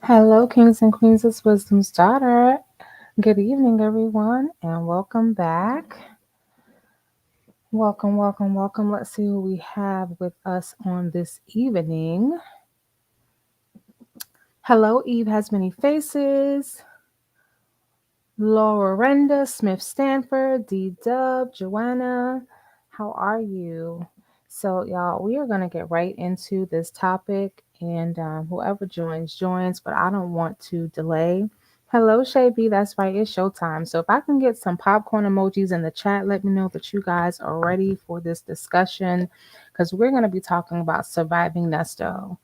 Hello, kings and queens. It's Wisdom's daughter. Good evening, everyone, and welcome back. Welcome, welcome, welcome. Let's see who we have with us on this evening. Hello, Eve has many faces. Laurenda Smith Stanford, D Dub, Joanna. How are you? So, y'all, we are going to get right into this topic, and whoever joins, but I don't want to delay. Hello, Shay B. That's right, it's showtime. So, if I can get some popcorn emojis in the chat, let me know that you guys are ready for this discussion because we're going to be talking about surviving Nesto.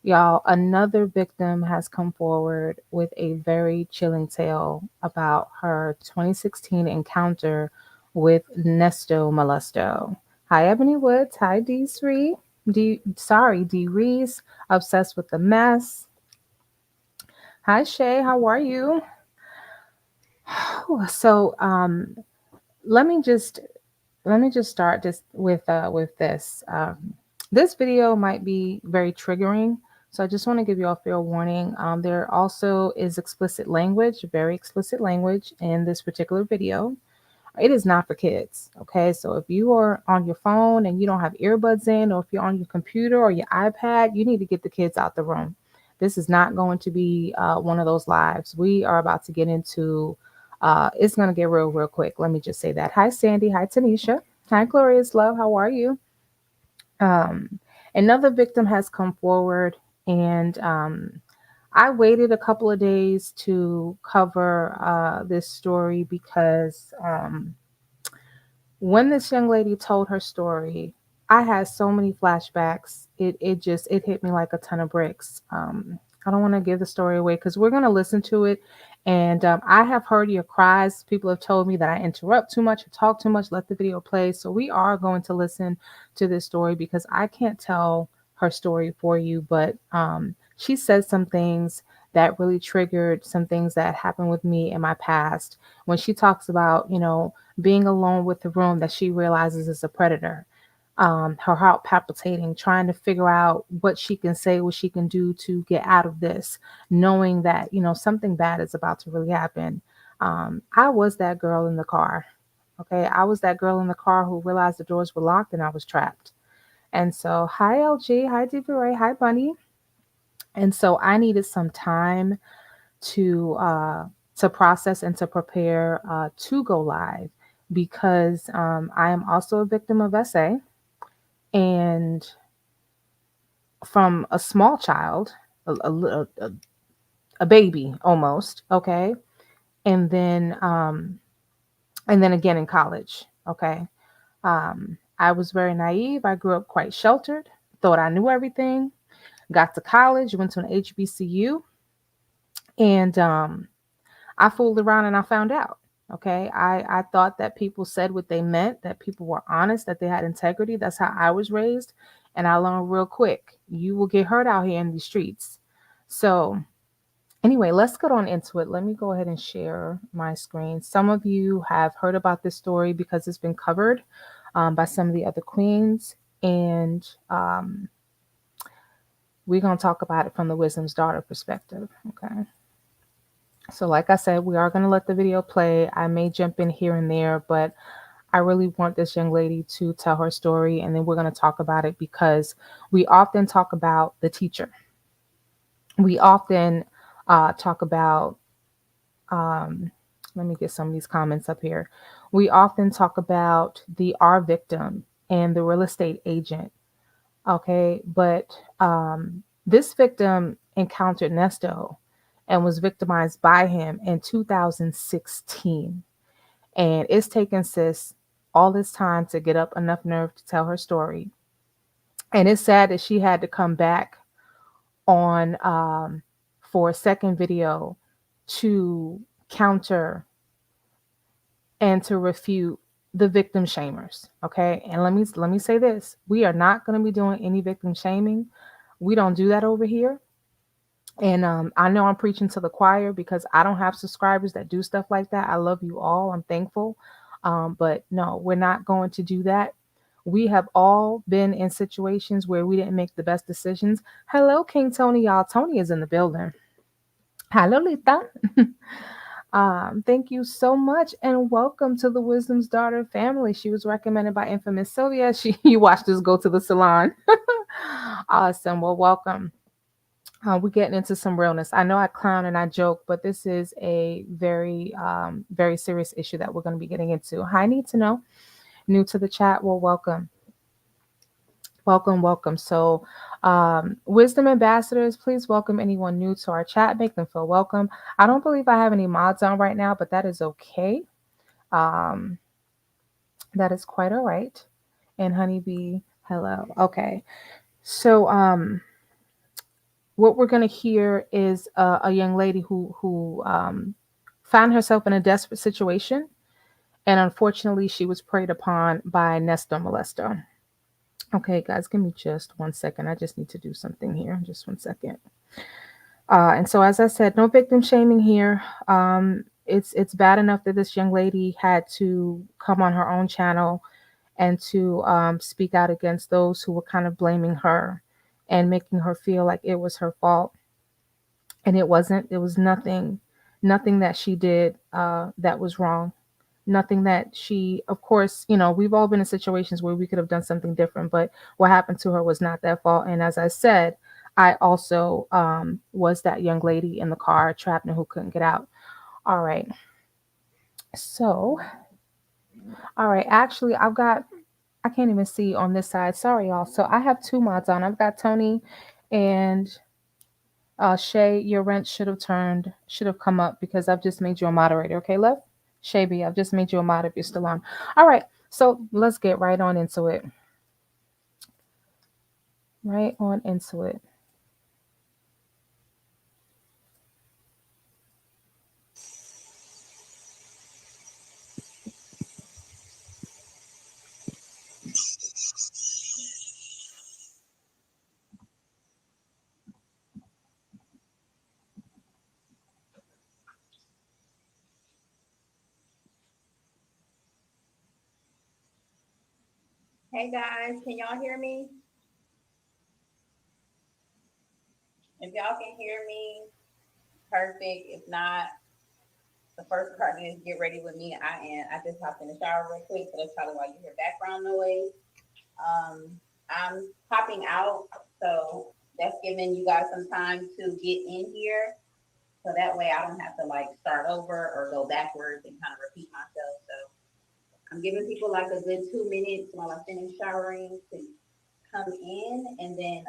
Y'all, another victim has come forward with a very chilling tale about her 2016 encounter with Nesto Molesto. Hi, Ebony Woods. Hi, D. Sree. D. Reese. Obsessed with the mess. Hi, Shay. How are you? So, let me just start just with this. This video might be very triggering, so I just want to give you a fair warning. There also is explicit language, very explicit language in this particular video. It is not for kids, okay? So if you are on your phone and you don't have earbuds in, or if you're on your computer or your iPad, you need to get the kids out the room. This is not going to be one of those lives. We are about to get into, it's going to get real quick. Let me just say that. Hi, Sandy. Hi, Tanisha. Hi, Glorious Love. How are you? Um, Another victim has come forward, and I waited a couple of days to cover this story because when this young lady told her story, I had so many flashbacks. It hit me like a ton of bricks. I don't want to give the story away because we're gonna listen to it, and I have heard your cries. People have told me that I interrupt too much or talk too much. Let the video play. So we are going to listen to this story because I can't tell her story for you, but she said some things that really triggered some things that happened with me in my past. When she talks about, being alone with the room that she realizes is a predator, her heart palpitating, trying to figure out what she can say, what she can do to get out of this, knowing that, something bad is about to really happen. I was that girl in the car. Okay. I was that girl in the car who realized the doors were locked and I was trapped. And so, hi, LG. Hi, DeVray. Hi, Bunny. And so I needed some time to process and to prepare to go live because I am also a victim of SA, and from a small child, a baby almost, okay, and then again in college, okay. I was very naive. I grew up quite sheltered, thought I knew everything. Got to college, went to an HBCU, and I fooled around and I found out. Okay. I thought that people said what they meant, that people were honest, that they had integrity. That's how I was raised. And I learned real quick. You will get hurt out here in these streets. So, anyway, let's get on into it. Let me go ahead and share my screen. Some of you have heard about this story because it's been covered by some of the other queens. And we're going to talk about it from the Wisdom's Daughter perspective. Okay. So like I said, we are going to let the video play. I may jump in here and there, but I really want this young lady to tell her story, and then we're going to talk about it because we often talk about the teacher. We often talk about, let me get some of these comments up here. We often talk about the R victim and the real estate agent. Okay, but this victim encountered Nesto and was victimized by him in 2016. And it's taken sis all this time to get up enough nerve to tell her story. And it's sad that she had to come back on for a second video to counter and to refute the victim shamers. Okay. And let me say this. We are not going to be doing any victim shaming. We don't do that over here. And I know I'm preaching to the choir because I don't have subscribers that do stuff like that. I love you all. I'm thankful. But no, we're not going to do that. We have all been in situations where we didn't make the best decisions. Hello, King Tony, y'all. Tony is in the building. Hello, Lita. Thank you so much, and welcome to the Wisdom's Daughter family. She was recommended by infamous Sylvia. You watched us go to the salon. Awesome. Well, welcome. We're getting into some realness. I know I clown and I joke, but this is a very serious issue that we're going to be getting into. Hi, need to know. New to the chat. Well, welcome. Welcome, welcome. So, wisdom ambassadors, please welcome anyone new to our chat. Make them feel welcome. I don't believe I have any mods on right now, but that is okay. Um, that is quite all right. And Honeybee, hello. Okay. So, what we're going to hear is a young lady who found herself in a desperate situation, and unfortunately, she was preyed upon by Nesto molester. Okay, guys, give me just 1 second. I just need to do something here. Just 1 second. And so, as I said, no victim shaming here. It's bad enough that this young lady had to come on her own channel and to speak out against those who were kind of blaming her and making her feel like it was her fault, and it wasn't. It was nothing that she did that was wrong. Nothing that she, of course, we've all been in situations where we could have done something different, but what happened to her was not that fault. And as I said, I also was that young lady in the car trapped and who couldn't get out. All right. So, all right. Actually, I can't even see on this side. Sorry, y'all. So I have two mods on. I've got Tony and Shay. Your rent should have come up because I've just made you a moderator. Okay, love? Shay B, I've just made you a mod if you're still on. All right. So let's get right on into it. Right on into it. Hey guys, can y'all hear me? If y'all can hear me, perfect. If not, the first part is get ready with me. I just hopped in the shower real quick, so that's probably why you hear background noise. I'm popping out, so that's giving you guys some time to get in here, so that way I don't have to like start over or go backwards and kind of repeat myself. So I'm giving people like a good 2 minutes while I finish showering to come in, and then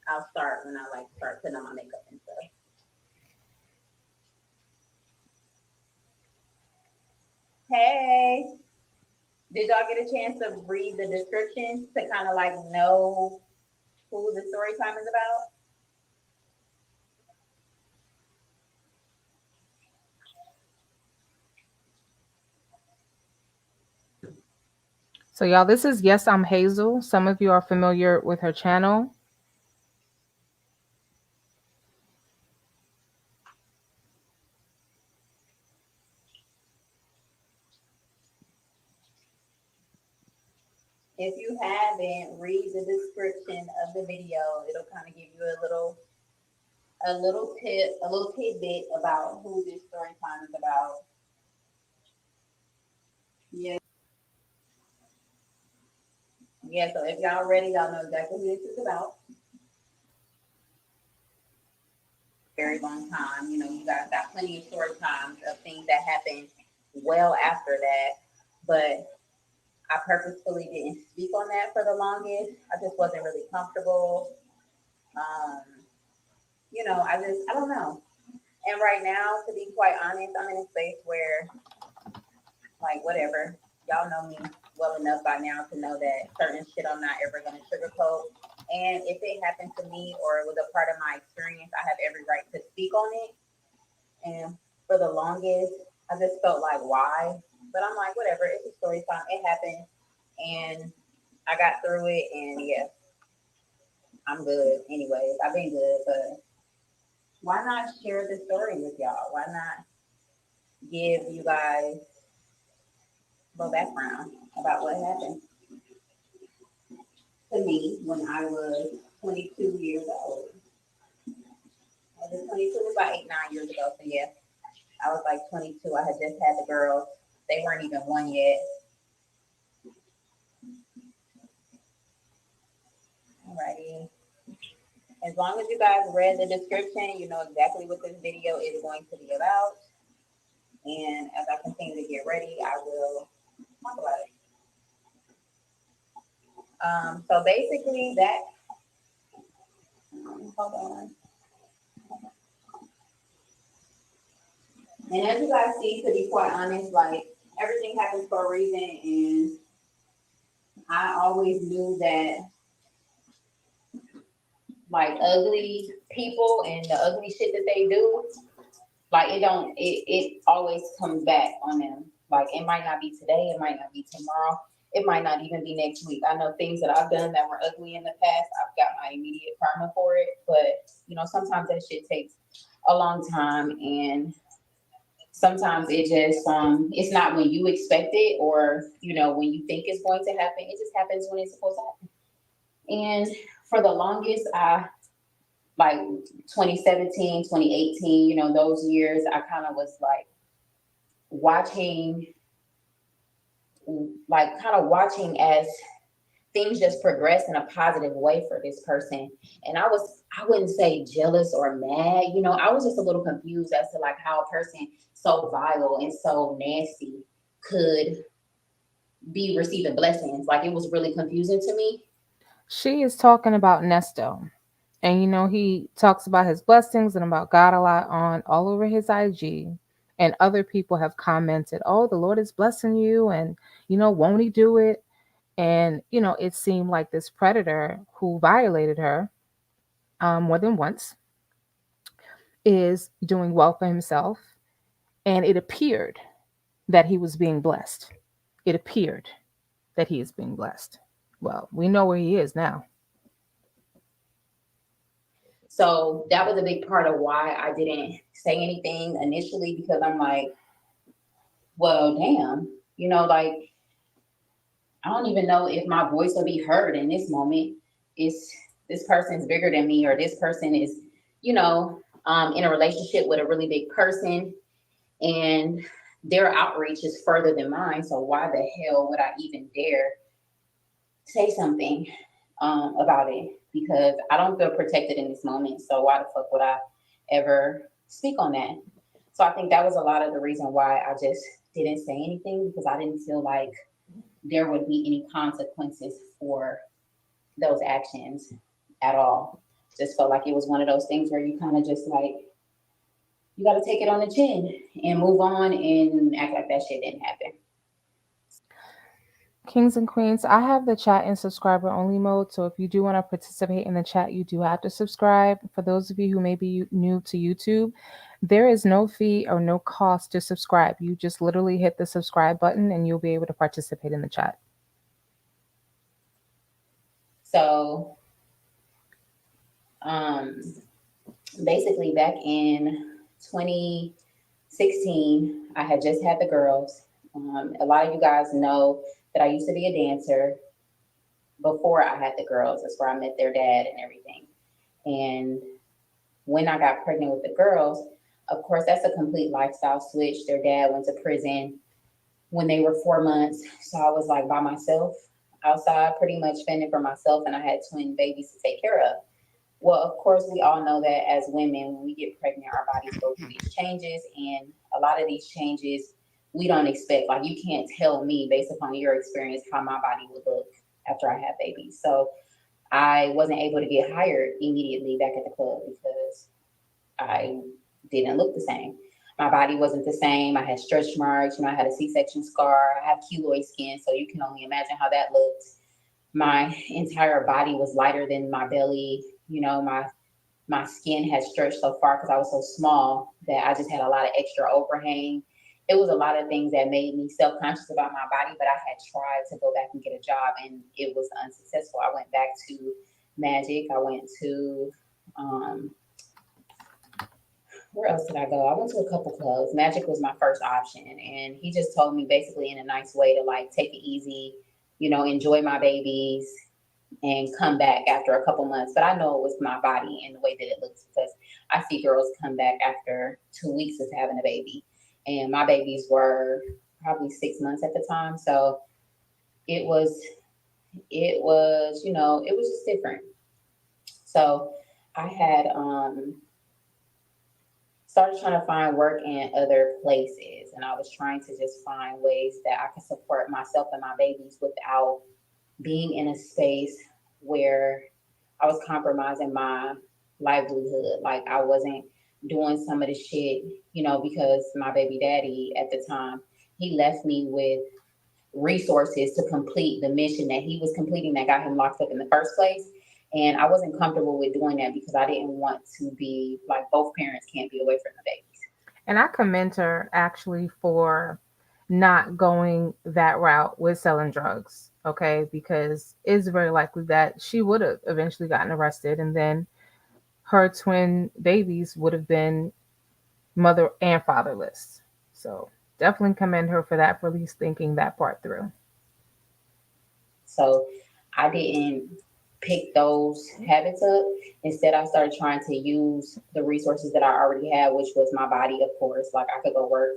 I'll start when I like start putting on my makeup and stuff. Hey, did y'all get a chance to read the descriptions to kind of like know who the story time is about? So y'all, this is Yes, I'm Hazel. Some of you are familiar with her channel. If you haven't, read the description of the video. It'll kind of give you a little tidbit about who this story time is about. Yeah, yeah. So if y'all ready, y'all know exactly who this is about. Very long time. You know, you guys got plenty of story times of things that happened well after that, but I purposefully didn't speak on that for the longest. I just wasn't really comfortable. Um, I don't know. And right now, to be quite honest, I'm in a space where, like, whatever. Y'all know me well enough by now to know that certain shit I'm not ever going to sugarcoat. And if it happened to me or it was a part of my experience, I have every right to speak on it. And for the longest, I just felt like, why? But I'm like, whatever. It's a story time. It happened. And I got through it. And yeah, I'm good. Anyways, I've been good. But why not share the story with y'all? Why not give you guys a little background about what happened to me when I was 22 years old? Was it 22? It was about 8, 9 years ago. So yeah, I was like 22. I had just had the girls. They weren't even one yet. Alrighty. As long as you guys read the description, you know exactly what this video is going to be about. And as I continue to get ready, I will talk about it. So basically, that hold on. And as you guys see, to be quite honest, like everything happens for a reason, and I always knew that like ugly people and the ugly shit that they do, like it always comes back on them. Like it might not be today, it might not be tomorrow, it might not even be next week. I know things that I've done that were ugly in the past, I've got my immediate karma for it. But you know, sometimes that shit takes a long time, and sometimes it just it's not when you expect it, or you know, when you think it's going to happen. It just happens when it's supposed to happen. And for the longest, I like 2017, 2018, you know, those years, I kind of was like watching, watching as things just progress in a positive way for this person. And I wouldn't say jealous or mad, you know, I was just a little confused as to like how a person so vile and so nasty could be receiving blessings. Like it was really confusing to me. She is talking about Nesto. And he talks about his blessings and about God a lot on all over his IG. And other people have commented, "Oh, the Lord is blessing you, and won't he do it?" And it seemed like this predator who violated her more than once is doing well for himself. And it appeared that he was being blessed. It appeared that he is being blessed. Well, we know where he is now. So that was a big part of why I didn't say anything initially, because I'm like, well, damn, you know, like I don't even know if my voice will be heard in this moment. Is this person's bigger than me, or this person is, you know, in a relationship with a really big person, and their outreach is further than mine. So why the hell would I even dare say something about it? Because I don't feel protected in this moment. So why the fuck would I ever speak on that? So I think that was a lot of the reason why I just didn't say anything, because I didn't feel like there would be any consequences for those actions at all. Just felt like it was one of those things where you kind of just like, you got to take it on the chin and move on and act like that shit didn't happen. Kings and queens, I have the chat in subscriber only mode. So if you do want to participate in the chat, you do have to subscribe. For those of you who may be new to YouTube, there is no fee or no cost to subscribe. You just literally hit the subscribe button and you'll be able to participate in the chat. So, um, basically, back in 2016, I had just had the girls. A lot of you guys know that I used to be a dancer before I had the girls. That's where I met their dad and everything. And when I got pregnant with the girls, of course, that's a complete lifestyle switch. Their dad went to prison when they were 4 months. So I was like by myself outside, pretty much fending for myself, and I had twin babies to take care of. Well, of course, we all know that as women, when we get pregnant, our bodies go through these changes, and a lot of these changes we don't expect. Like, you can't tell me based upon your experience how my body would look after I had babies. So I wasn't able to get hired immediately back at the club because I didn't look the same. My body wasn't the same. I had stretch marks. You know, I had a C-section scar. I have keloid skin, so you can only imagine how that looked. My entire body was lighter than my belly. You know, my skin had stretched so far because I was so small that I just had a lot of extra overhang. It was a lot of things that made me self-conscious about my body, but I had tried to go back and get a job, and it was unsuccessful. I went back to Magic. I went to where else did I go? I went to a couple clubs. Magic was my first option, and he just told me basically in a nice way to like take it easy, you know, enjoy my babies, and come back after a couple months. But I know it was my body and the way that it looks because I see girls come back after 2 weeks of having a baby. And my babies were probably 6 months at the time. So it was, it was just different. So I had started trying to find work in other places, and I was trying to just find ways that I could support myself and my babies without being in a space where I was compromising my livelihood. Like I wasn't doing some of the shit, because my baby daddy at the time, he left me with resources to complete the mission that he was completing that got him locked up in the first place. And I wasn't comfortable with doing that because I didn't want to be like both parents can't be away from the babies. And I commend her actually for not going that route with selling drugs, okay? Because it's very likely that she would have eventually gotten arrested, and then her twin babies would have been mother and fatherless. So definitely commend her for that, for at least thinking that part through. So I didn't pick those habits up. Instead, I started trying to use the resources that I already had, which was my body, of course. Like I could go work.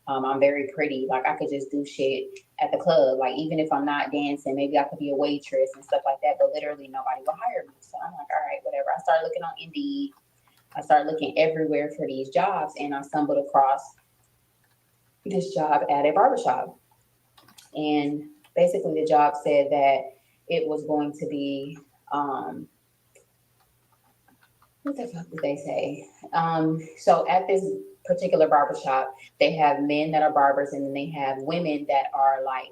I'm very pretty. Like I could just do shit at the club. Like even if I'm not dancing, maybe I could be a waitress and stuff like that. But literally nobody will hire me. So I'm like, all right, whatever. I started looking on Indeed. I started looking everywhere for these jobs, and I stumbled across this job at a barbershop. And basically, the job said that it was going to be, what the fuck did they say? So at this particular barbershop, they have men that are barbers, and then they have women that are like,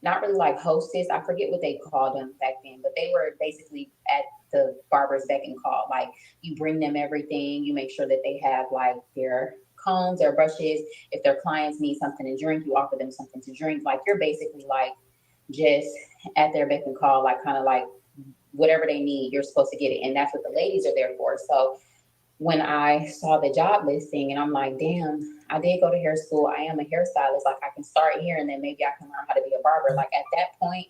not really like hostess. I forget what they called them back then, but they were basically at the barber's beck and call. Like you bring them everything, you make sure that they have like their combs, their brushes. If their clients need something to drink, you offer them something to drink. Like you're basically like just at their beck and call, like kind of like whatever they need, you're supposed to get it. And that's what the ladies are there for. So when I saw the job listing and I'm like, damn, I did go to hair school. I am a hairstylist. Like I can start here and then maybe I can learn how to be a barber. Like at that point,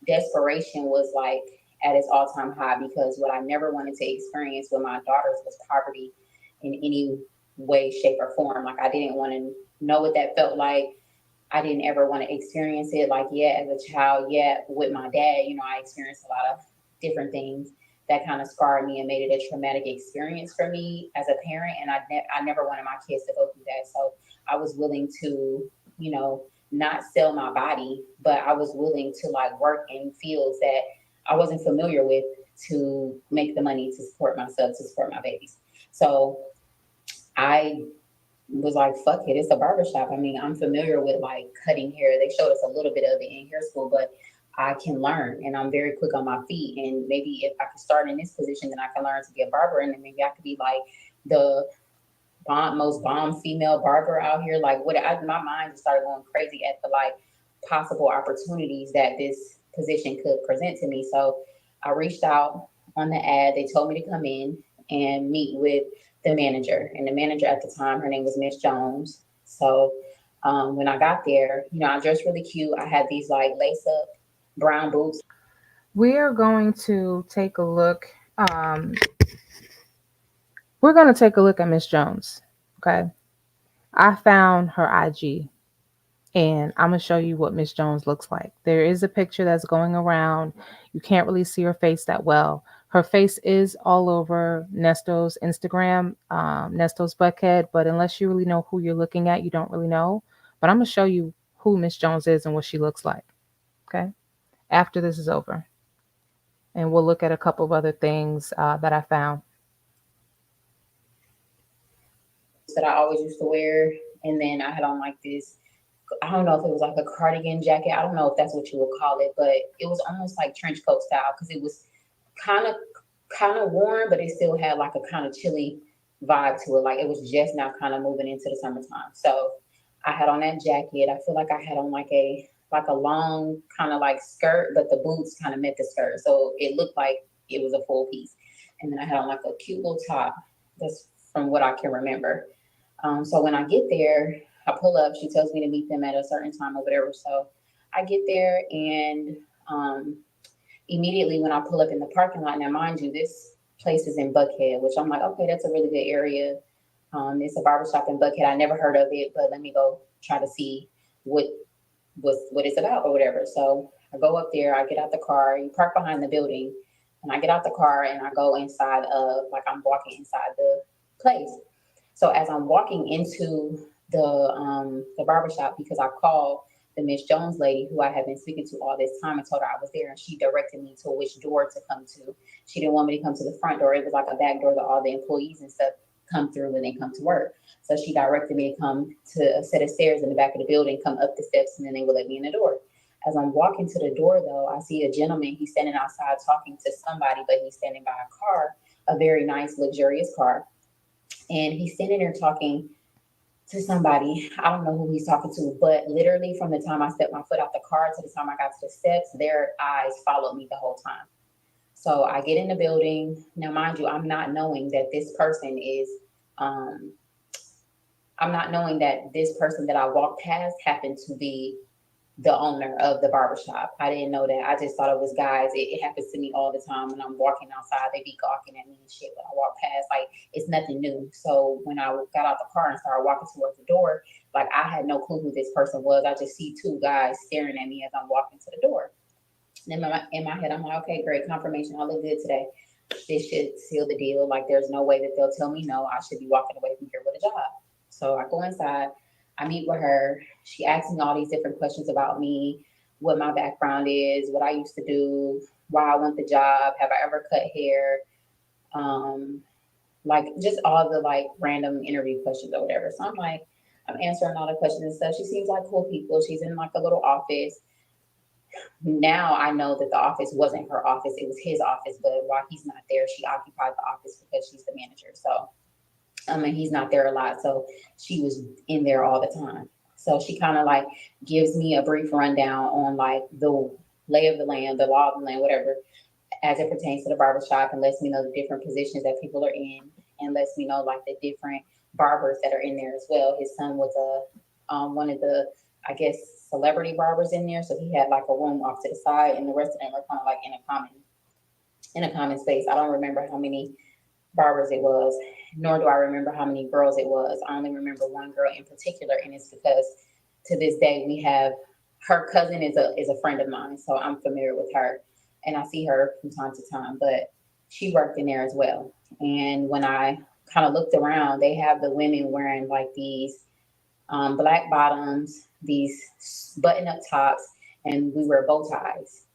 desperation was like at its all time high because what I never wanted to experience with my daughters was poverty in any way, shape, or form. Like I didn't want to know what that felt like. I didn't ever want to experience it. Like, yeah, as a child, yeah, with my dad, I experienced a lot of different things that kind of scarred me and made it a traumatic experience for me as a parent. And I never wanted my kids to go through that. So I was willing to, you know, not sell my body, but I was willing to like work in fields that I wasn't familiar with to make the money to support myself, to support my babies. So I was like, fuck it, it's a barbershop. I mean, I'm familiar with like cutting hair. They showed us a little bit of it in hair school, but I can learn and I'm very quick on my feet. And maybe if I could start in this position, then I can learn to be a barber. And then maybe I could be like the most bomb female barber out here. Like my mind just started going crazy at the like possible opportunities that this position could present to me. So I reached out on the ad. They told me to come in and meet with the manager. And the manager at the time, her name was Miss Jones. So when I got there, I dressed really cute. I had these like lace up brown boots. We are going to take a look. Um, we're going to take a look at Miss Jones. Okay. I found her IG, and I'm going to show you what Miss Jones looks like. There is a picture that's going around. You can't really see her face that well. Her face is all over Nesto's Instagram, Nesto's Buckhead, but unless you really know who you're looking at, you don't really know. But I'm going to show you who Miss Jones is and what she looks like. Okay. After this is over. And we'll look at a couple of other things that I found. That I always used to wear. And then I had on like this, I don't know if it was like a cardigan jacket. I don't know if that's what you would call it, but it was almost like trench coat style because it was kind of kind of warm, but it still had like a kind of chilly vibe to it. Like it was just now kind of moving into the summertime. So I had on that jacket. I feel like I had on like a long kind of like skirt, but the boots kind of met the skirt. So it looked like it was a full piece. And then I had on like a cute little top. That's from what I can remember. So when I get there, I pull up. She tells me to meet them at a certain time or whatever. So I get there and um, Immediately when I pull up in the parking lot, now mind you, this place is in Buckhead, which I'm like, okay, that's a really good area. It's a barbershop in Buckhead. I never heard of it, but let me go try to see what what it's about or whatever. So I go up there, I get out the car, you park behind the building, and I get out the car and I go inside of, like, I'm walking inside the place. So as I'm walking into the barbershop, because I called the Miss Jones lady who I had been speaking to all this time and told her I was there, and she directed me to which door to come to. She didn't want me to come to the front door. It was like a back door that all the employees and stuff come through when they come to work. So she directed me to come to a set of stairs in the back of the building, come up the steps, and then they would let me in the door. As I'm walking to the door, though, I see a gentleman. He's standing outside talking to somebody, but he's standing by a car, a very nice, luxurious car. And he's standing there talking to somebody. I don't know who he's talking to, but literally from the time I stepped my foot out the car to the time I got to the steps, their eyes followed me the whole time. So I get in the building. Now, mind you, um, I'm not knowing that this person that I walked past happened to be the owner of the barbershop. I didn't know that. I just thought it was guys. It happens to me all the time when I'm walking outside. They be gawking at me and shit when I walk past. Like, it's nothing new. So when I got out the car and started walking towards the door, like, I had no clue who this person was. I just see two guys staring at me as I'm walking to the door. And in my head, I'm like, okay, great, confirmation. I look good today. This should seal the deal. Like, there's no way that they'll tell me no. I should be walking away from here with a job. So I go inside. I meet with her. She asks me all these different questions about me, what my background is, what I used to do, why I want the job, have I ever cut hair, um, like, just all the like random interview questions or whatever. So I'm like, I'm answering all the questions and stuff. She seems like cool people. She's in like a little office. Now I know that the office wasn't her office; it was his office. But while he's not there, she occupied the office because she's the manager. So I mean, he's not there a lot, so she was in there all the time. So she kind of like gives me a brief rundown on like the lay of the land, the law of the land, whatever, as it pertains to the barbershop, and lets me know the different positions that people are in, and lets me know like the different barbers that are in there as well. His son was one of the, I guess, celebrity barbers in there, so he had like a room off to the side, and the rest of them were kind of like in a common space. I don't remember how many barbers it was, nor do I remember how many girls it was. I only remember one girl in particular, and it's because to this day we have her cousin is a friend of mine, so I'm familiar with her, and I see her from time to time. But she worked in there as well. And when I kind of looked around, they have the women wearing like these black bottoms, these button-up tops, and we wear bow ties,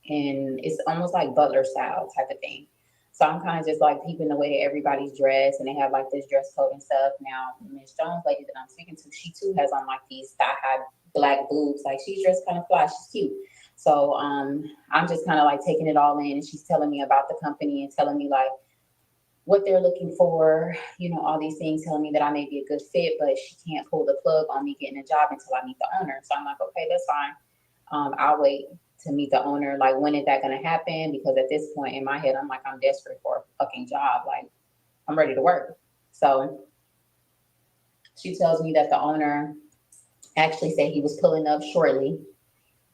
and it's almost like butler style type of thing. So I'm kind of just like peeping the way that everybody's dressed, and they have like this dress code and stuff. Now, Miss Jones lady that I'm speaking to, she too has on like these thigh high black boobs. Like, she's dressed kind of fly, she's cute. So I'm just kind of like taking it all in, and she's telling me about the company and telling me like what they're looking for, all these things, telling me that I may be a good fit, but she can't pull the plug on me getting a job until I meet the owner. So I'm like, okay, that's fine. I'll wait to meet the owner. Like, when is that going to happen? Because at this point in my head, I'm like, I'm desperate for a fucking job. Like, I'm ready to work. So she tells me that the owner actually said he was pulling up shortly,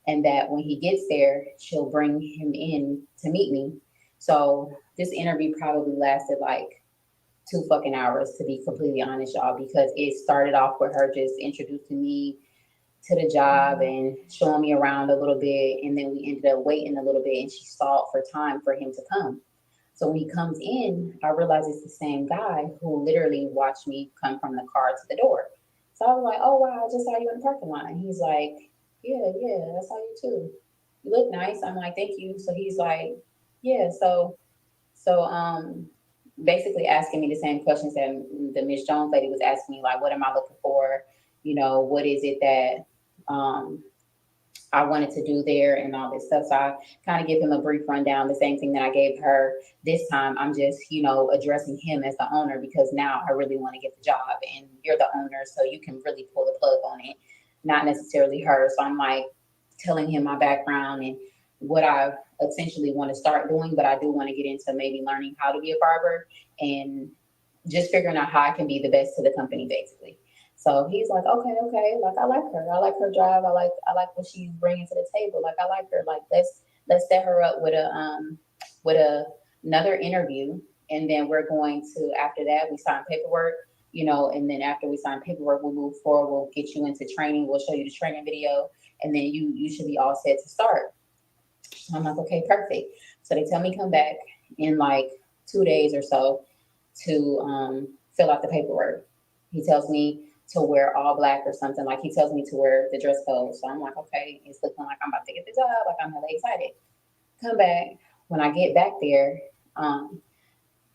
and that when he gets there, she'll bring him in to meet me. So this interview probably lasted like 2 fucking hours, to be completely honest, y'all, because it started off with her just introducing me to the job and showing me around a little bit, and then we ended up waiting a little bit, and she stalled for time for him to come. So when he comes in, I realize it's the same guy who literally watched me come from the car to the door. So I was like, oh wow, I just saw you in the parking lot. And he's like, yeah, yeah, I saw you too. You look nice. I'm like, thank you. So he's like, yeah, so basically asking me the same questions that the Miss Jones lady was asking me, like, what am I looking for? What is it that um I wanted to do there and all this stuff. So I kind of give him a brief rundown, the same thing that I gave her this time. I'm just, addressing him as the owner, because now I really want to get the job, and you're the owner, so you can really pull the plug on it, not necessarily her. So I'm like telling him my background and what I essentially want to start doing, but I do want to get into maybe learning how to be a barber, and just figuring out how I can be the best to the company, basically. So he's like, okay, okay, like, I like her. I like her drive. I like what she's bringing to the table. Like, I like her. Like, let's set her up with with a another interview, and then we're going to, after that we sign paperwork, and then after we sign paperwork, we'll move forward, we'll get you into training, we'll show you the training video, and then you should be all set to start. So I'm like, okay, perfect. So they tell me come back in like 2 days or so to fill out the paperwork. He tells me to wear all black or something. Like he tells me to wear the dress code. So I'm like, okay, it's looking like I'm about to get the job. Like I'm really excited. Come back. When I get back there, um,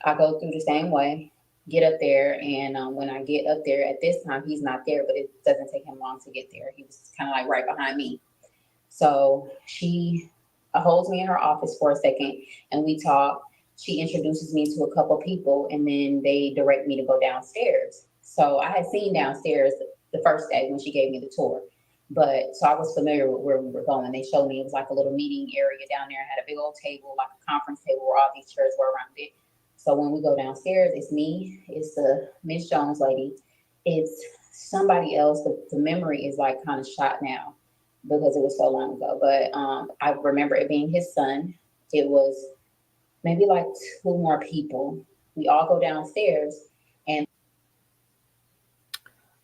I go through the same way, get up there, and when I get up there, at this time he's not there, but it doesn't take him long to get there. He was kind of like right behind me. So she holds me in her office for a second, and we talk. She introduces me to a couple people, and then they direct me to go downstairs. So I had seen downstairs the first day when she gave me the tour. But so I was familiar with where we were going. They showed me it was like a little meeting area down there. It had a big old table, like a conference table where all these chairs were around it. So when we go downstairs, it's me, it's the Miss Jones lady, it's somebody else. The memory is like kind of shot now because it was so long ago. But I remember it being his son. It was maybe like two more people. We all go downstairs, and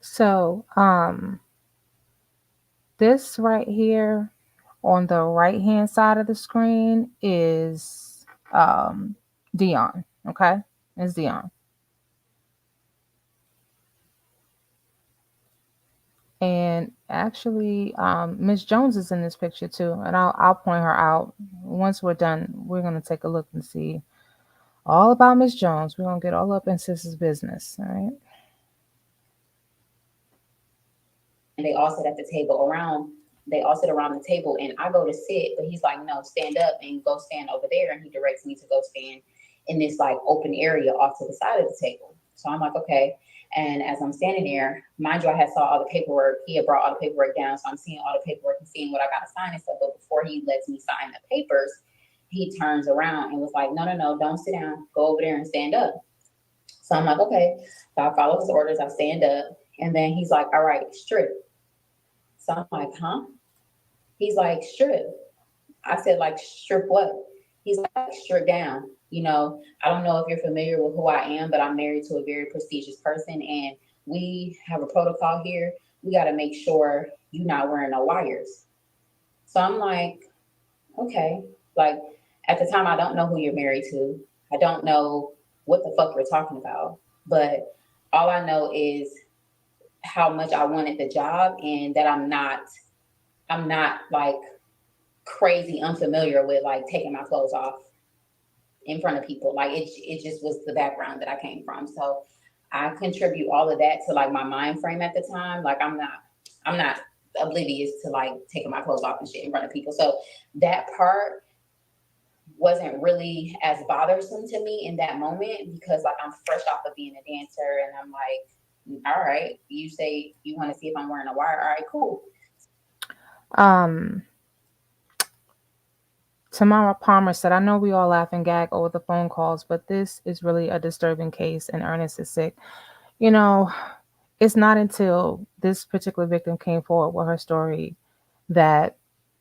So, this right here on the right hand side of the screen is Dion. Okay, it's Dion, and actually, Miss Jones is in this picture too, and I'll point her out once we're done. We're gonna take a look and see all about Miss Jones. We're gonna get all up in Sis's business. All right. they all sit at the table around. They all sit around the table, and I go to sit, but he's like, "No, stand up and go stand over there." And he directs me to go stand in this like open area off to the side of the table. So I'm like, okay. And as I'm standing there, mind you, I had saw all the paperwork. He had brought all the paperwork down, so I'm seeing all the paperwork and seeing what I got to sign and stuff. But before he lets me sign the papers, he turns around and was like, "No, no, no, don't sit down. Go over there and stand up." So I'm like, okay. So I follow his orders. I stand up, and then he's like, "All right, strip." So I'm like, huh? He's like, strip. I said, like, strip what? He's like, strip down. I don't know if you're familiar with who I am, but I'm married to a very prestigious person, and we have a protocol here. We got to make sure you're not wearing no wires. So I'm like, okay. Like, at the time, I don't know who you're married to. I don't know what the fuck you're talking about. But all I know is how much I wanted the job and that I'm not like crazy unfamiliar with like taking my clothes off in front of people. Like it just was the background that I came from. So I contribute all of that to like my mind frame at the time. Like I'm not oblivious to like taking my clothes off and shit in front of people. So that part wasn't really as bothersome to me in that moment because like I'm fresh off of being a dancer and I'm like, all right, you say you want to see if I'm wearing a wire. All right, cool. Um, Tamara Palmer said, I know we all laugh and gag over the phone calls, but this is really a disturbing case and Ernest is sick. You know, it's not until this particular victim came forward with her story that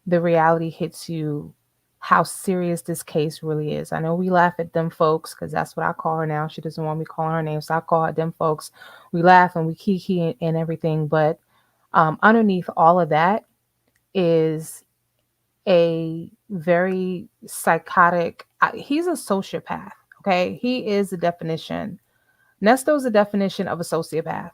the reality hits you how serious this case really is. I know we laugh at them folks because that's what I call her now. She doesn't want me calling her name, so I call her them folks. We laugh and we kiki and everything, but underneath all of that is a very psychotic. He's a sociopath. Okay, he is the definition. Nesto is the definition of a sociopath.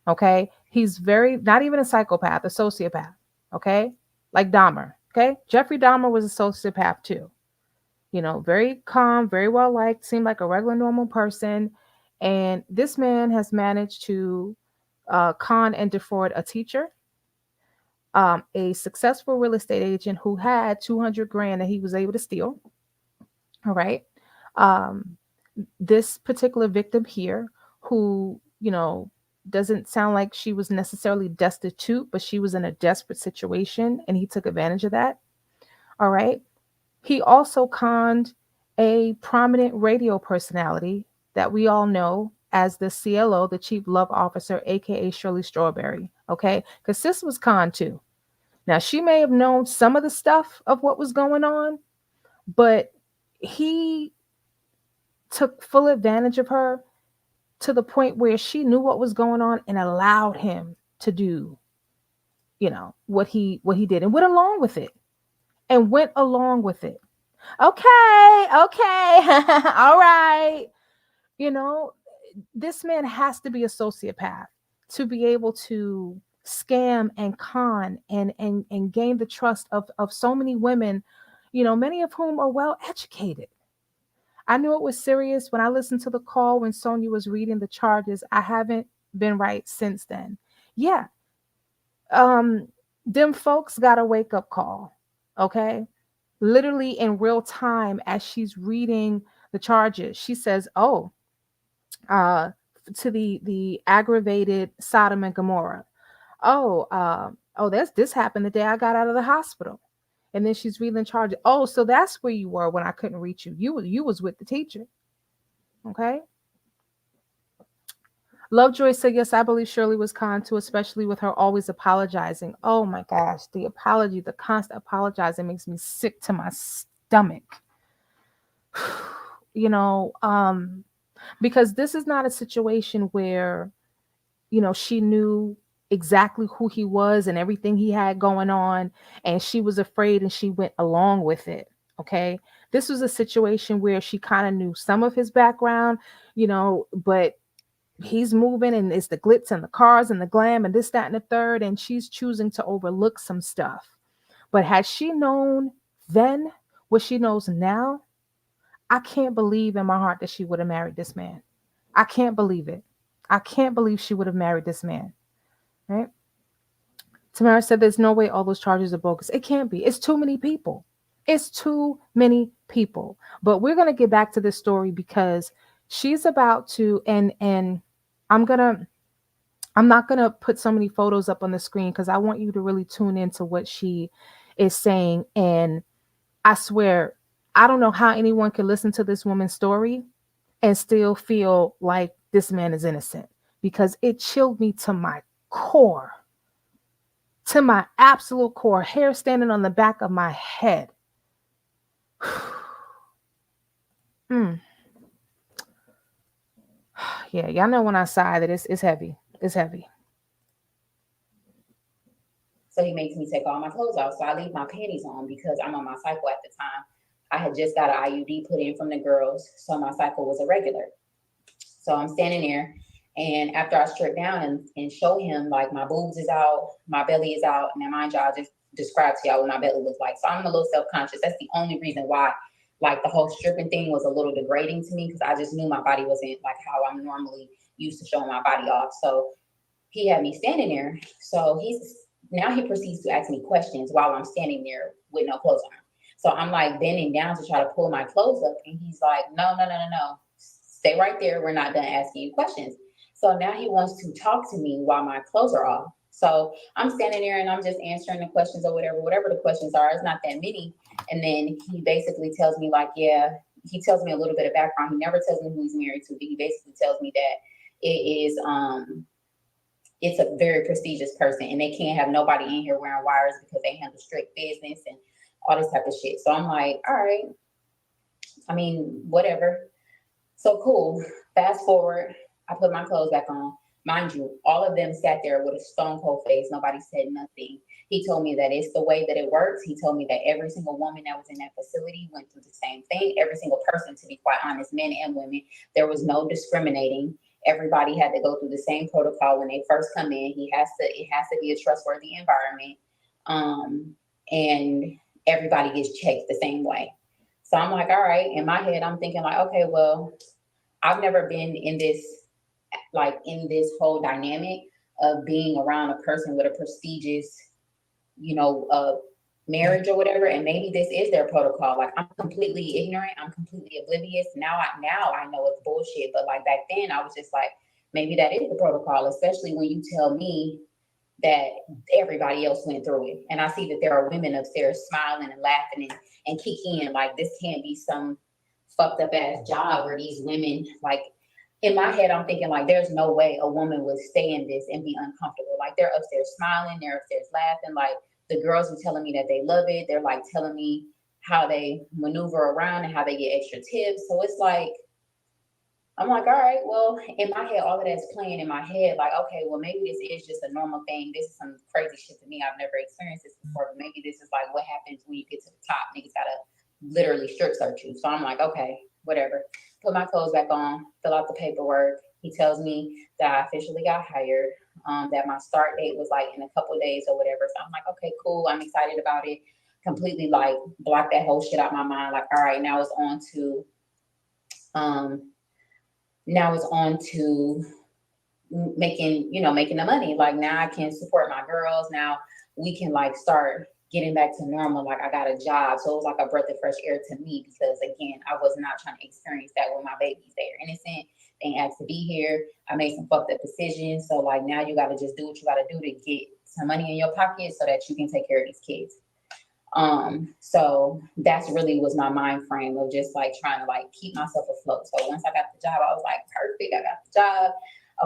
Okay, he's very not even a psychopath, a sociopath. Okay, like Dahmer. Okay, Jeffrey Dahmer was a sociopath too. Very calm, very well liked, seemed like a regular normal person, and this man has managed to con and defraud a teacher, a successful real estate agent who had 200 grand that he was able to steal. All right. Um, this particular victim here, who, doesn't sound like she was necessarily destitute, but she was in a desperate situation and he took advantage of that. All right. He also conned a prominent radio personality that we all know as the CLO, the Chief Love Officer, aka Shirley Strawberry. Okay. Because Sis was conned too. Now, she may have known some of the stuff of what was going on, But he took full advantage of her to the point where she knew what was going on and allowed him to do, what he did, and went along with it. And went along with it. Okay, okay. All right. You know, this man has to be a sociopath to be able to scam and con and gain the trust of so many women, many of whom are well educated. I knew it was serious when I listened to the call when Sonia was reading the charges. I haven't been right since then. Yeah. Um, them folks got a wake up call. Okay. Literally in real time as she's reading the charges, she says, "Oh, uh, to the aggravated Sodom and Gomorrah. Oh, this happened the day I got out of the hospital." And then she's reading the charges. Oh, so that's where you were when I couldn't reach you. You was with the teacher. Okay. Lovejoy said, "Yes, I believe Shirley was kind too, especially with her always apologizing." Oh my gosh, the apology, the constant apologizing makes me sick to my stomach. you know, um, because this is not a situation where, she knew exactly who he was and everything he had going on, and she was afraid and she went along with it. Okay. This was a situation where she kind of knew some of his background, but he's moving and it's the glitz and the cars and the glam and this, that, and the third, and she's choosing to overlook some stuff. But had she known then what she knows now, I can't believe in my heart that she would have married this man. I can't believe it. I can't believe she would have married this man. Right? Tamara said there's no way all those charges are bogus. It can't be. It's too many people. It's too many people. But we're gonna get back to this story because she's about to, and I'm gonna I'm not gonna put so many photos up on the screen because I want you to really tune into what she is saying. And I swear, I don't know how anyone can listen to this woman's story and still feel like this man is innocent, because it chilled me to my core, to my absolute core, hair standing on the back of my head. Mm, yeah, y'all know when I sigh that it's heavy. It's heavy. So he makes me take all my clothes off. So I leave my panties on because I'm on my cycle at the time. I had just got an IUD put in from the girls, so my cycle was irregular. So I'm standing there, and after I strip down and show him like my boobs is out, my belly is out, and mind y'all, I just described to y'all what my belly looks like. So I'm a little self conscious. That's the only reason why, like the whole stripping thing was a little degrading to me because I just knew my body wasn't like how I'm normally used to showing my body off. So he had me standing there. So he proceeds to ask me questions while I'm standing there with no clothes on. So I'm like bending down to try to pull my clothes up, and he's like, "No, no, no, no, no, stay right there. We're not done asking you questions." So now he wants to talk to me while my clothes are off. So I'm standing there and I'm just answering the questions or whatever the questions are. It's not that many. And then he basically tells me like, yeah, he tells me a little bit of background. He never tells me who he's married to, but he basically tells me that it is it's a very prestigious person and they can't have nobody in here wearing wires because they handle strict business and all this type of shit. So I'm like, all right, I mean, whatever. So cool. Fast forward, I put my clothes back on. Mind you, all of them sat there with a stone cold face. Nobody said nothing. He told me that it's the way that it works. He told me that every single woman that was in that facility went through the same thing. Every single person, to be quite honest, men and women, there was no discriminating. Everybody had to go through the same protocol when they first come in. It has to be a trustworthy environment. And everybody gets checked the same way. So I'm like, all right. In my head, I'm thinking like, okay, well, I've never been in this in this whole dynamic of being around a person with a prestigious, marriage or whatever. And maybe this is their protocol. Like I'm completely ignorant. I'm completely oblivious. Now I know it's bullshit. But like back then, I was just like, maybe that is the protocol, especially when you tell me that everybody else went through it. And I see that there are women upstairs smiling and laughing and kicking like this can't be some fucked up ass job where these women like in my head I'm thinking like there's no way a woman would stay in this and be uncomfortable. Like they're upstairs smiling, they're upstairs laughing, like the girls are telling me that they love it. They're like telling me how they maneuver around and how they get extra tips. So it's like, I'm like, all right, well, in my head, all of that's playing in my head. Like, okay, well, maybe this is just a normal thing. This is some crazy shit to me. I've never experienced this before, but maybe this is like what happens when you get to the top. Niggas gotta literally strip search you. So I'm like, okay, whatever. Put my clothes back on, fill out the paperwork. He tells me that I officially got hired, that my start date was like in a couple of days or whatever. So I'm like, okay, cool. I'm excited about it. Completely like block that whole shit out my mind. Like, all right, um, now it's on to making, making the money. Like now I can support my girls. Now we can like start getting back to normal. Like I got a job. So it was like a breath of fresh air to me because again, I was not trying to experience that with my babies. They are innocent. They ain't asked to be here. I made some fucked up decisions. So like now you gotta just do what you gotta do to get some money in your pocket so that you can take care of these kids. So that's really was my mind frame of just like trying to like keep myself afloat. So once I got the job, I was like, perfect, I got the job.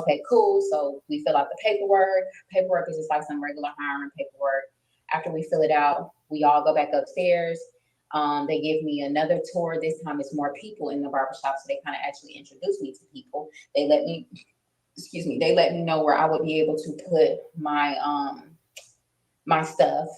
Okay, cool. So we fill out the paperwork. Paperwork is just like some regular hiring paperwork. After we fill it out, we all go back upstairs. They give me another tour. This time it's more people in the barbershop. So they kind of actually introduce me to people. They let me, excuse me, they let me know where I would be able to put my stuff.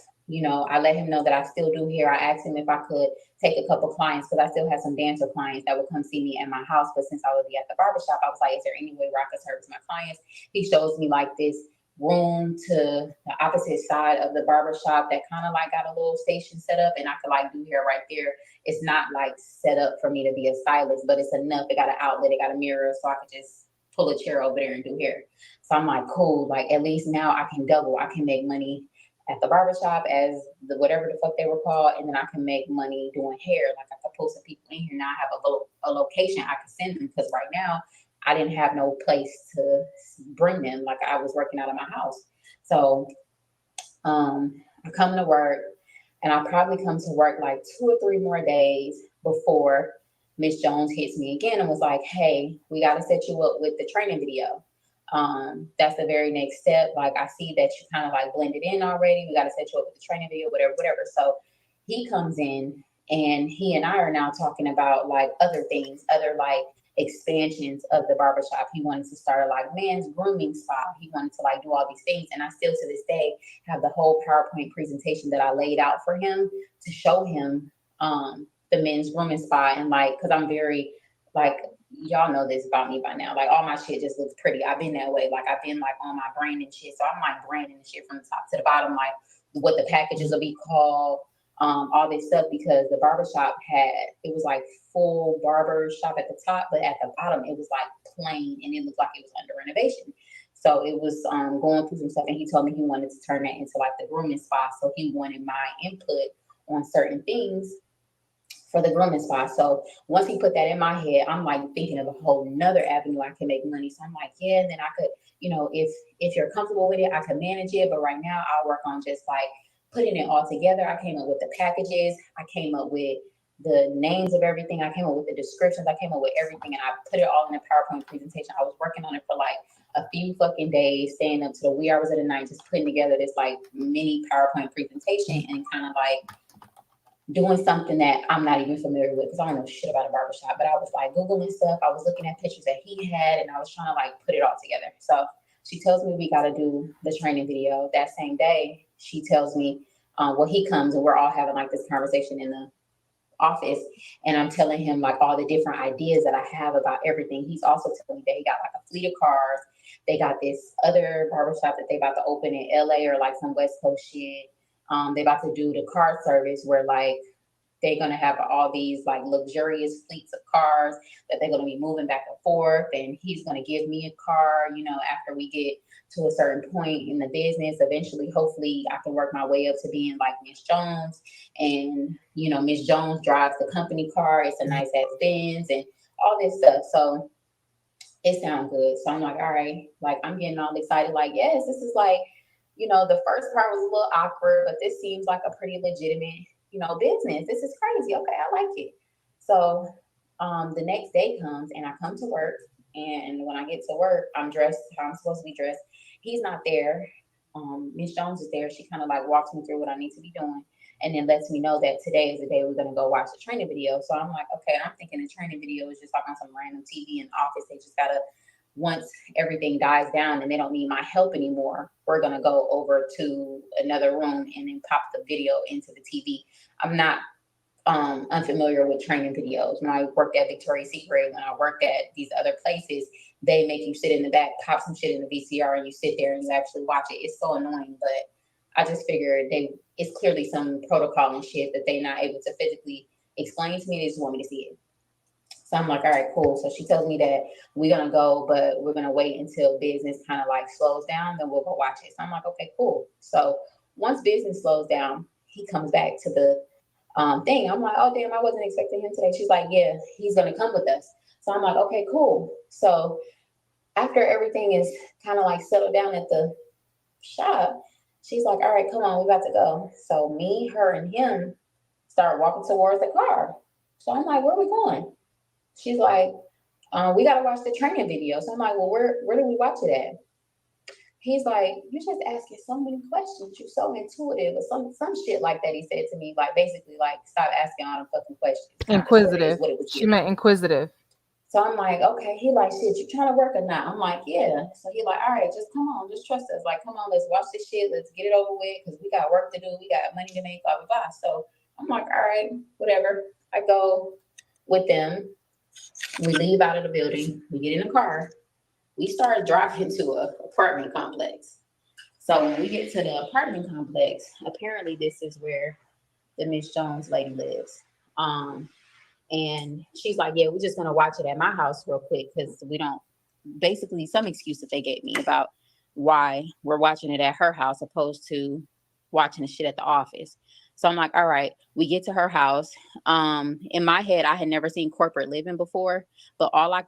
I let him know that I still do hair. I asked him if I could take a couple clients because I still had some dancer clients that would come see me at my house. But since I would be at the barbershop, I was like, is there any way where I could service my clients? He shows me like this room to the opposite side of the barbershop that kind of like got a little station set up and I could like do hair right there. It's not like set up for me to be a stylist, but it's enough. It got an outlet, it got a mirror, so I could just pull a chair over there and do hair. So I'm like, cool, like at least now I can double. I can make money at the barbershop as the whatever the fuck they were called, and then I can make money doing hair. Like I could pull some people in here. Now I have a location I could send them because right now I didn't have no place to bring them. Like I was working out of my house. So I come to work, and I probably come to work like 2 or 3 more days before Miss Jones hits me again and was like, "Hey, we got to set you up with the training video. That's the very next step. Like I see that you kind of like blended in already. We got to set you up with the training video, whatever, whatever." So he comes in and he and I are now talking about like other things, other like expansions of the barbershop. He wanted to start a like men's grooming spot. He wanted to like do all these things. And I still to this day have the whole PowerPoint presentation that I laid out for him to show him the men's grooming spot. And like, cause I'm very like, y'all know this about me by now. Like all my shit just looks pretty. I've been that way. Like I've been like on my brand and shit. So I'm like branding the shit from the top to the bottom, like what the packages will be called, all this stuff because the barbershop had it was like full barber shop at the top, but at the bottom it was like plain and it looked like it was under renovation. So it was going through some stuff and he told me he wanted to turn that into like the grooming spot. So he wanted my input on certain things for the grooming spot. So once he put that in my head, I'm like thinking of a whole nother avenue I can make money. So I'm like, yeah, and then I could, if you're comfortable with it, I could manage it. But right now I'll work on just like putting it all together. I came up with the packages. I came up with the names of everything. I came up with the descriptions. I came up with everything and I put it all in a PowerPoint presentation. I was working on it for like a few fucking days, staying up to the wee hours of the night, just putting together this like mini PowerPoint presentation and kind of like doing something that I'm not even familiar with because I don't know shit about a barbershop. But I was like Googling stuff. I was looking at pictures that he had and I was trying to like put it all together. So she tells me we got to do the training video. That same day, she tells me, well, he comes and we're all having like this conversation in the office. And I'm telling him like all the different ideas that I have about everything. He's also telling me that he got like a fleet of cars. They got this other barbershop that they about to open in LA or like some West Coast shit. They about to do the car service where like they're gonna have all these like luxurious fleets of cars that they're gonna be moving back and forth, and he's gonna give me a car, after we get to a certain point in the business. Eventually, hopefully, I can work my way up to being like Miss Jones, and Miss Jones drives the company car. It's a nice ass Benz and all this stuff. So it sounds good. So I'm like, all right, like I'm getting all excited. Like, yes, this is like, the first part was a little awkward, but this seems like a pretty legitimate, business. This is crazy. Okay, I like it. So the next day comes and I come to work. And when I get to work, I'm dressed how I'm supposed to be dressed. He's not there. Miss Jones is there. She kind of like walks me through what I need to be doing. and then lets me know that today is the day we're going to go watch the training video. So I'm like, okay, I'm thinking the training video is just like on some random TV in the office. They just got to, once everything dies down and they don't need my help anymore, we're going to go over to another room and then pop the video into the TV. I'm not unfamiliar with training videos. When I worked at Victoria's Secret, when I worked at these other places, they make you sit in the back, pop some shit in the VCR, and you sit there and you actually watch it. It's so annoying, but I just figured it's clearly some protocol and shit that they're not able to physically explain to me. They just want me to see it. So I'm like, all right, cool. So she tells me that we're gonna go, but we're gonna wait until business kind of like slows down, then we'll go watch it. So I'm like, okay, cool. So once business slows down, he comes back to the thing. I'm like, oh damn, I wasn't expecting him today. She's like, yeah, he's gonna come with us. So I'm like, okay, cool. So after everything is kind of like settled down at the shop, she's like, all right, come on, we about to go. So me, her, and him start walking towards the car. So I'm like, where are we going? She's like, we gotta watch the training video. So I'm like, well, where do we watch it at? He's like, you're just asking so many questions. You're so intuitive, or some shit like that. He said to me, like basically, like stop asking all the fucking questions. Kind of sort of is Inquisitive. what it was She giving. meant inquisitive. So I'm like, okay. He like, shit, you trying to work or not? I'm like, yeah. So he like, all right, just come on, just trust us. Like, come on, let's watch this shit. Let's get it over with because we got work to do. We got money to make. Blah blah blah. So I'm like, all right, whatever. I go with them. We leave out of the building. We get in the car. We start driving to a apartment complex. So when we get to the apartment complex, apparently this is where the Miss Jones lady lives. Um, and she's like, yeah, we're just gonna watch it at my house real quick because we don't, basically some excuse that they gave me about why we're watching it at her house opposed to watching the shit at the office. So I'm like, all right, we get to her house. In my head, I had never seen corporate living before, but all I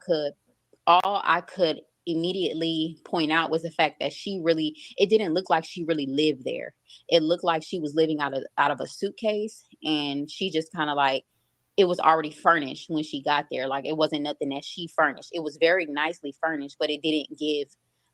could immediately point out was the fact that it didn't look like she really lived there. It looked like she was living out of a suitcase, and she just kind of like, it was already furnished when she got there. Like it wasn't nothing that she furnished. It was very nicely furnished, but it didn't give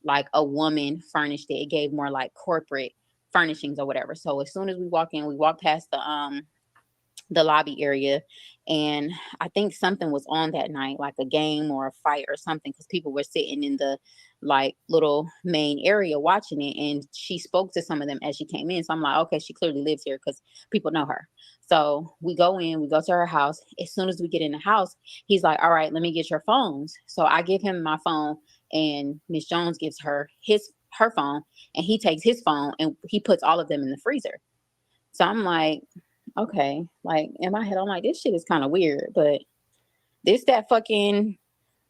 like a woman furnished it. It gave more like corporate furnishings or whatever. So as soon as we walk in, we walk past the lobby area, and I think something was on that night, like a game or a fight or something, because people were sitting in the like little main area watching it, and she spoke to some of them as she came in. So I'm like, okay, she clearly lives here because people know her. So we go in, we go to her house. As soon as we get in the house, he's like, all right, let me get your phones. So I give him my phone, and Miss Jones gives her phone, and he takes his phone and he puts all of them in the freezer. So I'm like, okay, like in my head, I'm like, this shit is kind of weird, but this that fucking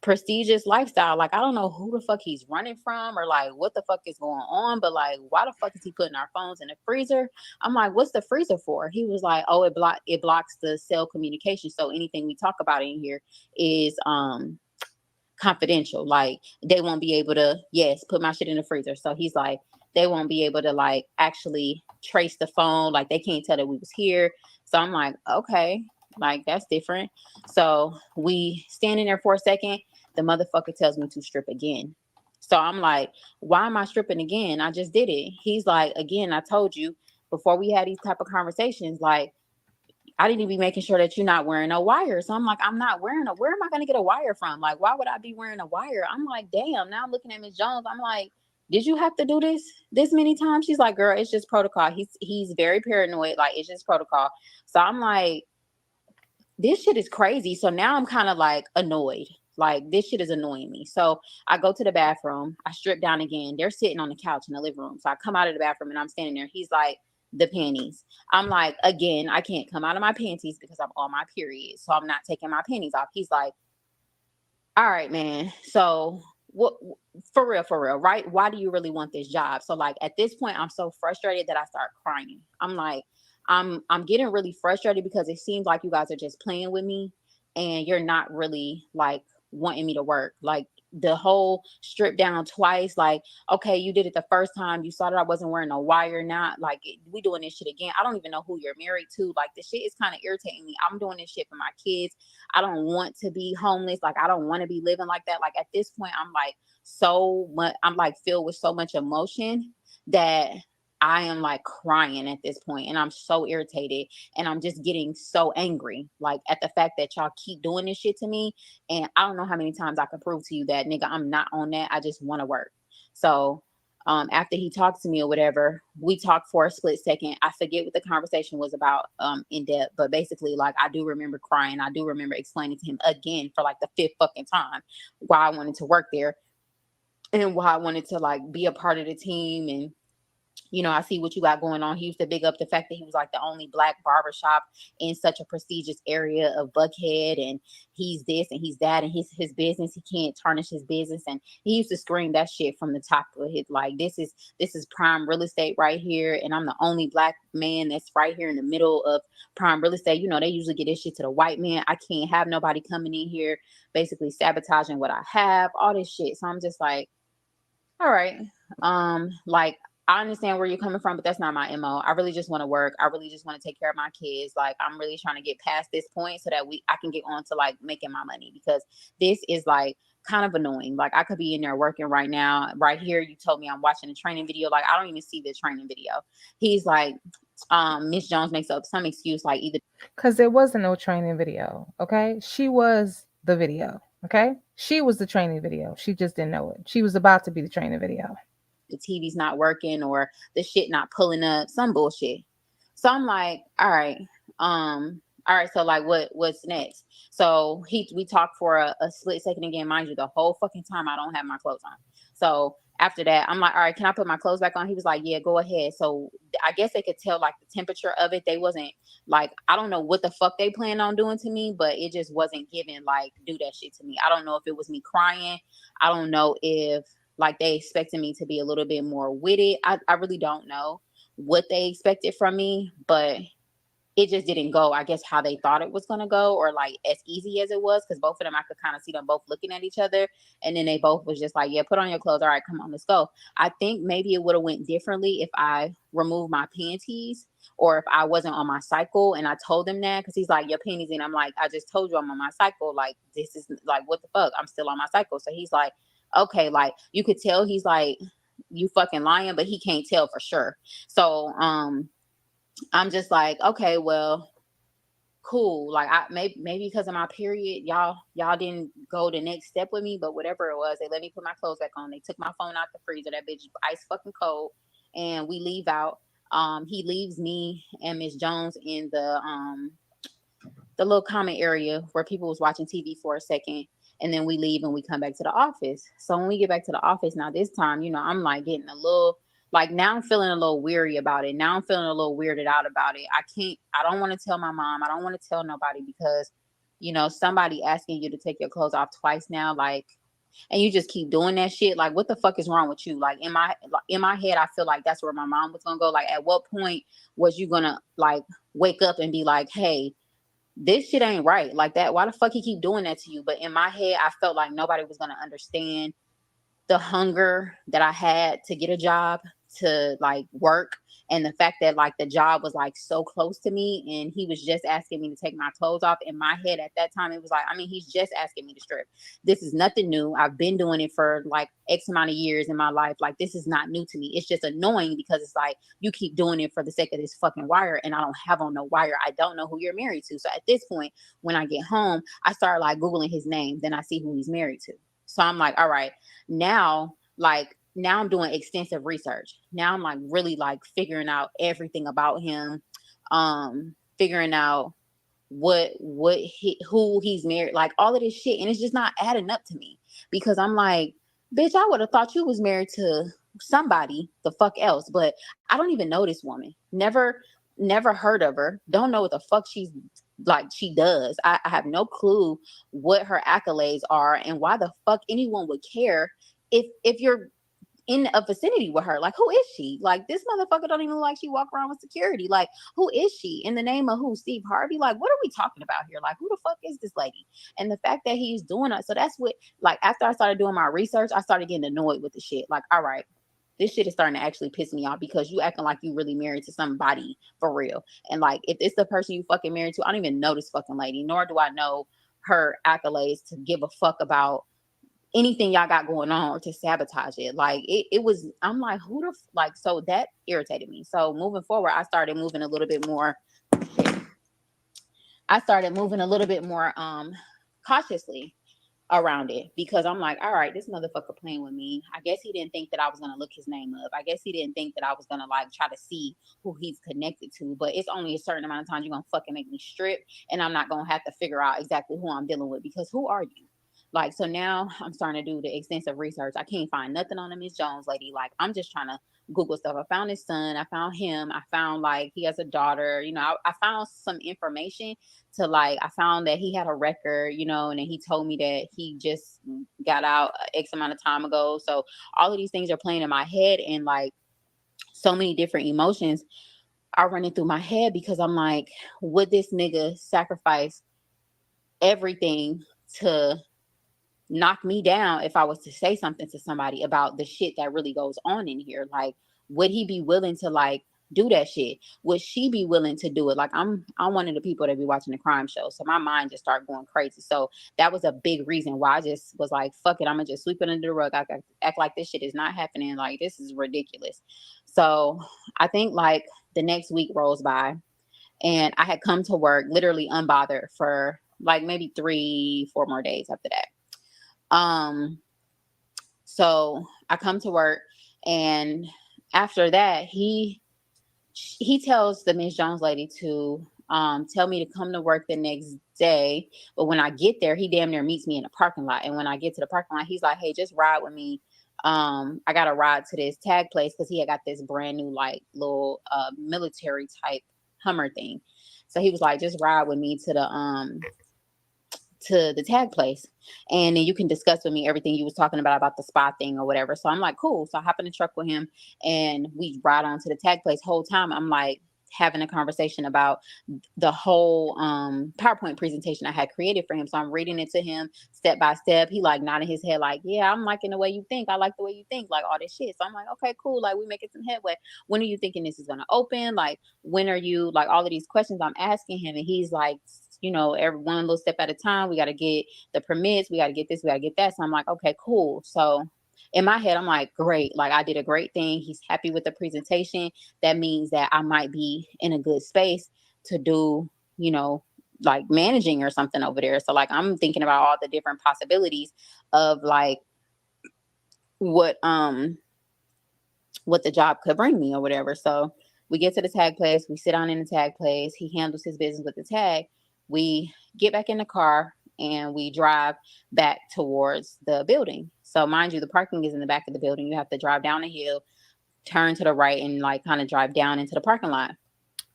prestigious lifestyle. Like, I don't know who the fuck he's running from or like what the fuck is going on, but like, why the fuck is he putting our phones in the freezer? I'm like, what's the freezer for? He was like, oh, it blocks the cell communication, so anything we talk about in here is confidential. Like they won't be able to, yes, put my shit in the freezer. So he's like, they won't be able to like actually trace the phone. Like they can't tell that we was here. So I'm like, okay, like that's different. So we standing there for a second. The motherfucker tells me to strip again. So I'm like, why am I stripping again? I just did it. He's like, again, I told you before we had these type of conversations, like I need to be making sure that you're not wearing a wire. So I'm like, I'm not wearing where am I going to get a wire from? Like, why would I be wearing a wire? I'm like, damn, now I'm looking at Miss Jones. I'm like, did you have to do this many times? She's like, girl, it's just protocol. He's very paranoid. Like, it's just protocol. So I'm like, this shit is crazy. So now I'm kind of like annoyed. Like, this shit is annoying me. So I go to the bathroom. I strip down again. They're sitting on the couch in the living room. So I come out of the bathroom and I'm standing there. He's like, the panties. I'm like, again, I can't come out of my panties because I'm on my period. So I'm not taking my panties off. He's like, all right, man. So what, for real, right? Why do you really want this job? So like at this point, I'm so frustrated that I start crying. I'm like, I'm getting really frustrated because it seems like you guys are just playing with me and you're not really like wanting me to work. Like the whole strip down twice, like, okay, you did it the first time. You saw that I wasn't wearing a wire. Not like we doing this shit again. I don't even know who you're married to. Like this shit is kind of irritating me. I'm doing this shit for my kids. I don't want to be homeless. Like I don't want to be living like that. Like at this point, I'm like so much. I'm like filled with so much emotion that I am like crying at this point and I'm so irritated and I'm just getting so angry like at the fact that y'all keep doing this shit to me. And I don't know how many times I can prove to you that nigga, I'm not on that. I just want to work. So after he talked to me or whatever, we talked for a split second. I forget what the conversation was about in depth, but basically, like, I do remember crying. I do remember explaining to him again for like the fifth fucking time why I wanted to work there and why I wanted to like be a part of the team. And I see what you got going on. He used to big up the fact that he was like the only black barbershop in such a prestigious area of Buckhead, and he's this and he's that, and his business, he can't tarnish his business. And he used to scream that shit from the top of his, like, this is prime real estate right here, and I'm the only black man that's right here in the middle of prime real estate. They usually get this shit to the white man. I can't have nobody coming in here basically sabotaging what I have, all this shit. So I'm just like, all right. Like, I understand where you're coming from, but that's not my MO. I really just want to work. I really just want to take care of my kids. Like, I'm really trying to get past this point so that I can get on to like making my money, because this is like kind of annoying. Like, I could be in there working right now. Right here, you told me I'm watching a training video. Like, I don't even see the training video. He's like, Miss Jones makes up some excuse like either Because there wasn't no training video. Okay. She was the video. Okay. She was the training video. She just didn't know it. She was about to be the training video. the TV's not working or the shit not pulling up, some bullshit. So I'm like, all right, so like what's next? So we talked for a split second again, mind you, the whole fucking time I don't have my clothes on. So after that, I'm like, all right, can I put my clothes back on? He was like, yeah, go ahead. So I guess they could tell like the temperature of it. They wasn't like, I don't know what the fuck they planned on doing to me, but it just wasn't given like do that shit to me. I don't know if it was me crying. I don't know if like they expected me to be a little bit more witty. I really don't know what they expected from me, but it just didn't go, I guess, how they thought it was going to go, or like as easy as it was. Cause both of them, I could kind of see them both looking at each other. And then they both was just like, yeah, put on your clothes. All right, come on, let's go. I think maybe it would have went differently if I removed my panties or if I wasn't on my cycle and I told him that. Cause he's like, your panties. And I'm like, I just told you I'm on my cycle. Like, this is like, what the fuck? I'm still on my cycle. So he's like, okay, like you could tell he's like, you fucking lying, but he can't tell for sure. So, I'm just like, okay, well, cool. Like I maybe because of my period, y'all didn't go the next step with me, but whatever it was, they let me put my clothes back on. They took my phone out the freezer. That bitch ice fucking cold. And we leave out. He leaves me and Miss Jones in the little common area where people was watching TV for a second. And then we leave and we come back to the office. So when we get back to the office now, this time, I'm like getting a little, like now I'm feeling a little weary about it. Now I'm feeling a little weirded out about it. I don't want to tell my mom. I don't want to tell nobody because, somebody asking you to take your clothes off twice now, like, and you just keep doing that shit. Like, what the fuck is wrong with you? Like in my head, I feel like that's where my mom was gonna go. Like, at what point was you gonna like wake up and be like, hey, this shit ain't right, like that, why the fuck he keep doing that to you? But in my head, I felt like nobody was going to understand the hunger that I had to get a job, to like work, and the fact that like the job was like so close to me and he was just asking me to take my clothes off. In my head at that time, it was like, I mean, he's just asking me to strip. This is nothing new. I've been doing it for like X amount of years in my life. Like, this is not new to me. It's just annoying because it's like you keep doing it for the sake of this fucking wire, and I don't have on no wire. I don't know who you're married to. So at this point, when I get home, I start like Googling his name, then I see who he's married to. So I'm like, all right, now I'm doing extensive research. Now I'm like really like figuring out everything about him, figuring out who he's married, like all of this shit. And it's just not adding up to me because I'm like, bitch, I would have thought you was married to somebody the fuck else, but I don't even know this woman. Never heard of her. Don't know what the fuck she does. I have no clue what her accolades are and why the fuck anyone would care if you're in a vicinity with her. Like, who is she? Like, this motherfucker don't even look like she walk around with security. Like, who is she? In the name of who? Steve Harvey? Like, what are we talking about here? Like, who the fuck is this lady? And the fact that he's doing it. So that's what, like, after I started doing my research, I started getting annoyed with the shit. Like, all right, this shit is starting to actually piss me off because you acting like you really married to somebody for real. And like, if it's the person you fucking married to, I don't even know this fucking lady, nor do I know her accolades to give a fuck about anything y'all got going on or to sabotage it. Like it was, I'm like, who the like, so that irritated me. So moving forward, I started moving a little bit more. I started moving a little bit more cautiously around it, because I'm like, all right, this motherfucker playing with me. I guess he didn't think that I was gonna look his name up. I guess he didn't think that I was gonna like try to see who he's connected to. But it's only a certain amount of times you're gonna fucking make me strip, and I'm not gonna have to figure out exactly who I'm dealing with, because who are you? Like, so now I'm starting to do the extensive research. I can't find nothing on the Miss Jones lady. Like, I'm just trying to Google stuff. I found his son. I found him. I found like he has a daughter. You know, I found some information to like, I found that he had a record, you know, and then he told me that he just got out X amount of time ago. So all of these things are playing in my head, and like so many different emotions are running through my head, because I'm like, would this nigga sacrifice everything to knock me down if I was to say something to somebody about the shit that really goes on in here? Like, would he be willing to like do that shit? Would she be willing to do it? Like, I'm one of the people that be watching the crime show, so my mind just started going crazy. So that was a big reason why I just was like, fuck it, I'm gonna just sweep it under the rug. I act like this shit is not happening. Like, this is ridiculous. So I think like the next week rolls by, and I had come to work literally unbothered for like maybe 3-4 more days after that. um, so I come to work, and after that, he tells the Miss Jones lady to tell me to come to work the next day. But when I get there, he damn near meets me in the parking lot. And when I get to the parking lot, he's like, "Hey, just ride with me. I got to ride to this tag place," because he had got this brand new like little military type Hummer thing. So he was like, "Just ride with me to the tag place, and then you can discuss with me everything you was talking about the spot thing or whatever." So I'm like, cool. So I hop in the truck with him, and we ride on to the tag place. Whole time I'm like having a conversation about the whole PowerPoint presentation I had created for him. So I'm reading it to him step by step. He like nodding his head like, yeah, I'm liking the way you think. I like the way you think, like all this shit. So I'm like, okay, cool. Like, we making some headway. When are you thinking this is gonna open? Like, when are you, like, all of these questions I'm asking him, and he's like, you know, every one little step at a time. We got to get the permits. We got to get this. We got to get that. So I'm like, okay, cool. So in my head, I'm like, great. Like, I did a great thing. He's happy with the presentation. That means that I might be in a good space to do, you know, like managing or something over there. So like, I'm thinking about all the different possibilities of like what what the job could bring me or whatever. So we get to the tag place, we sit down in the tag place, he handles his business with the tag. We get back in the car and we drive back towards the building. So mind you, the parking is in the back of the building. You have to drive down a hill, turn to the right, and like kind of drive down into the parking lot.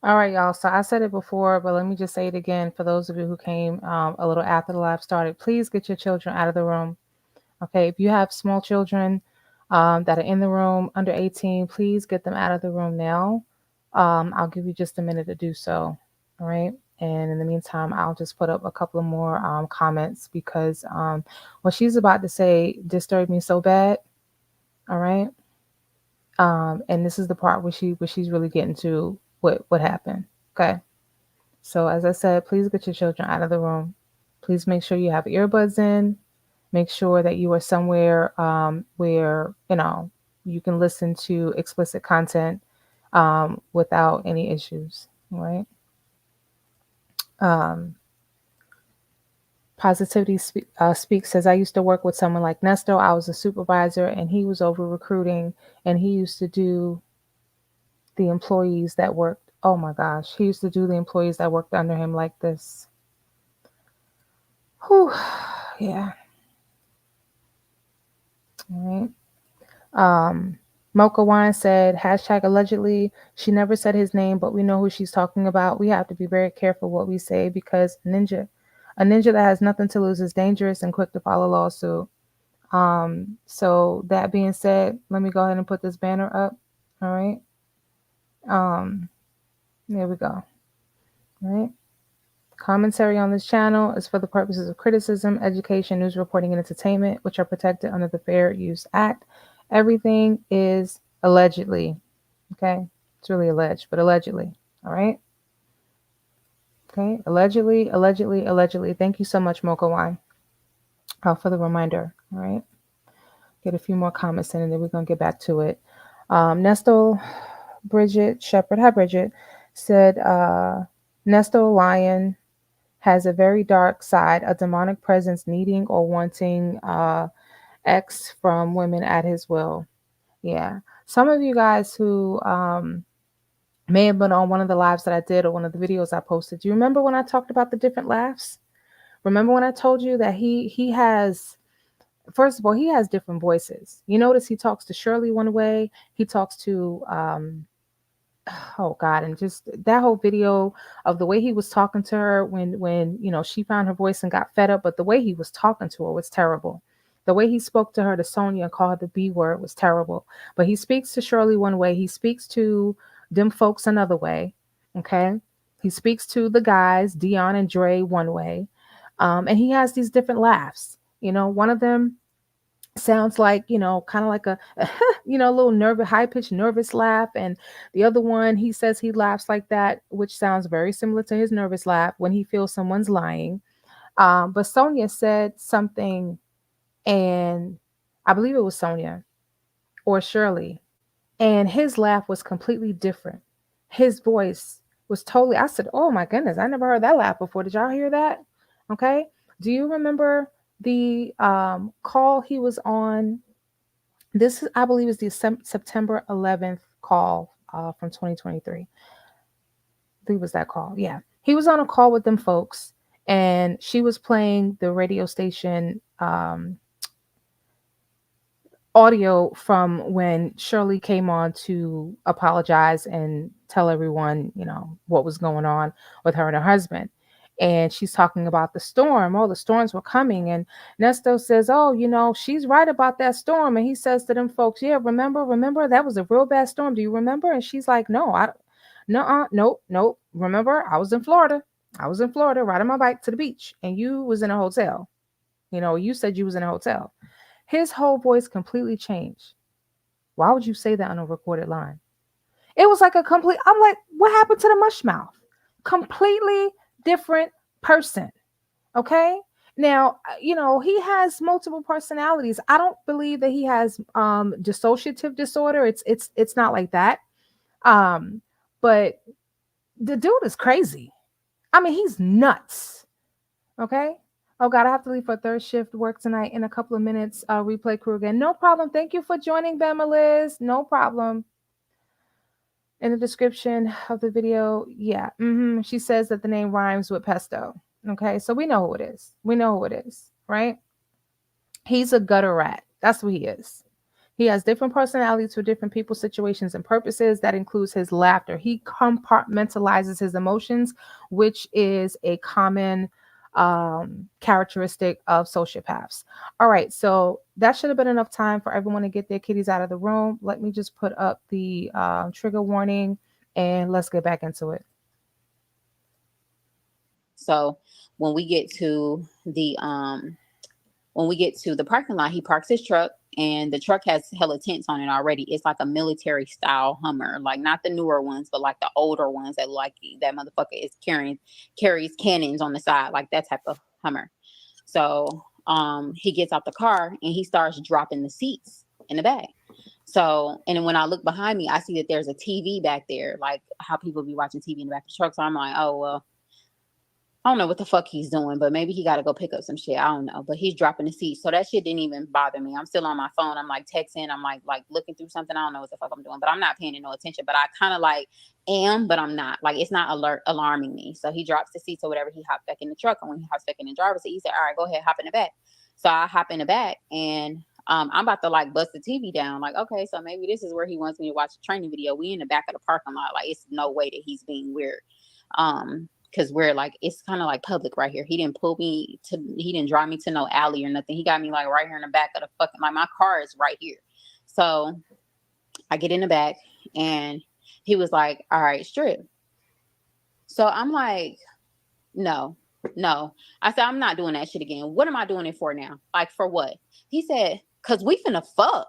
All right, y'all. So I said it before, but let me just say it again for those of you who came a little after the live started. Please get your children out of the room. Okay, if you have small children that are in the room under 18, please get them out of the room now. I'll give you just a minute to do so. All right. And in the meantime, I'll just put up a couple of more comments because what she's about to say disturbed me so bad. All right. And this is the part where she's really getting to what happened. Okay. So as I said, please get your children out of the room. Please make sure you have earbuds in. Make sure that you are somewhere where you can listen to explicit content without any issues. All right. Um, Positivity Speaks says, I used to work with someone like Nesto. I was a supervisor and he was over recruiting, and he used to do the employees that worked. Oh my gosh. He used to do the employees that worked under him like this. Whew. Yeah. All right. Mocha Wine said, hashtag allegedly. She never said his name, but we know who she's talking about. We have to be very careful what we say because a ninja that has nothing to lose is dangerous and quick to file a lawsuit. So that being said, let me go ahead and put this banner up. All right. Um, there we go. All right. Commentary on this channel is for the purposes of criticism, education, news reporting, and entertainment, which are protected under the Fair Use Act. Everything is allegedly. Okay? It's really alleged, but allegedly. All right? Okay? Allegedly, allegedly, allegedly. Thank you so much, Mocha Wine. for the reminder. All right. Get a few more comments in and then we're going to get back to it. Nesto Bridget Shepherd, hi Bridget, said Nesto Lion has a very dark side, a demonic presence needing or wanting X from women at his will. Yeah. Some of you guys who may have been on one of the lives that I did or one of the videos I posted. Do you remember when I talked about the different laughs? Remember when I told you that he has, first of all, he has different voices. You notice he talks to Shirley one way, he talks to oh God, and just that whole video of the way he was talking to her when she found her voice and got fed up, but the way he was talking to her was terrible. The way he spoke to her, to Sonia, and called her the B word, was terrible. But he speaks to Shirley one way, he speaks to them folks another way. Okay. He speaks to the guys, Dion and Dre, one way. And he has these different laughs. One of them sounds like, kind of like a a little nervous, high pitched nervous laugh. And the other one, he says he laughs like that, which sounds very similar to his nervous laugh when he feels someone's lying. But Sonia said something, and I believe it was Sonia or Shirley, and his laugh was completely different. His voice was totally, I said, oh my goodness, I never heard that laugh before. Did y'all hear that? Okay. Do you remember the call he was on? This, I believe, is the September 11th call from 2023. I think it was that call. Yeah. He was on a call with them folks, and she was playing the radio station audio from when Shirley came on to apologize and tell everyone, what was going on with her and her husband. And she's talking about the storm. Oh, the storms were coming. And Nesto says, oh, she's right about that storm. And he says to them folks, yeah, remember, that was a real bad storm. Do you remember? And she's like, no, no, nope. Remember, I was in Florida. Riding my bike to the beach. And you was in a hotel. You said you was in a hotel. His whole voice completely changed. Why would you say that on a recorded line? It was like a complete, I'm like, what happened to the mush mouth? Completely different person. Okay. Now, he has multiple personalities. I don't believe that he has dissociative disorder. It's not like that. Um, but the dude is crazy. I mean, he's nuts. Okay. Oh God, I have to leave for third shift work tonight in a couple of minutes. Replay crew again. No problem. Thank you for joining, Bama Liz. No problem. In the description of the video, yeah. She says that the name rhymes with pesto. Okay, so we know who it is. Right? He's a gutter rat. That's what he is. He has different personalities for different people, situations, and purposes. That includes his laughter. He compartmentalizes his emotions, which is a common characteristic of sociopaths. All right, so that should have been enough time for everyone to get their kitties out of the room. Let me just put up the trigger warning and let's get back into it. So when we get to the parking lot, he parks his truck, and the truck has hella tents on it already. It's like a military style Hummer, like not the newer ones, but like the older ones that like that motherfucker is carries cannons on the side, like that type of Hummer. So he gets out the car and he starts dropping the seats in the back. So, and then when I look behind me, I see that there's a TV back there, like how people be watching TV in the back of the truck. So I'm like, oh well, I don't know what the fuck he's doing, but maybe he got to go pick up some shit. I don't know, but he's dropping the seat. So that shit didn't even bother me. I'm still on my phone. I'm like texting. I'm like looking through something. I don't know what the fuck I'm doing, but I'm not paying no attention. But I kind of like am, but I'm not. Like it's not alarming me. So he drops the seats or whatever. He hops back in the truck, and when he hops back in the driver's seat, he said, "All right, go ahead, hop in the back." So I hop in the back, and I'm about to like bust the TV down. Like, okay, so maybe this is where he wants me to watch a training video. We in the back of the parking lot. Like, it's no way that he's being weird. Because we're like, it's kind of like public right here. He didn't drive me to no alley or nothing. He got me like right here in the back of the fucking, like my car is right here. So I get in the back and he was like, all right, strip. So I'm like, no. I said, I'm not doing that shit again. What am I doing it for now? Like, for what? He said, cause we finna fuck.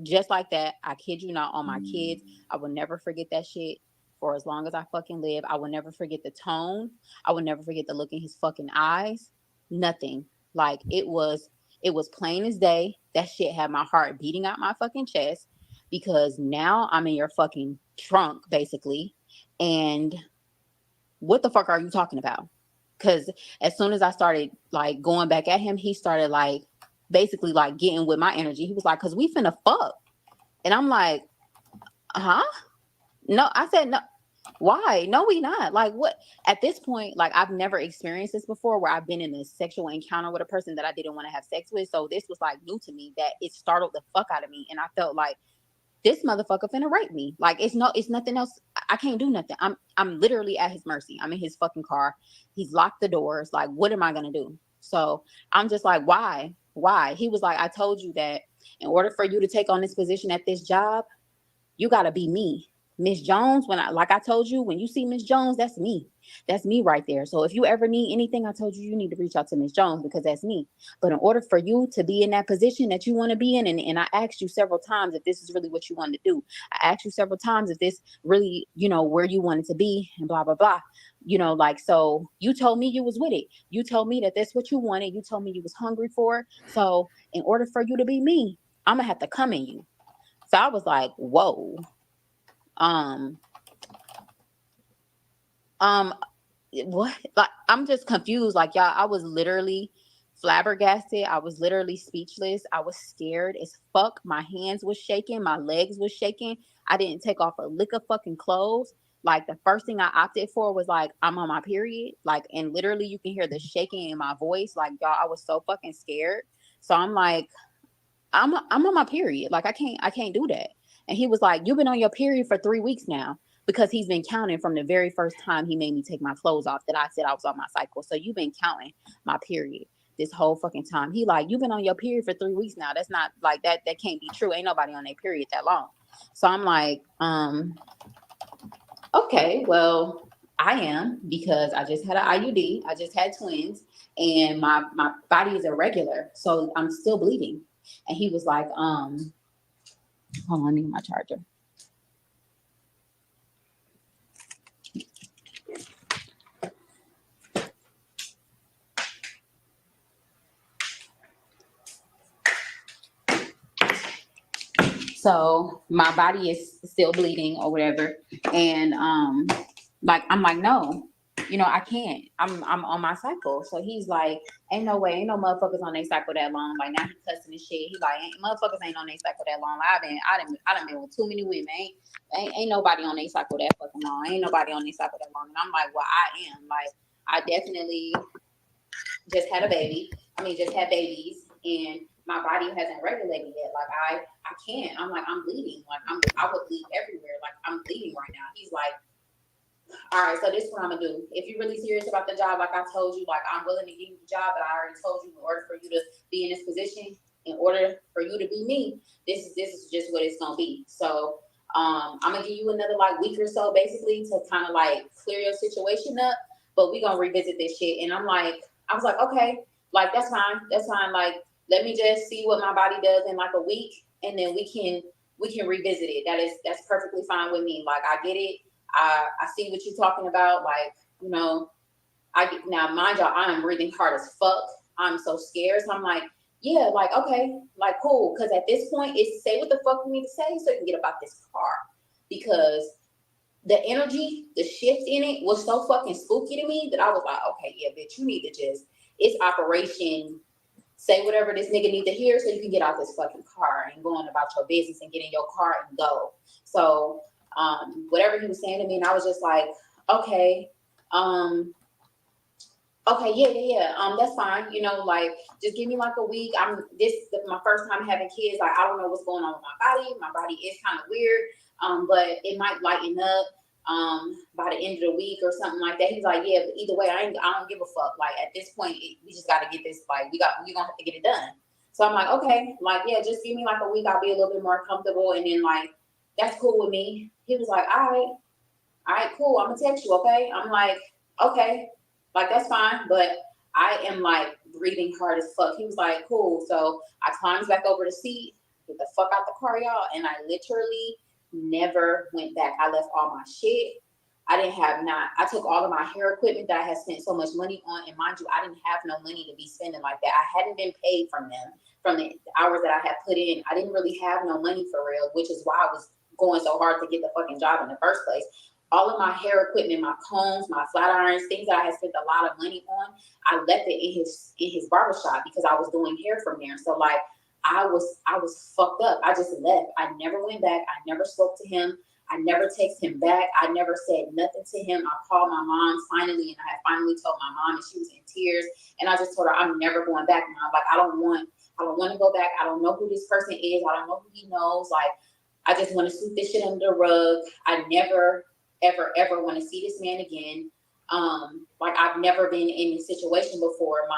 Just like that. I kid you not, on my kids. I will never forget that shit for as long as I fucking live. I will never forget the tone. I will never forget the look in his fucking eyes. Nothing. Like, it was It was plain as day. That shit had my heart beating out my fucking chest because now I'm in your fucking trunk, basically. And what the fuck are you talking about? Because as soon as I started like going back at him, he started like basically like getting with my energy. He was like, because we finna fuck. And I'm like, huh? No, I said no. Why? No, we not. Like what? At this point, like I've never experienced this before where I've been in a sexual encounter with a person that I didn't want to have sex with. So this was like new to me that it startled the fuck out of me. And I felt like this motherfucker finna rape me. Like it's nothing else. I can't do nothing. I'm literally at his mercy. I'm in his fucking car. He's locked the doors. Like, what am I gonna do? So I'm just like, why? Why? He was like, I told you that in order for you to take on this position at this job, you gotta be me. Miss Jones, when I like I told you, when you see Miss Jones, that's me. That's me right there. So if you ever need anything, I told you you need to reach out to Miss Jones because that's me. But in order for you to be in that position that you want to be in, and I asked you several times if this is really what you want to do. I asked you several times if this really, where you wanted to be and blah, blah, blah. Like, so you told me you was with it. You told me that that's what you wanted. You told me you was hungry for it. So in order for you to be me, I'm gonna have to come in you. So I was like, whoa. Um, um, what? Like, I'm just confused. Like, y'all, I was literally flabbergasted. I was literally speechless. I was scared as fuck. My hands was shaking. My legs was shaking. I didn't take off a lick of fucking clothes. Like, the first thing I opted for was like, I'm on my period. Like, and literally you can hear the shaking in my voice. Like, y'all, I was so fucking scared. So I'm like, I'm on my period. Like I can't do that. And he was like, you've been on your period for 3 weeks now because he's been counting from the very first time he made me take my clothes off that I said I was on my cycle. So you've been counting my period this whole fucking time. He like, you've been on your period for 3 weeks now. That's not like that can't be true. Ain't nobody on their period that long. So I'm like, okay, well, I am because I just had an IUD. I just had twins and my body is irregular. So I'm still bleeding. And he was like, hold on, I need my charger. So my body is still bleeding or whatever. And like I'm like, no, I can't. I'm on my cycle. So he's like, ain't no way, ain't no motherfuckers on their cycle that long. Like now he cussing and shit. He like, ain't motherfuckers ain't on their cycle that long. Like, I done been with too many women. Ain't nobody on their cycle that fucking long. Ain't nobody on their cycle that long. And I'm like, well, I am. Like I definitely just had a baby. I mean, just had babies, and my body hasn't regulated yet. Like I can't. I'm like, I'm bleeding. Like I would bleed everywhere. Like I'm bleeding right now. He's like, all right, so this is what I'm gonna do. If you're really serious about the job, like I told you, like I'm willing to give you the job, but I already told you in order for you to be in this position, in order for you to be me, this is just what it's gonna be. So I'm gonna give you another like week or so basically to kind of like clear your situation up, but we gonna revisit this shit. And I was like, okay, like that's fine. Like let me just see what my body does in like a week, and then we can revisit it. That's perfectly fine with me. Like I get it. I see what you're talking about. Like, now mind y'all, I am breathing hard as fuck. I'm so scared. So I'm like, yeah, like, okay, like cool. Cause at this point it's say what the fuck we need to say so you can get about this car. Because the energy, the shift in it was so fucking spooky to me that I was like, okay, yeah, bitch, you need to it's operation. Say whatever this nigga need to hear so you can get out this fucking car and go on about your business and get in your car and go. So whatever he was saying to me, and I was just like, okay, okay, yeah, that's fine. Like just give me like a week. My first time having kids. Like I don't know what's going on with my body. My body is kind of weird, but it might lighten up by the end of the week or something like that. He's like, yeah, but either way, I don't give a fuck. Like at this point, we just got to get this. Like we gonna have to get it done. So I'm like, okay, like yeah, just give me like a week. I'll be a little bit more comfortable, and then like that's cool with me. He was like, all right, cool. I'm gonna text you, okay? I'm like, okay, like that's fine, but I am like breathing hard as fuck. He was like, cool. So I climbed back over the seat, get the fuck out the car, y'all, and I literally never went back. I left all my shit. I didn't have not. I took all of my hair equipment that I had spent so much money on, and mind you, I didn't have no money to be spending like that. I hadn't been paid from them from the hours that I had put in. I didn't really have no money for real, which is why I was going so hard to get the fucking job in the first place. All of my hair equipment, my combs, my flat irons, things that I had spent a lot of money on, I left it in his barber shop because I was doing hair from there. So like I was fucked up. I just left. I never went back. I never spoke to him. I never texted him back. I never said nothing to him. I called my mom finally, and I had finally told my mom, and she was in tears. And I just told her, I'm never going back, mom. Like I don't want to go back. I don't know who this person is. I don't know who he knows. Like I just want to sweep this shit under the rug. I never, ever, ever want to see this man again. Like I've never been in this situation before.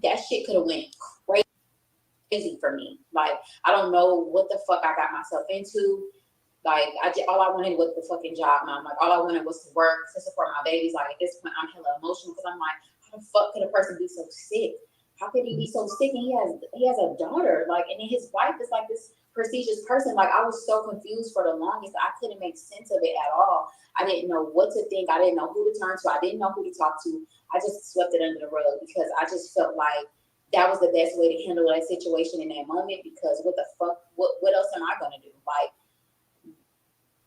That shit could have went crazy for me. Like I don't know what the fuck I got myself into. Like all I wanted was the fucking job, mom. Like all I wanted was to work to support my babies. Like at this point, I'm hella emotional because I'm like, how the fuck could a person be so sick? How could he be so sick? And he has a daughter. Like, and then his wife is like this prestigious person. Like I was so confused for the longest. I couldn't make sense of it at all. I didn't know what to think. I didn't know who to turn to. I didn't know who to talk to. I just swept it under the rug because I just felt like that was the best way to handle that situation in that moment. Because what the fuck? What else am I gonna do? Like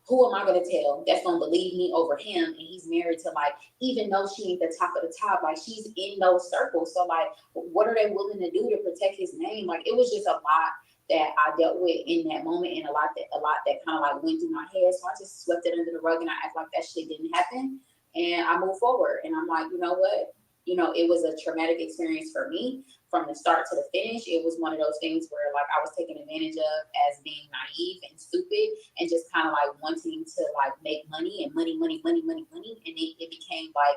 who am I gonna tell that's gonna believe me over him? And he's married to like, even though she ain't the top of the top, like she's in those circles. So like, what are they willing to do to protect his name? Like it was just a lot that I dealt with in that moment, and a lot that kind of like went through my head. So I just swept it under the rug and I act like that shit didn't happen, and I moved forward. And I'm like, you know what? It was a traumatic experience for me from the start to the finish. It was one of those things where like I was taken advantage of as being naive and stupid and just kind of like wanting to like make money and money, money, money, money, money. And it became like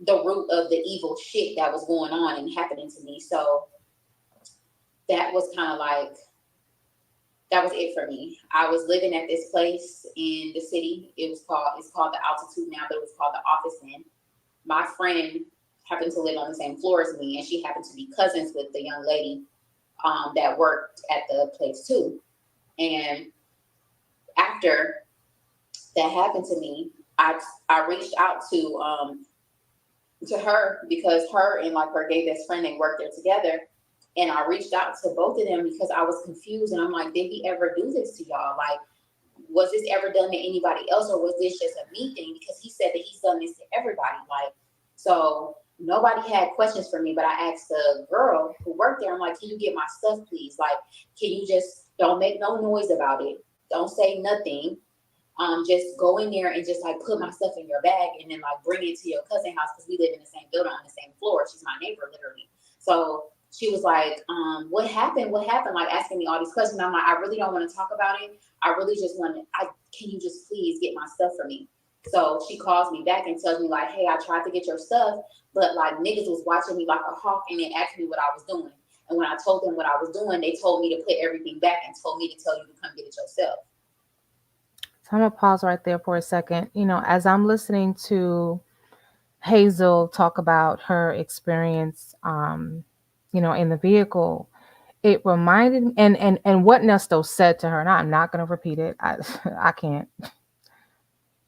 the root of the evil shit that was going on and happening to me. So that was kind of like, that was it for me. I was living at this place in the city. It's called the Altitude now, but it was called the Office Inn. My friend happened to live on the same floor as me, and she happened to be cousins with the young lady that worked at the place too. And after that happened to me, I reached out to her because her and like her gay best friend, they worked there together. And I reached out to both of them because I was confused, and I'm like, did he ever do this to y'all? Like, was this ever done to anybody else, or was this just a me thing? Because he said that he's done this to everybody. Like, so nobody had questions for me, but I asked the girl who worked there, I'm like, can you get my stuff, please? Like, can you just don't make no noise about it? Don't say nothing. Just go in there and just like put my stuff in your bag and then like bring it to your cousin's house because we live in the same building on the same floor. She's my neighbor, literally. So she was like, what happened? What happened? Like asking me all these questions. I'm like, I really don't want to talk about it. I really just want to, can you just please get my stuff for me? So she calls me back and tells me like, hey, I tried to get your stuff, but like niggas was watching me like a hawk and then asked me what I was doing. And when I told them what I was doing, they told me to put everything back and told me to tell you to come get it yourself. So I'm gonna pause right there for a second. As I'm listening to Hazel talk about her experience, in the vehicle, it reminded me, and what Nesto said to her. And I'm not gonna repeat it. I can't.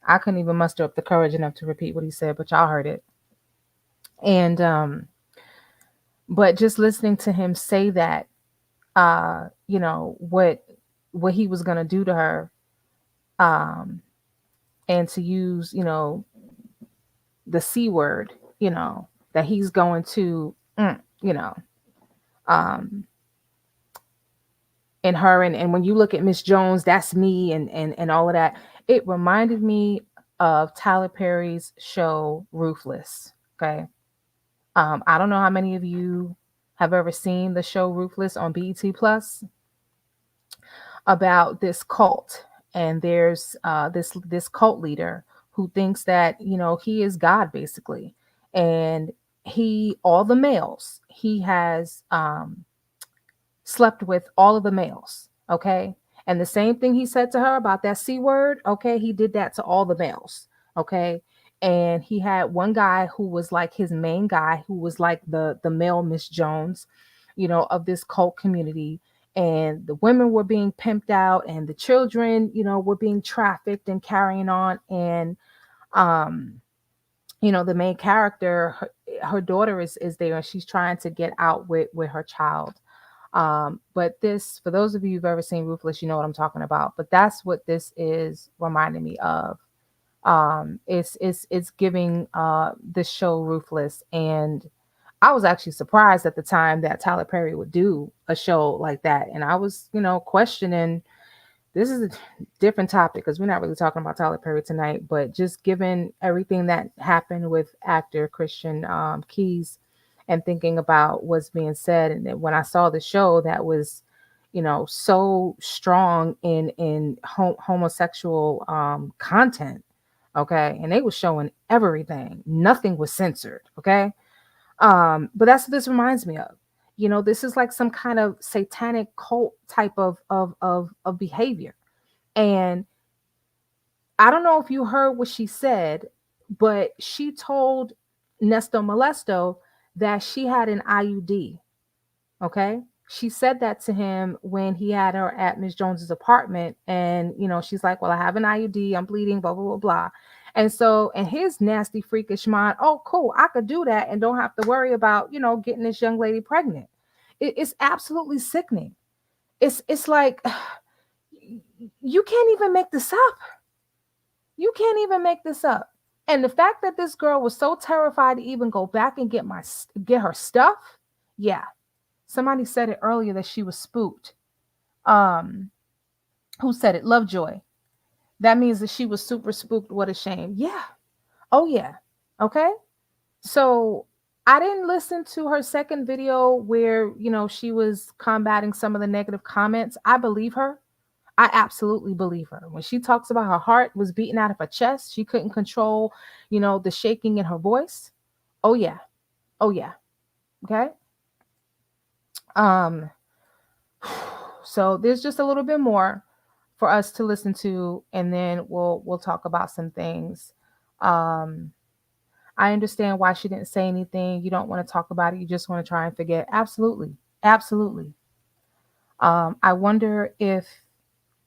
I couldn't even muster up the courage enough to repeat what he said, but y'all heard it. And but just listening to him say that, what he was gonna do to her, um, and to use, the C word, that he's going to, um, and her, and when you look at Miss Jones, that's me, and all of that. It reminded me of Tyler Perry's show Ruthless. Okay. I don't know how many of you have ever seen the show Ruthless on BET Plus, about this cult, and there's this cult leader who thinks that he is God basically, and he all the males he has slept with all of the males. Okay. And the same thing he said to her about that C word. Okay. He did that to all the males. Okay. And he had one guy who was like his main guy, who was like the male Miss Jones, of this cult community. and the women were being pimped out, and the children, were being trafficked and carrying on. And um the main character, her daughter is there, and she's trying to get out with her child. But this, for those of you who've ever seen Ruthless, you know what I'm talking about. But that's what this is reminding me of. It's giving the show Ruthless. And I was actually surprised at the time that Tyler Perry would do a show like that. And I was, questioning, this is a different topic because we're not really talking about Tyler Perry tonight, but just given everything that happened with actor Christian Keys, and thinking about what's being said. And then when I saw the show that was, so strong in homosexual content, okay, and they were showing everything, nothing was censored, okay. But that's what this reminds me of. This is like some kind of satanic cult type of behavior. And I don't know if you heard what she said, but she told Nesto Molesto that she had an IUD. Okay. She said that to him when he had her at Miss Jones's apartment. And, she's like, well, I have an IUD. I'm bleeding, blah, blah, blah, blah. And so, in his nasty, freakish mind, oh, cool, I could do that and don't have to worry about, getting this young lady pregnant. It's absolutely sickening. It's like, you can't even make this up. You can't even make this up. And the fact that this girl was so terrified to even go back and get her stuff, yeah. Somebody said it earlier that she was spooked. Um, who said it? Lovejoy. That means that she was super spooked. What a shame. Yeah. Oh yeah. Okay. So I didn't listen to her second video where, she was combating some of the negative comments. I believe her. I absolutely believe her. When she talks about her heart was beating out of her chest, she couldn't control, the shaking in her voice. Oh yeah. Oh yeah. Okay. Um so there's just a little bit more for us to listen to, and then we'll talk about some things. Um I understand why she didn't say anything. You don't want to talk about it. You just want to try and forget. Absolutely. Absolutely. I wonder if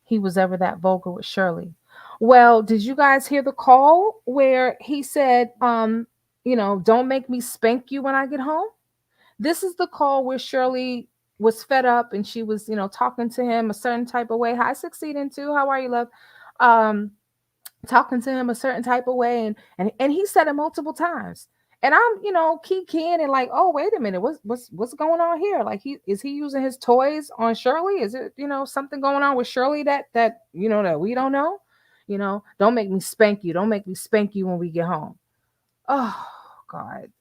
he was ever that vulgar with Shirley. Well, did you guys hear the call where he said, don't make me spank you when I get home? This is the call where Shirley was fed up and she was, talking to him a certain type of way. Hi, succeeding too. How are you, love? Um, Talking to him a certain type of way, and he said it multiple times. And I'm, keying and like, oh, wait a minute, what's going on here? Like, he using his toys on Shirley? Is it, something going on with Shirley that that we don't know? Don't make me spank you. Don't make me spank you when we get home. Oh God.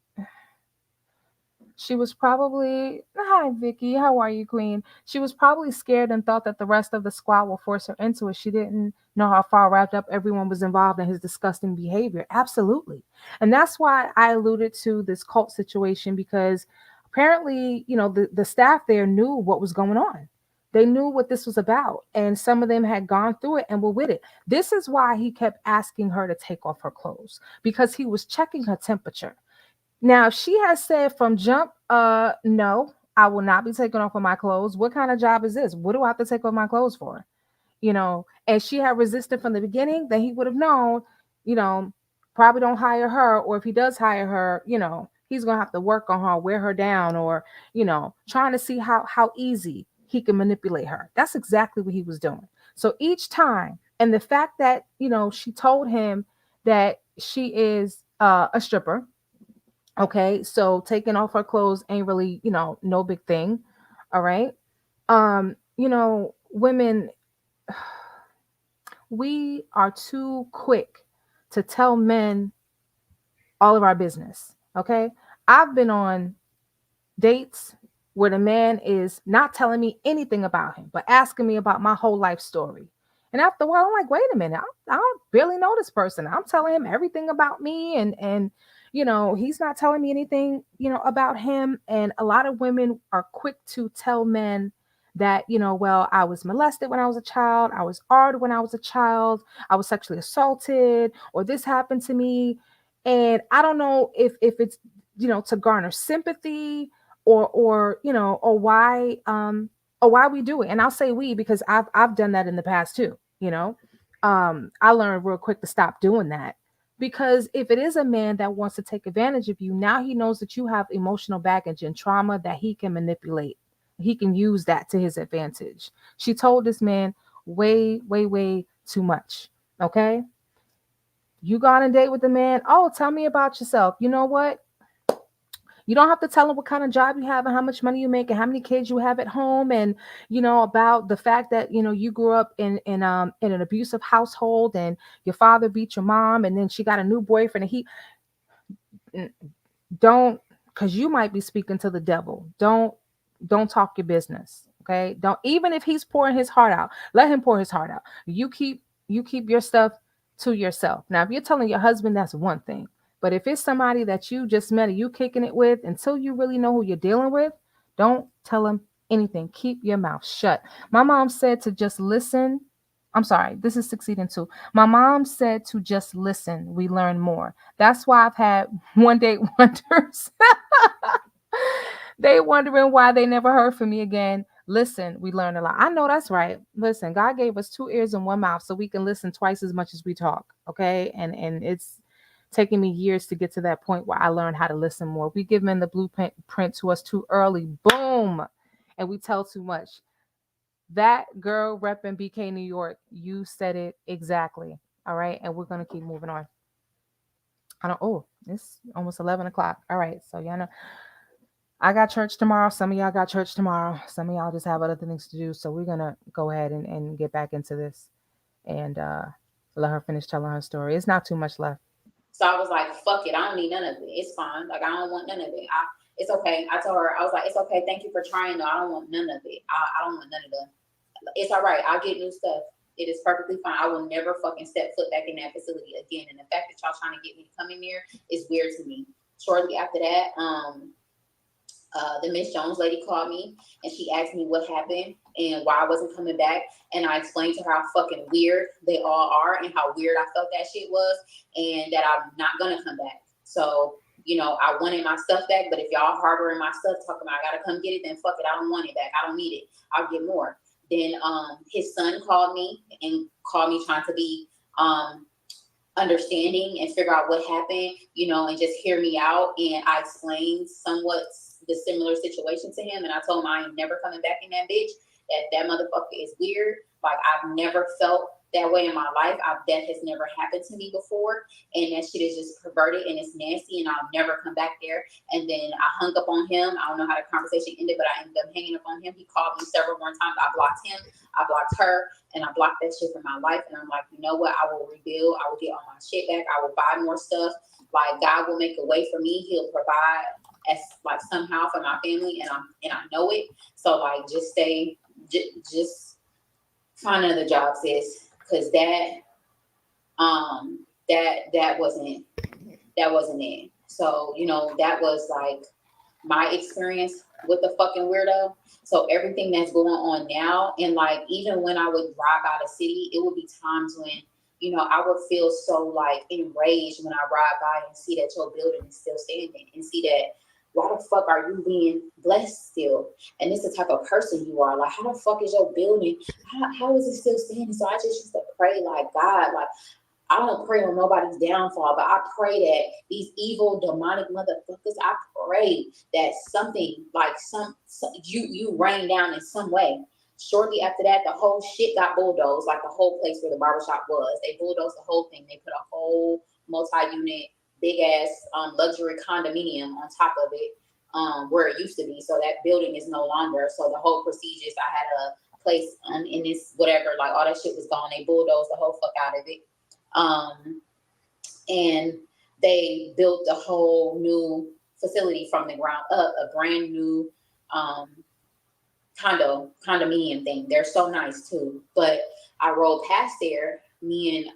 She was probably, hi, Vicky. How are you, Queen? She was probably scared and thought that the rest of the squad will force her into it. She didn't know how far wrapped up everyone was involved in his disgusting behavior. Absolutely. And that's why I alluded to this cult situation, because apparently, the staff there knew what was going on. They knew what this was about. And some of them had gone through it and were with it. This is why he kept asking her to take off her clothes, because he was checking her temperature. Now, if she has said from jump, no, I will not be taking off of my clothes. What kind of job is this? What do I have to take off my clothes for? And she had resisted from the beginning, then he would have known, you know, probably don't hire her, or if he does hire her, he's gonna have to work on her, wear her down, or, trying to see how easy he can manipulate her. That's exactly what he was doing. So each time, and the fact that, she told him that she is a stripper. Okay, so taking off her clothes ain't really, no big thing. All right. Women, we are too quick to tell men all of our business. Okay. I've been on dates where the man is not telling me anything about him, but asking me about my whole life story. And after a while, I'm like, wait a minute, I don't barely know this person. I'm telling him everything about me, and he's not telling me anything, about him. And a lot of women are quick to tell men that, well, I was molested when I was a child, I was armed when I was a child, I was sexually assaulted, or this happened to me. And I don't know if it's, to garner sympathy, or why, or why we do it. And I'll say we because I've done that in the past too, you know. I learned real quick to stop doing that, because if it is a man that wants to take advantage of you, now he knows that you have emotional baggage and trauma that he can manipulate. He can use that to his advantage. She told this man way, way, way too much. Okay. You go on a date with the man. Oh, tell me about yourself. You know what? You don't have to tell him what kind of job you have and how much money you make and how many kids you have at home, and about the fact that you grew up in an abusive household, and your father beat your mom, and then she got a new boyfriend, and he don't, because you might be speaking to the devil. Don't talk your business. Okay. Don't, even if he's pouring his heart out, let him pour his heart out. You keep your stuff to yourself. Now, if you're telling your husband, that's one thing. But if it's somebody that you just met and you kicking it with, until you really know who you're dealing with, don't tell him anything. Keep your mouth shut. My mom said to just listen. I'm sorry, this is succeeding too. My mom said to just listen. We learn more. That's why I've had one date wonders. They wondering why they never heard from me again. Listen, we learn a lot. I know that's right. Listen, God gave us two ears and one mouth so we can listen twice as much as we talk. Okay. And it's taken me years to get to that point where I learned how to listen more. We give men the blueprint to us too early. Boom. And we tell too much. That girl repping BK New York, you said it exactly. All right. And we're gonna keep moving on. I don't it's almost 11 o'clock. All right. So y'all know I got church tomorrow. Some of y'all got church tomorrow. Some of y'all just have other things to do. So we're gonna go ahead and get back into this and let her finish telling her story. It's not too much left. So I was like, fuck it. I don't need none of it. It's fine. Like, I don't want none of it. It's okay. I told her, I was like, it's okay. Thank you for trying. No, I don't want none of it. I don't want none of the, it's all right. I'll get new stuff. It is perfectly fine. I will never fucking step foot back in that facility again. And the fact that y'all trying to get me to come in there is weird to me. Shortly after that, the Miss Jones lady called me and she asked me what happened and why I wasn't coming back. And I explained to her how fucking weird they all are and how weird I felt that shit was and that I'm not gonna come back. So, I wanted my stuff back, but if y'all harboring my stuff, talking about I gotta come get it, then fuck it, I don't want it back. I don't need it. I'll get more. Then his son called me trying to be understanding and figure out what happened, and just hear me out. And I explained somewhat the similar situation to him. And I told him I ain't never coming back in that bitch. That motherfucker is weird. Like, I've never felt that way in my life. That has never happened to me before. And that shit is just perverted and it's nasty and I'll never come back there. And then I hung up on him. I don't know how the conversation ended, but I ended up hanging up on him. He called me several more times. I blocked him. I blocked her. And I blocked that shit from my life. And I'm like, you know what? I will rebuild. I will get all my shit back. I will buy more stuff. Like, God will make a way for me. He'll provide as like somehow for my family. And I know it. So like, just just find another job, sis. Cause that wasn't it. So, that was like my experience with the fucking weirdo. So everything that's going on now, and like even when I would drive out of city, it would be times when, I would feel so like enraged when I ride by and see that your building is still standing and see that why the fuck are you being blessed still? And it's the type of person you are. Like, how the fuck is your building? How is it still standing? So I just used to pray like, God, like, I don't pray on nobody's downfall, but I pray that these evil demonic motherfuckers, I pray that something like you rain down in some way. Shortly after that, the whole shit got bulldozed, like the whole place where the barbershop was. They bulldozed the whole thing. They put a whole multi-unit, big ass luxury condominium on top of it, where it used to be. So that building is no longer. So the whole procedures, I had a place in this whatever, like all that shit was gone. They bulldozed the whole fuck out of it. And they built a whole new facility from the ground up, a brand new condominium thing. They're so nice too. But I rolled past there, me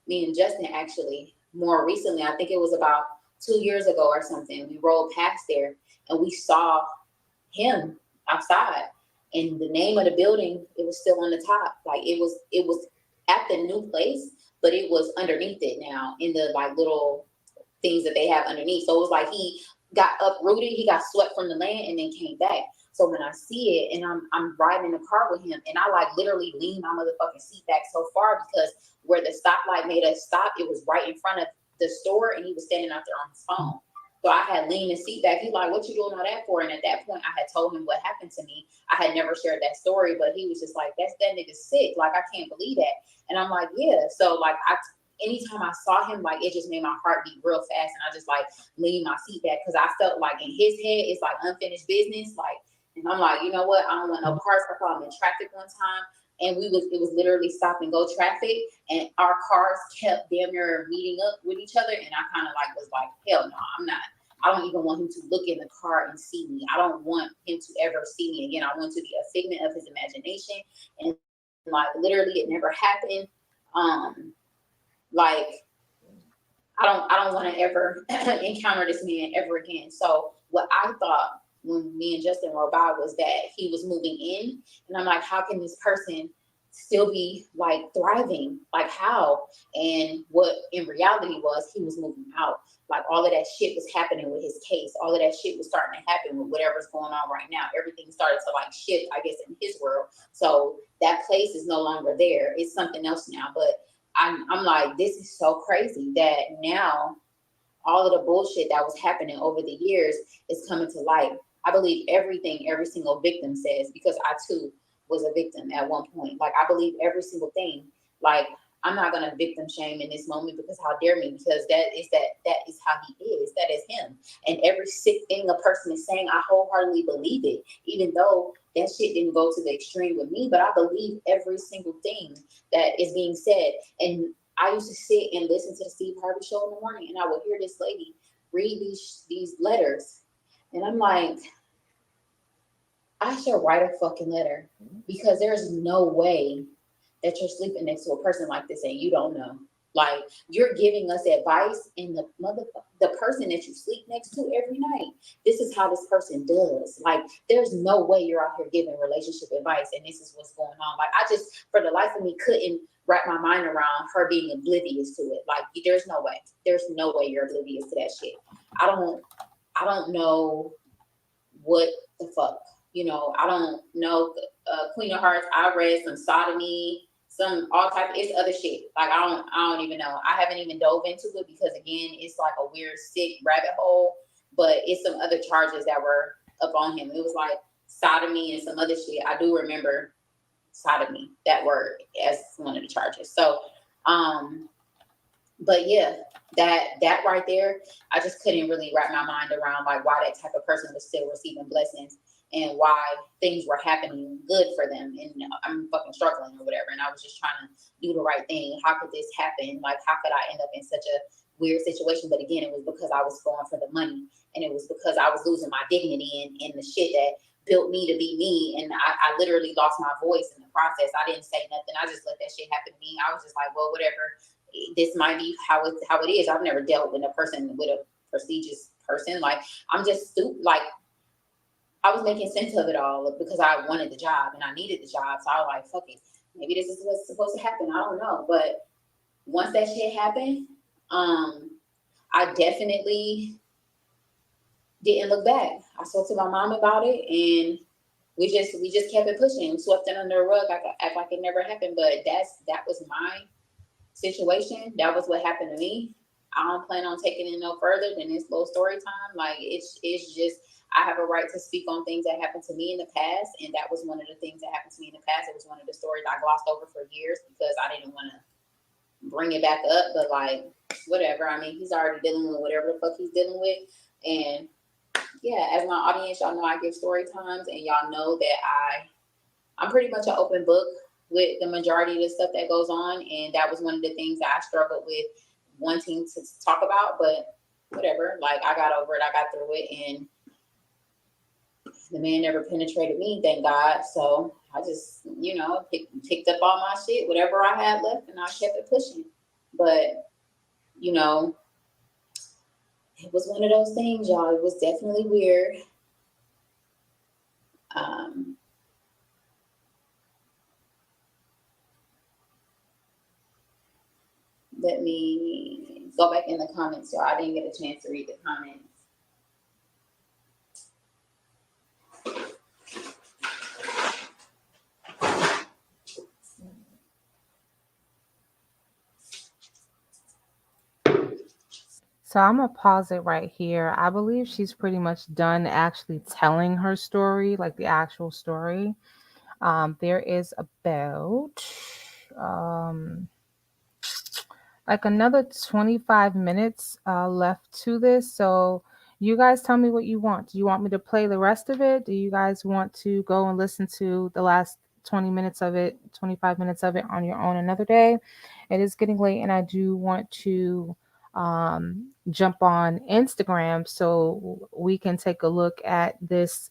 and Justin actually, more recently, I think it was about 2 years ago or something, we rolled past there and we saw him outside. And the name of the building, it was still on the top. Like it was at the new place, but it was underneath it now in the like little things that they have underneath. So it was like he got uprooted, he got swept from the land and then came back. So when I see it and I'm riding in the car with him and I like literally lean my motherfucking seat back so far because where the stoplight made us stop, it was right in front of the store and he was standing out there on his phone. So I had leaned the seat back. He's like, what you doing all that for? And at that point, I had told him what happened to me. I had never shared that story, but he was just like, that nigga sick. Like, I can't believe that. And I'm like, yeah. So like, anytime I saw him, like, it just made my heart beat real fast. And I just like leaned my seat back because I felt like in his head, it's like unfinished business. Like, and I'm like, you know what? I don't want no parts. I saw him in traffic one time. And it was literally stop and go traffic, and our cars kept damn near meeting up with each other. And I kind of like was like, hell no, I'm not. I don't even want him to look in the car and see me. I don't want him to ever see me again. I want to be a figment of his imagination. And like literally, it never happened. Like I don't want to ever encounter this man ever again. So what I thought when me and Justin rode by was that he was moving in, and I'm like, how can this person still be like thriving? Like how? And what in reality was he was moving out. Like all of that shit was happening with his case. All of that shit was starting to happen with whatever's going on right now. Everything started to like shift, I guess, in his world. So that place is no longer there. It's something else now. But I'm like, this is so crazy that now all of the bullshit that was happening over the years is coming to light. I believe everything every single victim says because I too was a victim at one point. Like I believe every single thing. Like I'm not gonna victim shame in this moment because how dare me? Because that is how he is. That is him. And every sick thing a person is saying, I wholeheartedly believe it, even though that shit didn't go to the extreme with me. But I believe every single thing that is being said. And I used to sit and listen to the Steve Harvey show in the morning, and I would hear this lady read these letters, and I'm like, I should write a fucking letter because there's no way that you're sleeping next to a person like this and you don't know. Like you're giving us advice, and the person that you sleep next to every night, this is how this person does. Like there's no way you're out here giving relationship advice, and this is what's going on. Like I just, for the life of me, couldn't wrap my mind around her being oblivious to it. Like there's no way. There's no way you're oblivious to that shit. I don't know what the fuck. You know, I don't know. Queen of Hearts, I read some sodomy, some all type of, it's other shit. Like I don't even know. I haven't even dove into it because again, it's like a weird sick rabbit hole. But it's some other charges that were up on him. It was like sodomy and some other shit. I do remember sodomy, that word, as one of the charges. So but yeah, that right there, I just couldn't really wrap my mind around like why that type of person was still receiving blessings and why things were happening good for them. And I'm fucking struggling or whatever. And I was just trying to do the right thing. How could this happen? Like, how could I end up in such a weird situation? But again, it was because I was going for the money, and it was because I was losing my dignity in the shit that built me to be me. And I literally lost my voice in the process. I didn't say nothing. I just let that shit happen to me. I was just like, well, whatever. This might be how it is. I've never dealt with a prestigious person. Like I'm just stupid. Like I was making sense of it all because I wanted the job and I needed the job. So I was like, fuck it. Maybe this is what's supposed to happen. I don't know. But once that shit happened, I definitely didn't look back. I spoke to my mom about it, and we just kept it pushing, swept it under the rug, act like it never happened. But that was my situation. That was what happened to me. I don't plan on taking it no further than this little story time. Like it's just I have a right to speak on things that happened to me in the past, and that was one of the things that happened to me in the past. It was one of the stories I glossed over for years because I didn't want to bring it back up. But like whatever. I mean, he's already dealing with whatever the fuck he's dealing with, and yeah. As my audience, y'all know I give story times, and y'all know that I'm pretty much an open book with the majority of the stuff that goes on. And that was one of the things that I struggled with wanting to talk about, but whatever, like I got over it, I got through it, and the man never penetrated me, thank God. So I just, picked up all my shit, whatever I had left, and I kept it pushing. But, it was one of those things, y'all. It was definitely weird. Let me go back in the comments, y'all. I didn't get a chance to read the comments. So I'm gonna pause it right here. I believe she's pretty much done actually telling her story, like the actual story. There is about um like another 25 minutes left to this. So you guys tell me what you want. Do you want me to play the rest of it? Do you guys want to go and listen to the last 20 minutes of it, 25 minutes of it on your own another day? It is getting late and I do want to jump on Instagram so we can take a look at this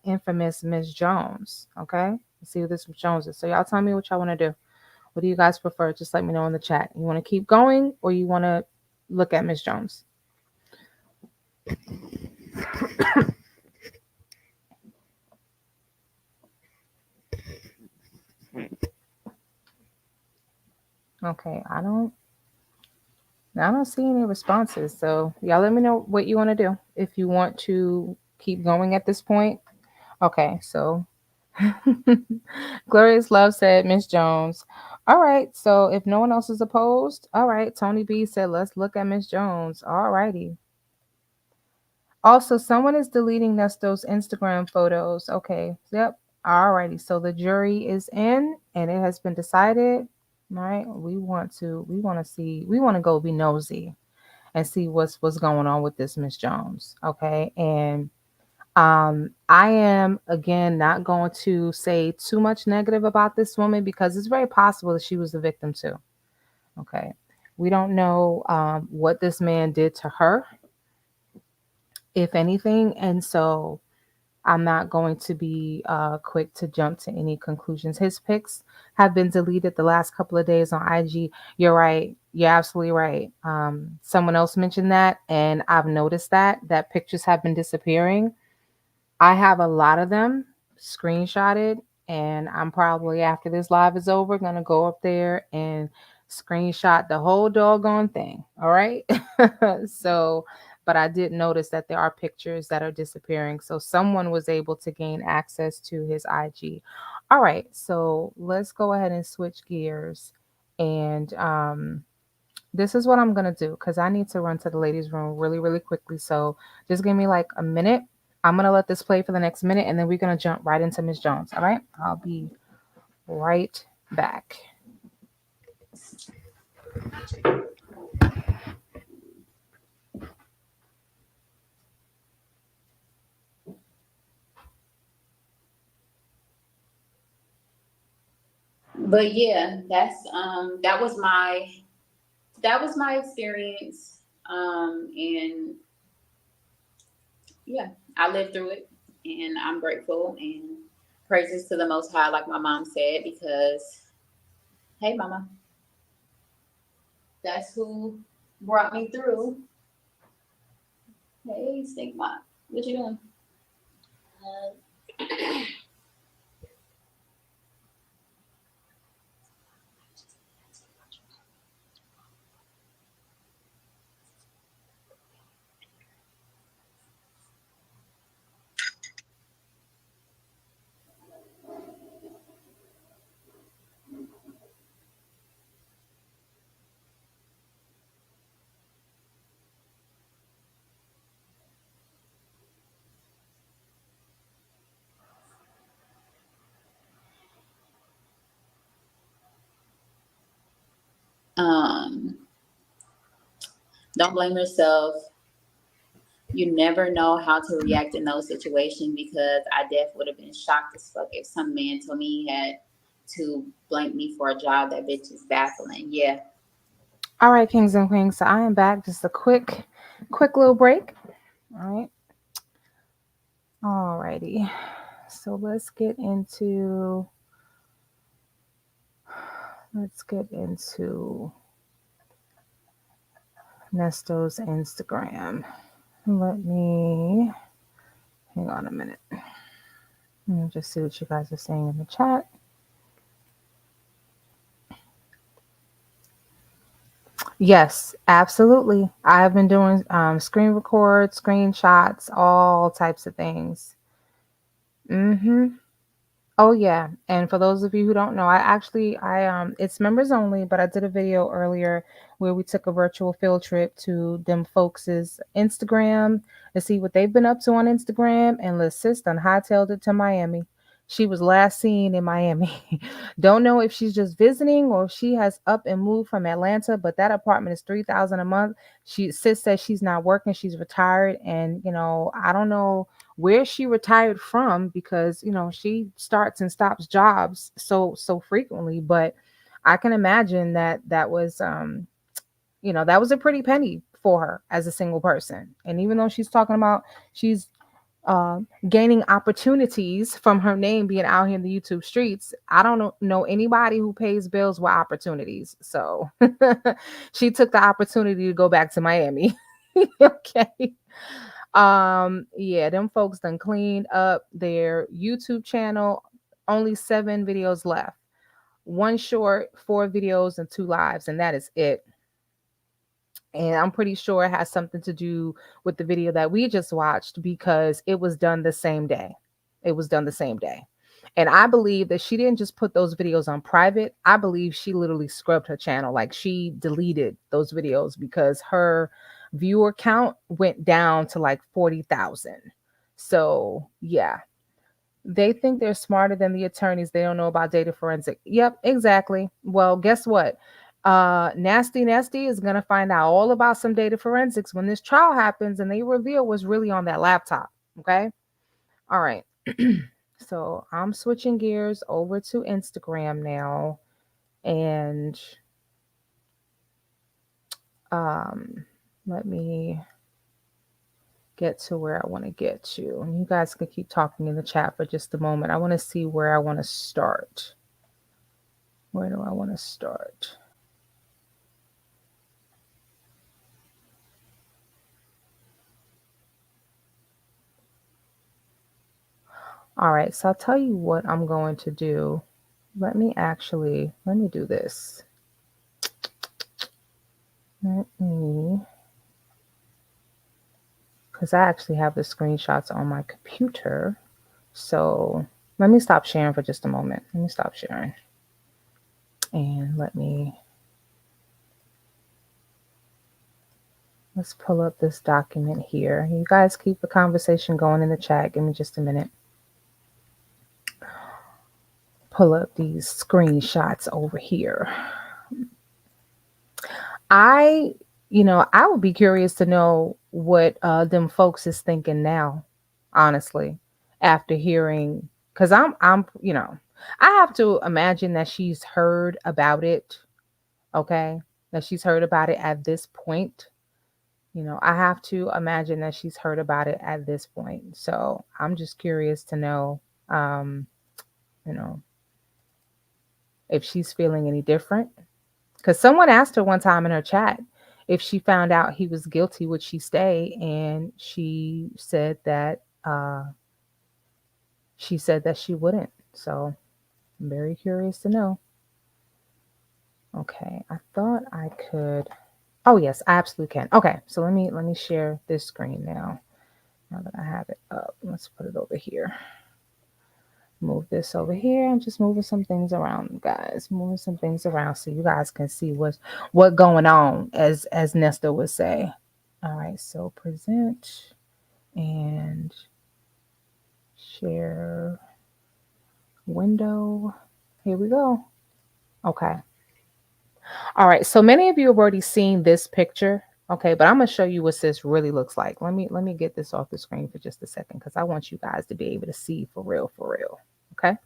infamous Miss Jones. Okay? Let's see who this Miss Jones is. So y'all tell me what y'all want to do. What do you guys prefer? Just let me know in the chat. You want to keep going or you want to look at Miss Jones? Okay, I don't see any responses. So y'all let me know what you want to do. If you want to keep going at this point. Okay, so Glorious Love said Miss Jones. All right, so if no one else is opposed, all right. Tony B said let's look at Miss Jones. All righty. Also, someone is deleting Nesto's Instagram photos. Okay. Yep. Alrighty. So the jury is in and it has been decided. All right. We want to go be nosy and see what's going on with this Miss Jones. Okay. And I am again not going to say too much negative about this woman because it's very possible that she was the victim too. Okay. We don't know what this man did to her, if anything. And so I'm not going to be quick to jump to any conclusions. His pics have been deleted the last couple of days on IG. You're right. You're absolutely right. Someone else mentioned that, and I've noticed that pictures have been disappearing. I have a lot of them screenshotted, and I'm probably after this live is over gonna go up there and screenshot the whole doggone thing. All right. So, but I did notice that there are pictures that are disappearing. So someone was able to gain access to his IG. All right. So let's go ahead and switch gears. And this is what I'm gonna do because I need to run to the ladies' room really, really quickly. So just give me like a minute. I'm gonna let this play for the next minute and then we're gonna jump right into Miss Jones. All right. I'll be right back. But yeah, that was my experience. And yeah, I lived through it, and I'm grateful and praises to the Most High, like my mom said, because hey, mama, that's who brought me through. Hey, Stigma, what you doing? Um, don't blame yourself. You never know how to react in those situations because I definitely would have been shocked as fuck if some man told me he had to blank me for a job. That bitch is baffling. Yeah. All right, kings and queens. So I am back. Just a quick little break. All right. All righty. So let's get into Nesto's Instagram. Let me hang on a minute. Let me just see what you guys are saying in the chat. Yes, absolutely. I've been doing screen records, screenshots, all types of things. Mm-hmm. Oh yeah, and for those of you who don't know, I it's members only, but I did a video earlier where we took a virtual field trip to them folks' Instagram to see what they've been up to on Instagram, and LaSist done hightailed it to Miami. She was last seen in Miami. Don't know if she's just visiting or if she has up and moved from Atlanta, but that apartment is 3,000 a month. She Sis says she's not working, she's retired, and I don't know where she retired from because she starts and stops jobs so frequently, but I can imagine that that was a pretty penny for her as a single person. And even though she's talking about she's gaining opportunities from her name being out here in the YouTube streets, I don't know anybody who pays bills with opportunities. So she took the opportunity to go back to Miami. Okay. Yeah, them folks done cleaned up their YouTube channel. Only 7 videos left. One short, 4 videos, and 2 lives, and that is it. And I'm pretty sure it has something to do with the video that we just watched because it was done the same day. It was done the same day. And I believe that she didn't just put those videos on private. I believe she literally scrubbed her channel. Like she deleted those videos because her viewer count went down to like 40,000. So, yeah, they think they're smarter than the attorneys. They don't know about data forensic. Yep, exactly. Well, guess what? Nasty Nesty is gonna find out all about some data forensics when this trial happens and they reveal what's really on that laptop. Okay. All right. So I'm switching gears over to Instagram now, and um, let me get to where I want to get to. And you guys can keep talking in the chat for just a moment. I want to see where I want to start. Where do I want to start? All right, so I'll tell you what I'm going to do. Let me do this. Let me, because I actually have the screenshots on my computer. So let me stop sharing for just a moment. Let me stop sharing. And let's pull up this document here. You guys keep the conversation going in the chat. Give me just a minute. Pull up these screenshots over here. I, I would be curious to know what them folks is thinking now, honestly, after hearing, because I have to imagine that she's heard about it. Okay, that she's heard about it at this point. I have to imagine that she's heard about it at this point. So I'm just curious to know, um, you know, if she's feeling any different. Because someone asked her one time in her chat if she found out he was guilty, would she stay? And she said that she wouldn't. So I'm very curious to know. Okay, I thought I could. Oh yes, I absolutely can. Okay, so let me share this screen now. Now that I have it up, let's put it over here. Move this over here. I'm just moving some things around, guys. Moving some things around so you guys can see what going on, as Nesto would say. All right, so present and share window. Here we go. Okay. All right. So many of you have already seen this picture. Okay, but I'm gonna show you what this really looks like. Let me get this off the screen for just a second because I want you guys to be able to see for real, for real. Okay.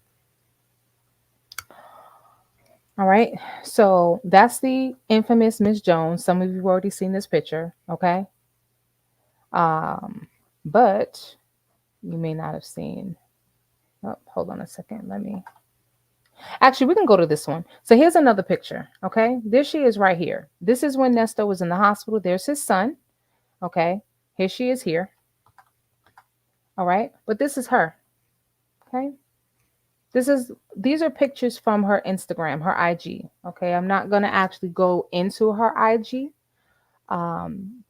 All right. So that's the infamous Miss Jones. Some of you have already seen this picture. Okay. Um, but you may not have seen. Oh, hold on a second. Actually, we can go to this one. So here's another picture. Okay. There she is right here. This is when Nesto was in the hospital. There's his son. Okay. Here she is here. All right. But this is her. Okay. These are pictures from her Instagram, her IG. Okay. I'm not going to actually go into her IG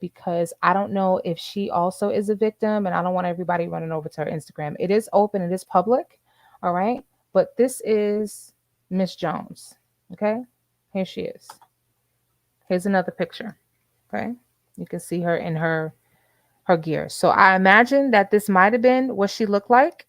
because I don't know if she also is a victim and I don't want everybody running over to her Instagram. It is open, it is public. All right. But this is Miss Jones. Okay, here she is. Here's another picture. Okay, you can see her in her gear. So I imagine that this might have been what she looked like,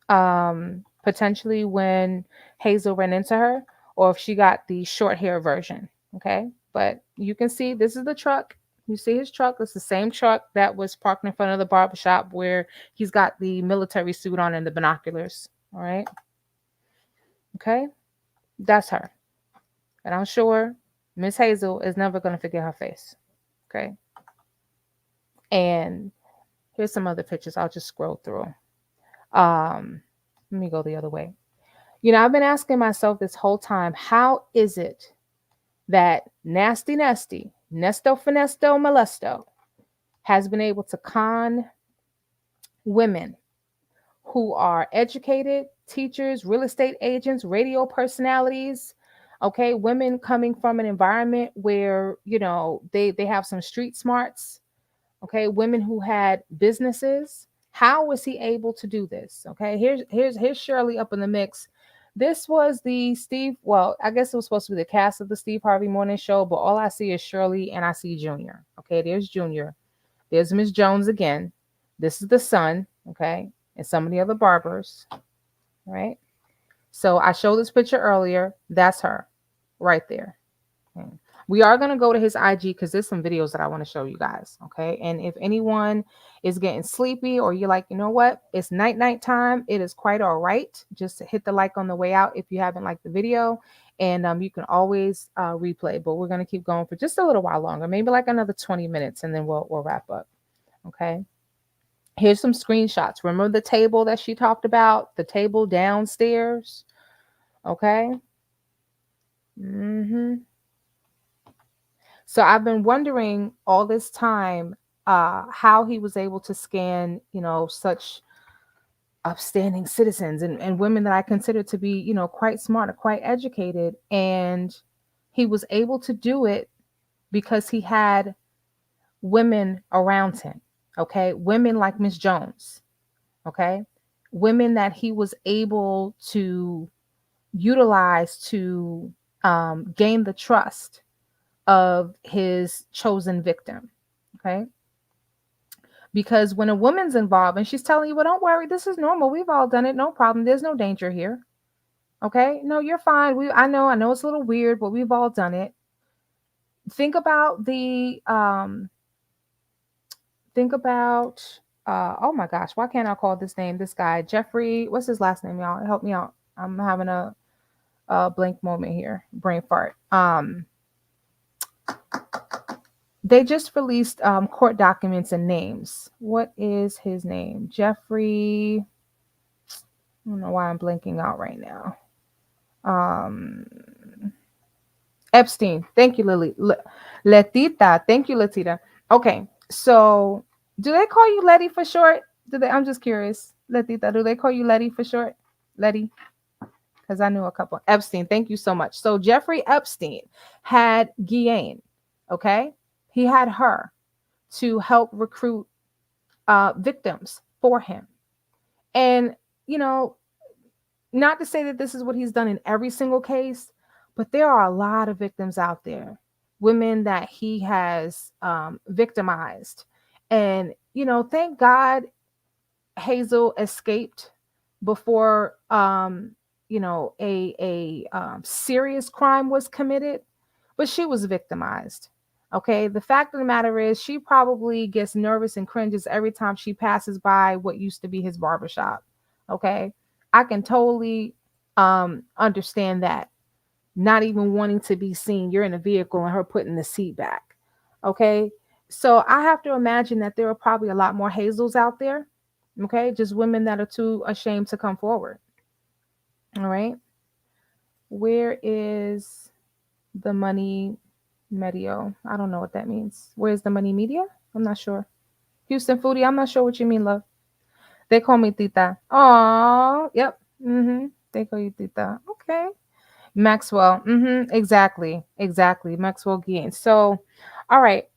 potentially when Hazel ran into her, or if she got the short hair version. Okay, but you can see this is the truck. You see his truck. It's the same truck that was parked in front of the barbershop where he's got the military suit on and the binoculars. All right. Okay. That's her. And I'm sure Miss Hazel is never going to forget her face. Okay. And here's some other pictures. I'll just scroll through. Um, Let me go the other way. I've been asking myself this whole time, how is it that Nasty Nesty, Nesto Finesto Molesto, has been able to con women who are educated, teachers, real estate agents, radio personalities, okay, women coming from an environment where, they have some street smarts, okay, women who had businesses. How was he able to do this? Okay, here's Shirley up in the mix. This was the Steve, well, I guess it was supposed to be the cast of the Steve Harvey Morning Show, but all I see is Shirley and I see Junior. Okay, there's Junior. There's Miss Jones again. This is the son, okay, and some of the other barbers, right? So I showed this picture earlier. That's her right there. Okay. We are going to go to his IG because there's some videos that I want to show you guys. Okay. And if anyone is getting sleepy or you're like, you know what, it's night time, it is quite all right. Just hit the like on the way out if you haven't liked the video. And you can always replay, but we're going to keep going for just a little while longer, maybe like another 20 minutes, and then we'll wrap up. Okay. Here's some screenshots. Remember the table that she talked about? The table downstairs. Okay. Mm-hmm. So I've been wondering all this time how he was able to scan, such upstanding citizens and women that I consider to be, quite smart or quite educated. And he was able to do it because he had women around him. Okay. Women like Miss Jones. Okay. Women that he was able to utilize to gain the trust of his chosen victim. Okay. Because when a woman's involved and she's telling you, well, don't worry, this is normal. We've all done it. No problem. There's no danger here. Okay. No, you're fine. I know it's a little weird, but we've all done it. Think about oh my gosh, why can't I call this name? This guy, Jeffrey, what's his last name, y'all? Help me out. I'm having a blank moment here. Brain fart. They just released court documents and names. What is his name? Jeffrey. I don't know why I'm blanking out right now. Um, Epstein. Thank you, Lily. Letita. Thank you, Letita. Okay, so do they call you Letty for short? Do they? I'm just curious. Letita. Do they call you Letty for short? Letty. Because I knew a couple. Epstein. Thank you so much. So Jeffrey Epstein had Guiane. Okay, he had her to help recruit victims for him. And, you know, not to say that this is what he's done in every single case, but there are a lot of victims out there, women that he has victimized. And, thank God Hazel escaped before, a serious crime was committed, but she was victimized. Okay. The fact of the matter is, she probably gets nervous and cringes every time she passes by what used to be his barbershop. Okay. I can totally understand that. Not even wanting to be seen. You're in a vehicle and her putting the seat back. Okay. So I have to imagine that there are probably a lot more Hazels out there. Okay. Just women that are too ashamed to come forward. All right. Where is the money medio? I don't know what that means. Where's the money media? I'm not sure. Houston Foodie, I'm not sure what you mean, love. They call me Tita. Oh, yep. Mm-hmm. They call you Tita. Okay. Maxwell. Mm-hmm. Exactly. Maxwell Gaines. So, all right.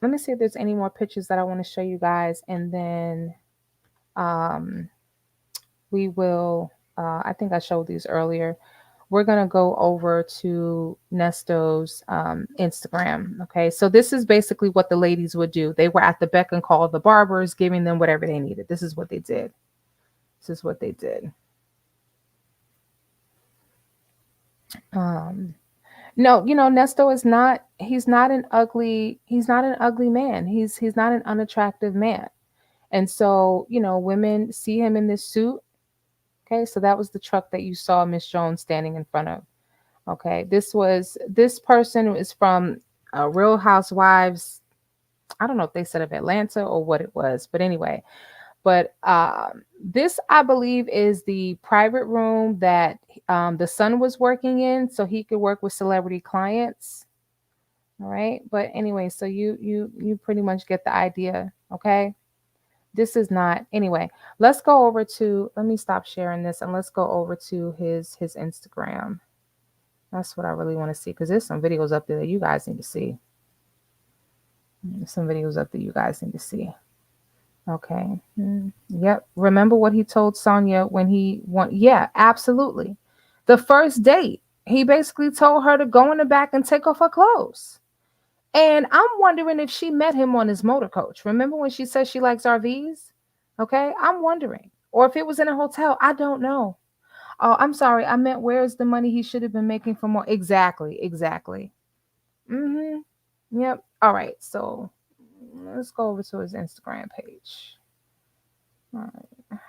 Let me see if there's any more pictures that I want to show you guys, and then we will. I think I showed these earlier. We're gonna go over to Nesto's Instagram. Okay, so this is basically what the ladies would do. They were at the beck and call of the barbers, giving them whatever they needed. This is what they did. This is what they did. Um, no, Nesto is not. He's not an ugly. He's not an ugly man. He's not an unattractive man. And so, women see him in this suit. Okay, so that was the truck that you saw Miss Jones standing in front of. Okay, this person is from Real Housewives. I don't know if they said of Atlanta or what it was, but anyway. But this, I believe, is the private room that the son was working in, so he could work with celebrity clients. All right, but anyway, so you pretty much get the idea. Okay, this is not anyway. Let's go over to. Let me stop sharing this and let's go over to his Instagram. That's what I really want to see because there's some videos up there that you guys need to see. Some videos up there you guys need to see. Okay. Yep. Remember what he told Sonia when he went? Yeah, absolutely. The first date, he basically told her to go in the back and take off her clothes. And I'm wondering if she met him on his motor coach. Remember when she said she likes RVs? Okay. I'm wondering. Or if it was in a hotel. I don't know. Oh, I'm sorry. I meant where's the money he should have been making for more? Exactly. Exactly. Yep. All right. So let's go over to his Instagram page. All right.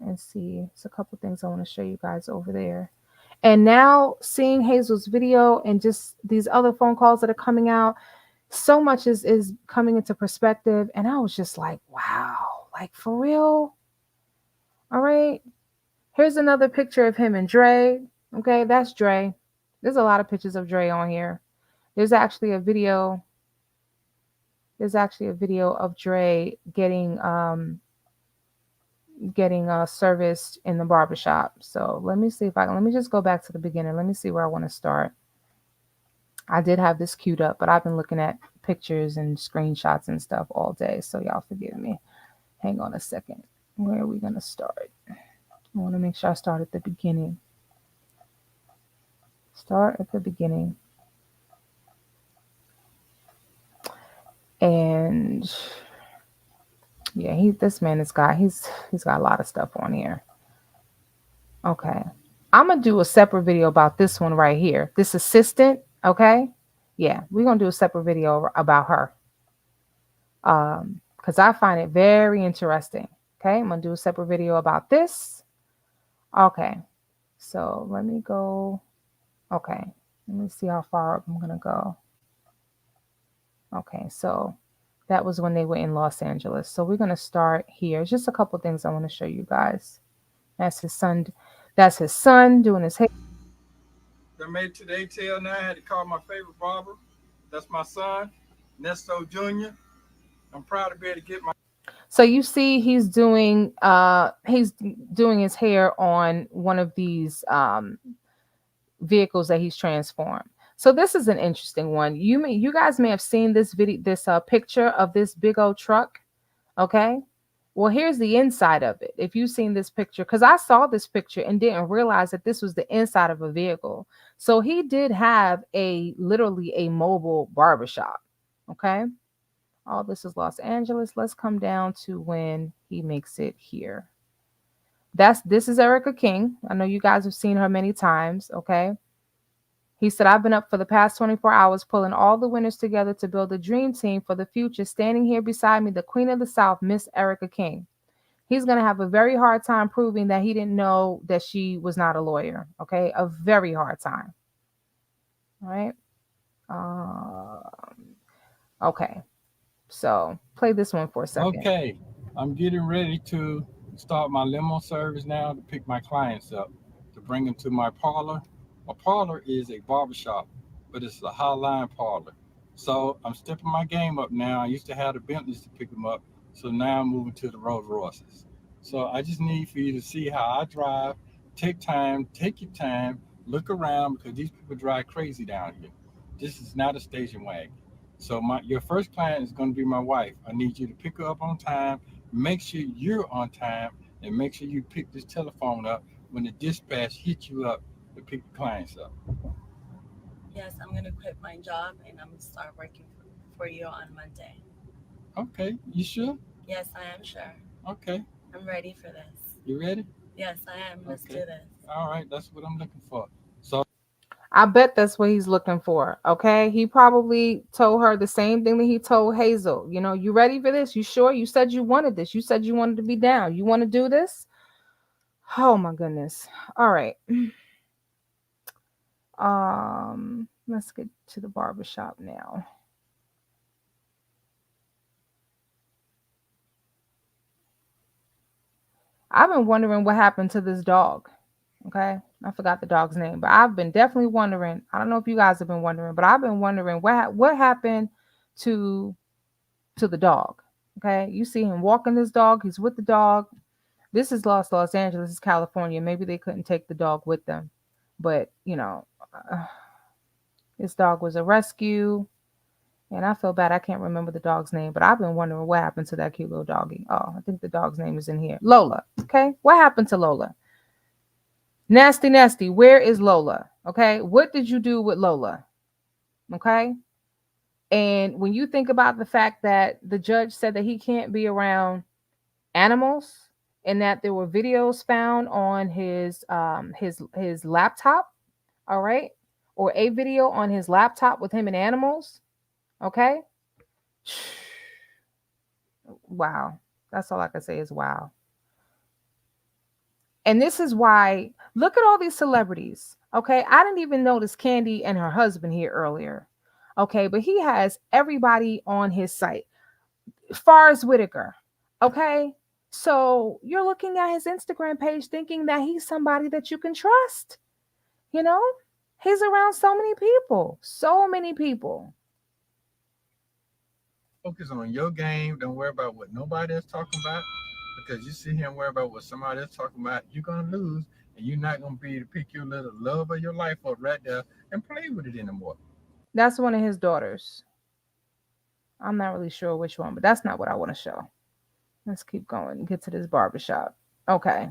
And see. There's a couple things I want to show you guys over there. And now seeing Hazel's video and just these other phone calls that are coming out, so much is coming into perspective. And I was just like, wow, like for real. All right. Here's another picture of him and Dre. Okay, that's Dre. There's a lot of pictures of Dre on here. There's actually a video. There's actually a video of Dre getting serviced in the barbershop. So let me see if I can. Let me just go back to the beginning. Let me see where I want to start. I did have this queued up, but I've been looking at pictures and screenshots and stuff all day. So y'all forgive me. Hang on a second. Where are we gonna start? I want to make sure I start at the beginning. Start at the beginning. And yeah, this man has got he's got a lot of stuff on here. Okay. I'm gonna do a separate video about this one right here. This assistant, okay? Yeah, we're gonna do a separate video about her. Because I find it very interesting. Okay, I'm gonna do a separate video about this. Okay, so let me go. Okay, let me see how far up I'm gonna go. Okay, so that was when they were in Los Angeles. So we're gonna start here. Just a couple things I want to show you guys. That's his son. That's his son doing his hair. I made today tell now I had to call my favorite barber. That's my son, Nesto Jr. I'm proud to be able to get my. So you see he's doing his hair on one of these vehicles that he's transformed. So this is an interesting one. You guys may have seen this video, this picture of this big old truck. Okay. Well, here's the inside of it. If you've seen this picture, because I saw this picture and didn't realize that this was the inside of a vehicle. So he did have literally a mobile barbershop. Okay. All this is Los Angeles. Let's come down to when he makes it here. This is Erica King. I know you guys have seen her many times. Okay. He said, I've been up for the past 24 hours, pulling all the winners together to build a dream team for the future. Standing here beside me, the Queen of the South, Miss Erica King. He's going to have a very hard time proving that he didn't know that she was not a lawyer. Okay. A very hard time. All right. Okay. So play this one for a second. Okay, I'm getting ready to start my limo service now to pick my clients up, to bring them to my parlor. My parlor is a barbershop, but it's a highline parlor. So I'm stepping my game up now. I used to have the Bentleys to pick them up, so now I'm moving to the Rolls Royces. So I just need for you to see how I drive. Take time, take your time, look around because these people drive crazy down here. This is not a station wagon. So your first client is going to be my wife. I need you to pick her up on time, make sure you're on time, and make sure you pick this telephone up when the dispatch hit you up to pick the clients up. Yes, I'm gonna quit my job and I'm gonna start working for you on Monday. Okay, you sure? Yes, I am sure. Okay, I'm ready for this. you ready? Yes, I am. Let's do Okay, this. all right, that's what I'm looking for. So I bet that's what he's looking for. Okay. He probably told her the same thing that he told Hazel. You know, you ready for this? You sure? You said you wanted this. You said you wanted to be down. You want to do this? Oh my goodness. All right. Let's get to the barbershop now. I've been wondering what happened to this dog. Okay. I forgot the dog's name, but I've been definitely wondering. I don't know if you guys have been wondering, but I've been wondering what happened to to the dog. Okay. You see him walking this dog. He's with the dog. This is Los Angeles, this is California. Maybe they couldn't take the dog with them. But, uh, this dog was a rescue. And I feel bad. I can't remember the dog's name, but I've been wondering what happened to that cute little doggy. Oh, I think the dog's name is in here. Lola. Okay. What happened to Lola? Nasty, nasty. Where is Lola? Okay. What did you do with Lola? Okay. And when you think about the fact that the judge said that he can't be around animals and that there were videos found on his laptop, all right? Or a video on his laptop with him and animals, okay? Wow. That's all I can say is wow. And this is why look at all these celebrities. Okay? I didn't even notice Candy and her husband here earlier. Okay, but he has everybody on his site. Forrest Whitaker. Okay. So you're looking at his Instagram page thinking that he's somebody that you can trust. You know, he's around so many people, so many people. focus on your game. Don't worry about what nobody else talking about. Because you sit here and worry about what somebody else talking about, you're gonna lose, and you're not gonna be able to pick your little love of your life up right there and play with it anymore. That's one of his daughters. I'm not really sure which one, but that's not what I want to show. Let's keep going. Get to this barbershop. Okay.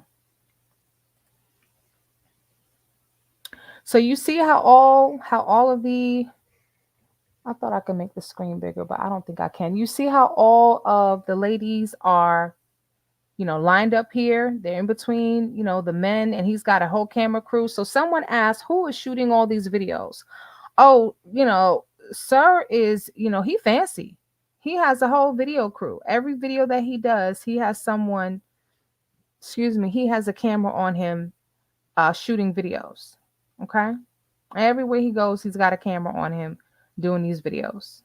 So you see how all of the I thought I could make the screen bigger, but I don't think I can. You see how all of the ladies are lined up here. They're in between, the men, and he's got a whole camera crew. So someone asked, who is shooting all these videos? Oh, sir is, he fancy. He has a whole video crew. Every video that he does, he has someone, excuse me, he has a camera on him shooting videos. Okay. Everywhere he goes, he's got a camera on him doing these videos.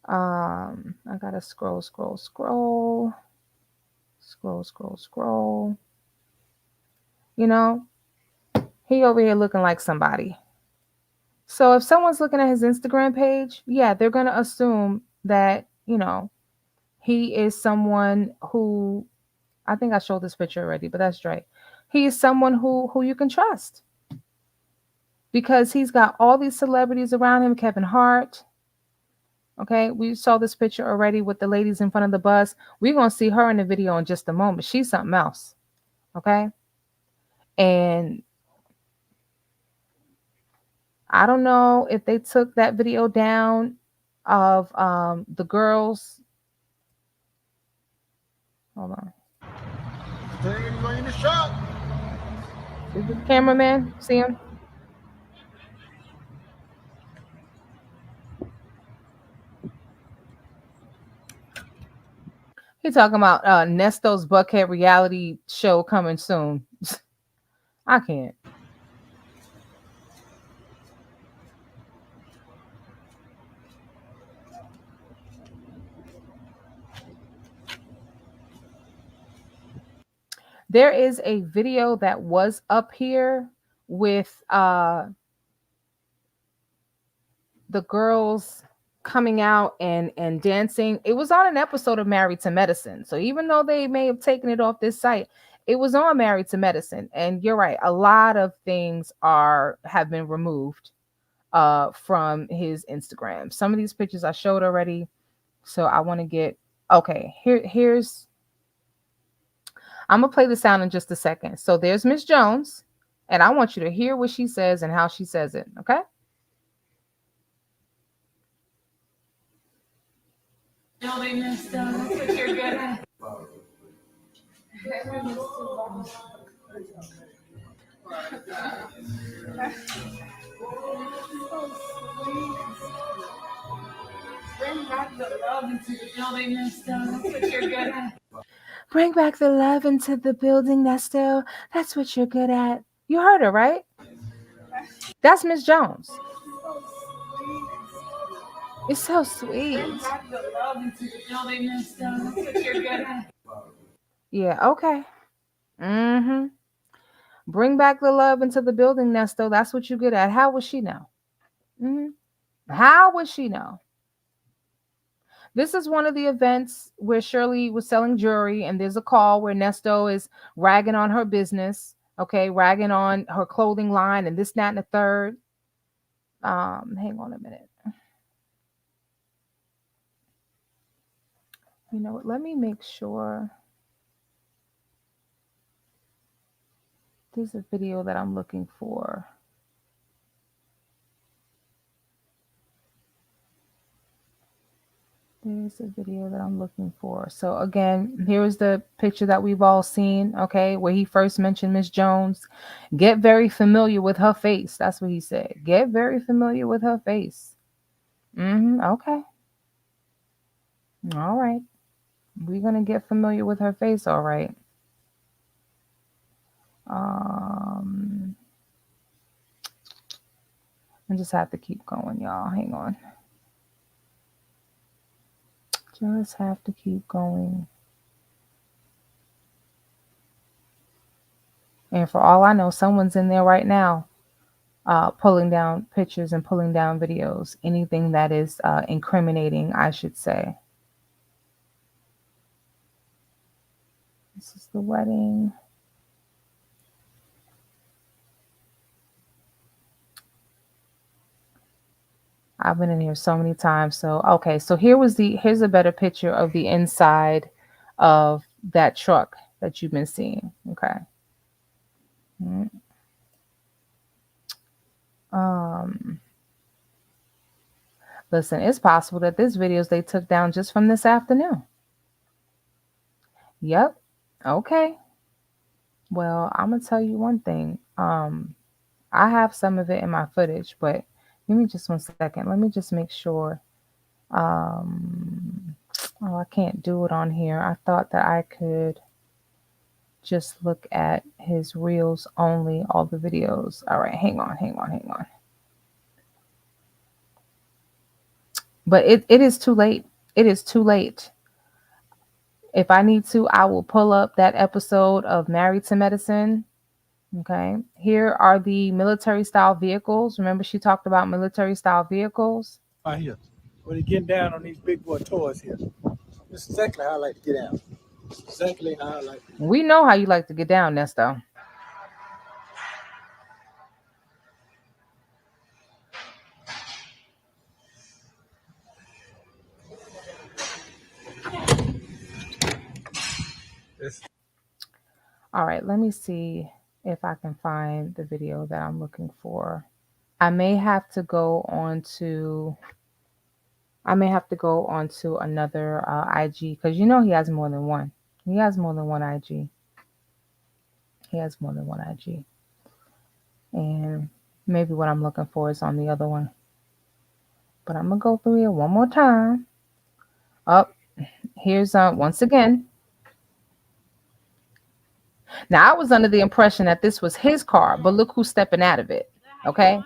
I gotta scroll, scroll, scroll. Scroll, scroll, scroll. You know, he over here looking like somebody. So if someone's looking at his Instagram page, yeah, they're gonna assume that, he is someone who I think I showed this picture already, but that's right. He is someone who you can trust because he's got all these celebrities around him, Kevin Hart. Okay, we saw this picture already with the ladies in front of the bus. We're gonna see her in the video in just a moment. She's something else. Okay. And I don't know if they took that video down of the girls. Hold on. Going in the shot. Is the cameraman? See him? He talking about Nesto's Buckhead reality show coming soon. I can't. There is a video that was up here with the girls coming out and dancing. It was on an episode of Married to Medicine. So even though they may have taken it off this site, it was on Married to Medicine. And you're right, a lot of things have been removed from his Instagram. Some of these pictures I showed already. So I want to get okay. Here's I'm gonna play the sound in just a second. So there's Miss Jones, and I want you to hear what she says and how she says it. Okay. Building and stuff. That's what you're good at. Bring back the love into the building, Nesto. That's what you're good at. Bring back the love into the building, Nesto. That's what you're good at. You heard her, right? That's Miss Jones. It's so sweet. Bring back the love into the building, Nesto. That's what you're good at. Yeah, okay. Mm-hmm. Bring back the love into the building, Nesto. That's what you're good at. How would she know? Mm-hmm. How would she know? This is one of the events where Shirley was selling jewelry, and there's a call where Nesto is ragging on her business, okay, ragging on her clothing line and this, that, and the third. Hang on a minute. You know what? Let me make sure. There's a video that I'm looking for. There's a video that I'm looking for. So again, here is the picture that we've all seen, okay, where he first mentioned Miss Jones. Get very familiar with her face. That's what he said. Get very familiar with her face. Okay. All right. We're gonna get familiar with her face, all right. I just have to keep going, y'all. Hang on. Just have to keep going. And for all I know, someone's in there right now, pulling down pictures and pulling down videos. Anything that is incriminating, I should say. This is the wedding. I've been in here so many times. So, okay. So here's a better picture of the inside of that truck that you've been seeing. Okay. Um, Listen, it's possible that this videos they took down just from this afternoon. Yep. Okay. Well, I'm gonna tell you one thing. I have some of it in my footage, but give me just 1 second. Let me just make sure. Oh, I can't do it on here. I thought that I could just look at his reels only, all the videos. All right, hang on. But it is too late. It is too late. If I need to, I will pull up that episode of Married to Medicine. Okay. Here are the military style vehicles. Remember, she talked about military style vehicles. Right here. When you get down on these big boy toys here. This is exactly how I like to get down. Exactly how I like to get down. We know how you like to get down, Nesto. All right, let me see if I can find the video that I'm looking for. I may have to go on to another IG, because you know he has more than one. He has more than one IG. And maybe what I'm looking for is on the other one. But I'm gonna go through here one more time. Up, here's once again. Now I was under the impression that this was his car, but look who's stepping out of it. Okay.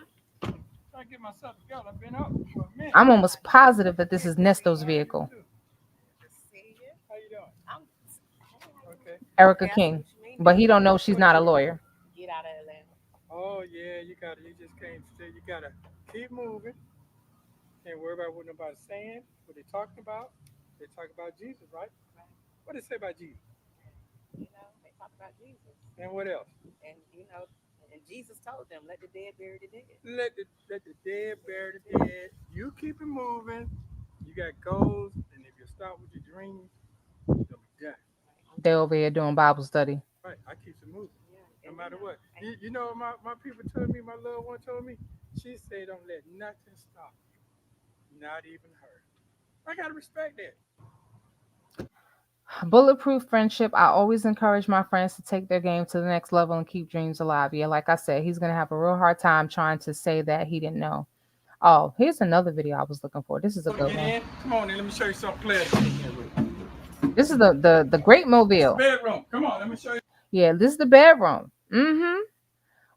I'm almost positive that this is Nesto's vehicle. How you doing? Okay. Erica King. But he don't know she's not a lawyer. Get out of Atlanta. Oh yeah, you just can't stay. You gotta keep moving. Can't worry about what nobody's saying, what they talking about. They talk about Jesus, right? What they say about Jesus? They talk about Jesus. And what else? And and Jesus told them, let the dead bury the dead. Let the dead bury the dead. You keep it moving. You got goals, and if you start with your dreams, you'll be done. They over here doing Bible study. Right, I keep it moving, no matter what. You know what my people told me, my loved one told me? She said, don't let nothing stop you, not even her. I gotta respect that. Bulletproof friendship. I always encourage my friends to take their game to the next level and keep dreams alive. Yeah, like I said, he's gonna have a real hard time trying to say that he didn't know. Oh, here's another video I was looking for. This is a Want to good get one. in? Come on, then let me show you some players. This This is the Great is the Mobile. bedroom. Come on, let me show you. Yeah, this is the bedroom. Mm-hmm.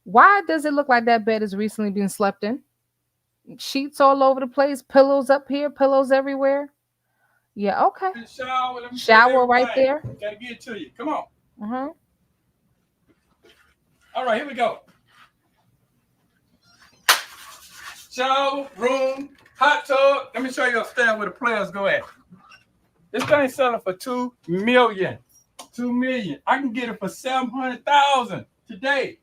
Why does it look like that bed has recently been slept in? Sheets all over the place, pillows up here, pillows everywhere. Yeah, okay. The shower, let me show you Shower right everything. there. Gotta get it to you. Come on. Uh-huh. All right, here we go. Shower, room, hot tub. Let me show you upstairs where the players go at. This thing selling for $2 million. $2 million. I can get it for $700,000 today.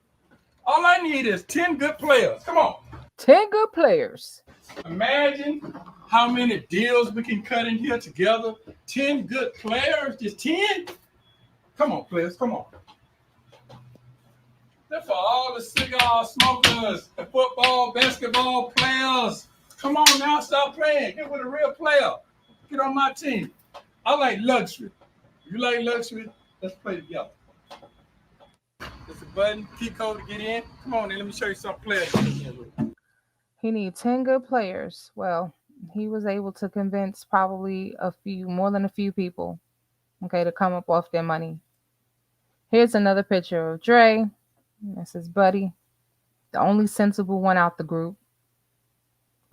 All I need is 10 good players. Come on. 10 good players. Imagine how many deals we can cut in here together. 10 good players, just 10. Come on, players, come on. That's for all the cigar smokers, the football, basketball players. Come on now, stop playing. Get with a real player. Get on my team. I like luxury. You like luxury? Let's play together. There's a button, key code to get in. Come on, then let me show you some players. He needs 10 good players. Well, he was able to convince probably more than a few people, okay, to come up off their money. Here's another picture of Dre. That's his buddy. The only sensible one out the group.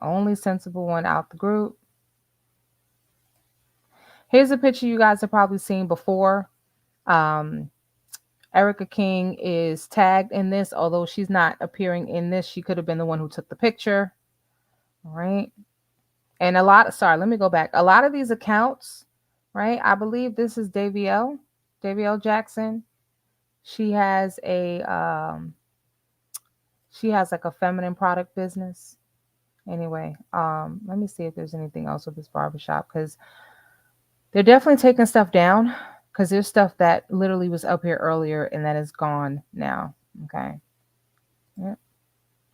Only sensible one out the group. Here's a picture you guys have probably seen before. Erica King is tagged in this, although she's not appearing in this. She could have been the one who took the picture. All right. And let me go back. A lot of these accounts, right? I believe this is Davielle Jackson. She has like a feminine product business. Anyway, let me see if there's anything else with this barbershop, because they're definitely taking stuff down, because there's stuff that literally was up here earlier and that is gone now. Okay. Yeah.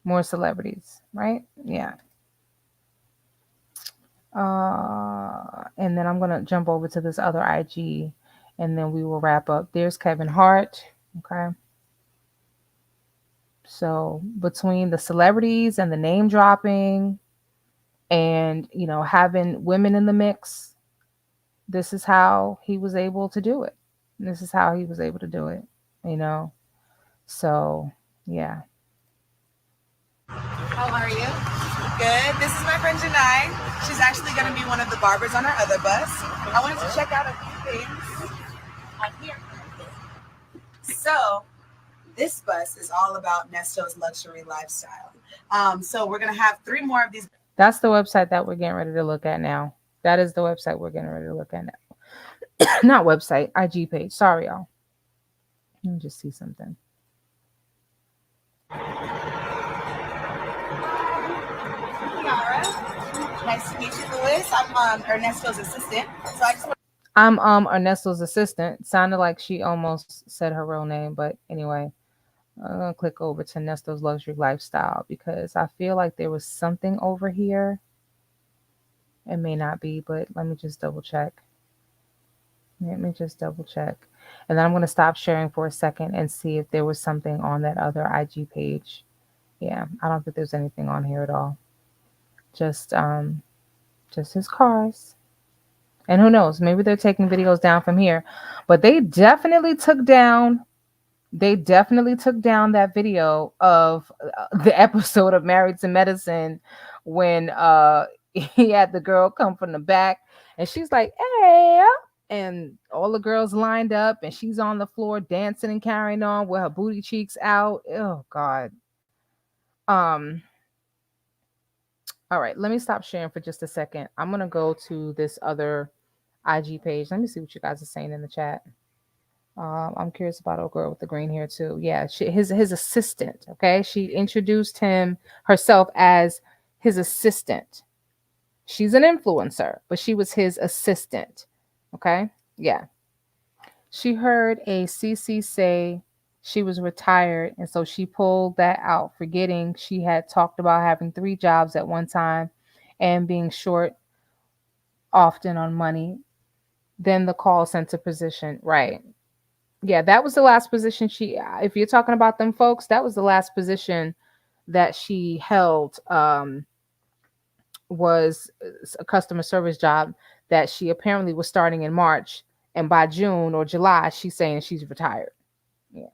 More celebrities, right? Yeah. And then I'm gonna jump over to this other IG, and then we will wrap up. There's Kevin Hart. Okay. So between the celebrities and the name dropping and, having women in the mix, this is how he was able to do it. This is how he was able to do it, you know? So, yeah. How are you? Good. This is my friend Janai. She's actually going to be one of the barbers on our other bus. I wanted to check out a few things on here. So, this bus is all about Nesto's luxury lifestyle. So we're going to have 3 more of these. That's the website that we're getting ready to look at now. That is the website we're getting ready to look at now. Not website, IG page. Sorry, y'all. Let me just see something. Kiara. Nice to meet you, Louis. I'm Ernesto's assistant. So I just want I'm Ernesto's assistant. Sounded like she almost said her real name, but anyway. I'm gonna click over to Nesto's luxury lifestyle, because I feel like there was something over here. It may not be, but let me just double check. Let me just double check. And then I'm gonna stop sharing for a second and see if there was something on that other IG page. Yeah, I don't think there's anything on here at all. Just his cars. And who knows, maybe they're taking videos down from here. But they definitely took down that video of the episode of Married to Medicine, when he had the girl come from the back and she's like, hey, and all the girls lined up and she's on the floor dancing and carrying on with her booty cheeks out. Oh God. All right, let me stop sharing for just a second. I'm gonna go to this other IG page. Let me see what you guys are saying in the chat. I'm curious about a girl with the green hair too. Yeah, his assistant. Okay, she introduced herself as his assistant. She's an influencer, but she was his assistant. Okay, yeah. She heard a CC say she was retired, and so she pulled that out, forgetting she had talked about having three jobs at one time and being short often on money. Then the call center position, right? Yeah, that was the last position she. If you're talking about them folks, that was the last position that she held. Was a customer service job that she apparently was starting in March, and by June or July, she's saying she's retired. Yeah,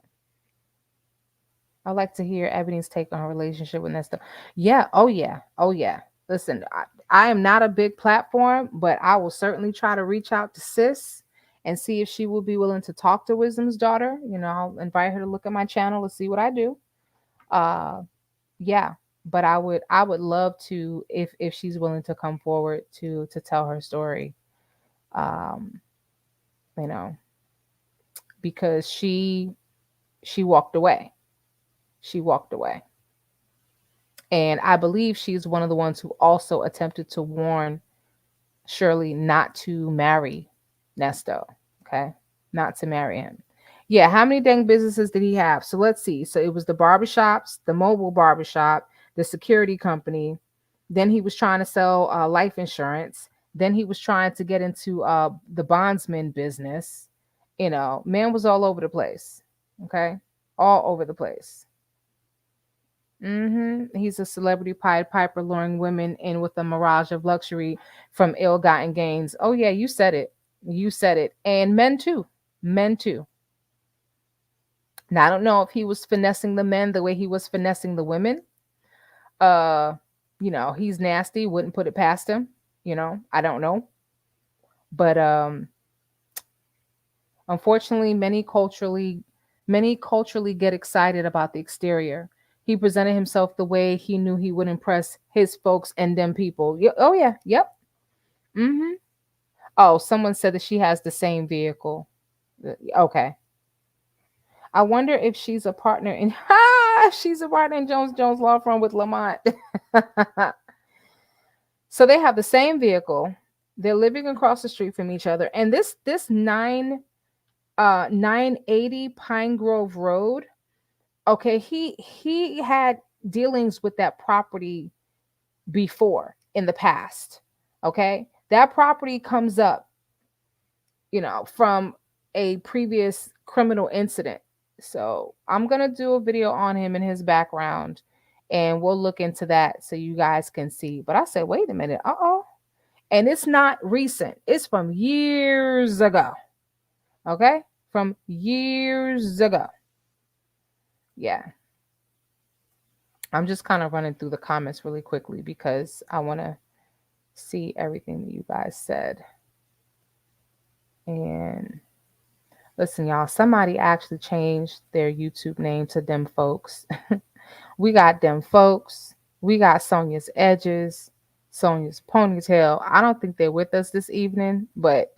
I'd like to hear Ebony's take on her relationship with Nesta. Yeah, oh yeah, oh yeah. Listen, I am not a big platform, but I will certainly try to reach out to Sis and see if she will be willing to talk to Wisdom's daughter. You know, I'll invite her to look at my channel to see what I do. Uh, yeah, but I would love to if she's willing to come forward to tell her story. Um, you know, because she walked away. She walked away. And I believe she's one of the ones who also attempted to warn Shirley not to marry Nesto. Okay. Not to marry him. Yeah. How many dang businesses did he have? So let's see. So it was the barbershops, the mobile barbershop, the security company. Then he was trying to sell life insurance. Then he was trying to get into the bondsman business. You know, man was all over the place. Okay. All over the place. He's a celebrity Pied Piper luring women in with a mirage of luxury from ill-gotten gains. Oh yeah, you said it. You said it. And men too. Men too. Now I don't know if he was finessing the men the way he was finessing the women. Uh, he's nasty. Wouldn't put it past him. I don't know. But unfortunately, many culturally get excited about the exterior. He presented himself the way he knew he would impress his folks and them people. Oh yeah, yep. Mm-hmm. Oh, someone said that she has the same vehicle. Okay. I wonder if she's a partner in she's a partner in Jones Law Firm with Lamont. So they have the same vehicle. They're living across the street from each other. And this 980 Pine Grove Road. Okay, he had dealings with that property before in the past. Okay, that property comes up, from a previous criminal incident. So I'm gonna do a video on him and his background, and we'll look into that so you guys can see. But I said, wait a minute, and it's not recent; it's from years ago. Okay, from years ago. Yeah. I'm just kind of running through the comments really quickly because I want to see everything that you guys said. And listen, y'all, somebody actually changed their YouTube name to Them Folks. We got Them Folks. We got Sonia's Edges, Sonia's Ponytail. I don't think they're with us this evening, but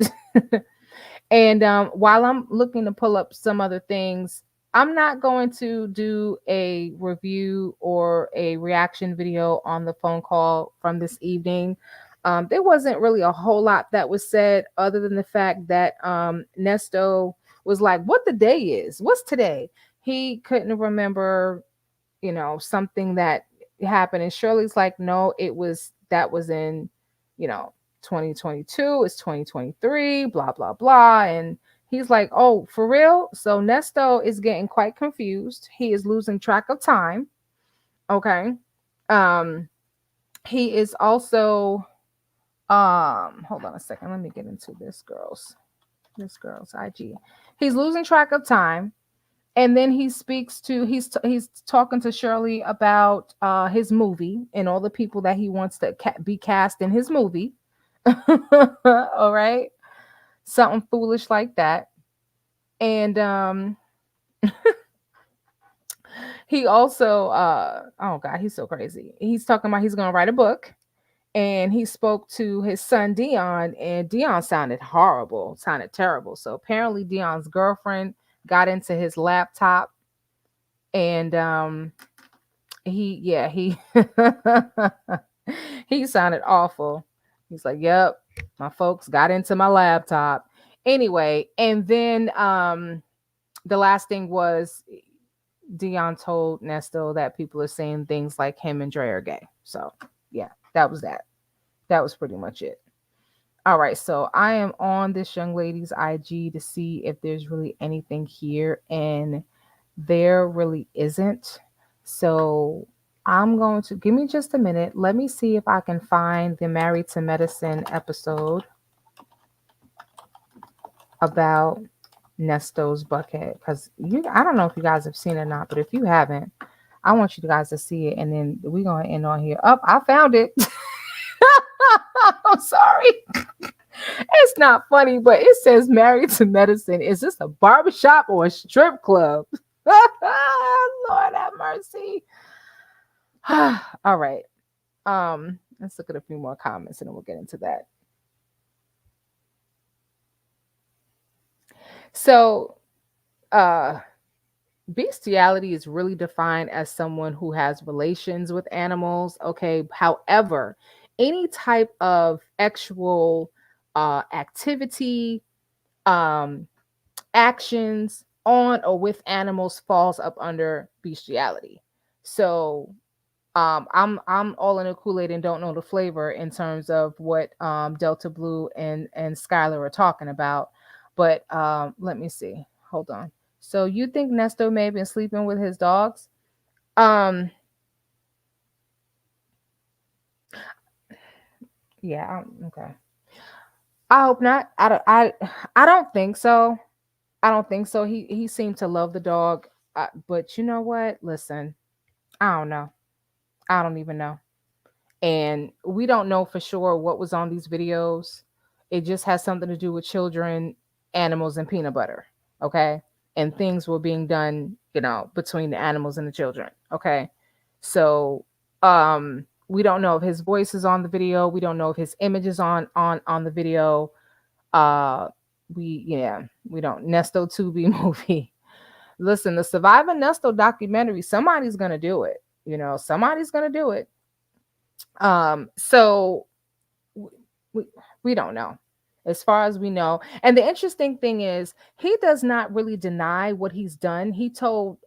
and while I'm looking to pull up some other things, I'm not going to do a review or a reaction video on the phone call from this evening. There wasn't really a whole lot that was said other than the fact that Nesto was like, what the day is? What's today? He couldn't remember, something that happened. And Shirley's like, no, that was in, you know, 2022, it's 2023, blah, blah, blah. And he's like, oh, for real? So Nesto is getting quite confused. He is losing track of time. Okay. Um, he is also hold on a second. Let me get into this girl's IG. He's losing track of time. And then he speaks to he's talking to Shirley about his movie and all the people that he wants to be cast in his movie. All right, something foolish like that. And he also oh god, he's so crazy. He's talking about he's gonna write a book, and he spoke to his son Dion, and Dion sounded horrible, sounded terrible. So apparently Dion's girlfriend got into his laptop, and he he sounded awful. He's like, yep, my folks got into my laptop. Anyway, and then the last thing was Dion told Nesto that people are saying things like him and Dre are gay. So yeah, that was that. That was pretty much it. All right, so I am on this young lady's IG to see if there's really anything here, and there really isn't. So I'm going to give me just a minute. Let me see if I can find the Married to Medicine episode about Nesto's buckhead, because I don't know if you guys have seen it or not, but if you haven't, I want you guys to see it, and then we're gonna end on here. Up, I found it. I'm sorry. It's not funny, but it says Married to Medicine. Is this a barbershop or a strip club? Lord have mercy. All right. Let's look at a few more comments and then we'll get into that. So, bestiality is really defined as someone who has relations with animals. Okay. However, any type of actual activity, um, actions on or with animals falls up under bestiality. So I'm all in the Kool-Aid and don't know the flavor in terms of what Delta Blue and Skylar are talking about. But let me see. Hold on. So you think Nesto may have been sleeping with his dogs? Um, yeah, okay. I hope not. I don't think so. I don't think so. He seemed to love the dog, but you know what? Listen, I don't know. I don't even know. And we don't know for sure what was on these videos. It just has something to do with children, animals, and peanut butter. Okay. And things were being done, between the animals and the children. Okay. So we don't know if his voice is on the video. We don't know if his image is on the video. Uh we don't. Nesto 2B movie. Listen, the Surviving Nesto documentary, somebody's gonna do it. Somebody's gonna do it. So we, we don't know as far as we know. And the interesting thing is he does not really deny what he's done. He told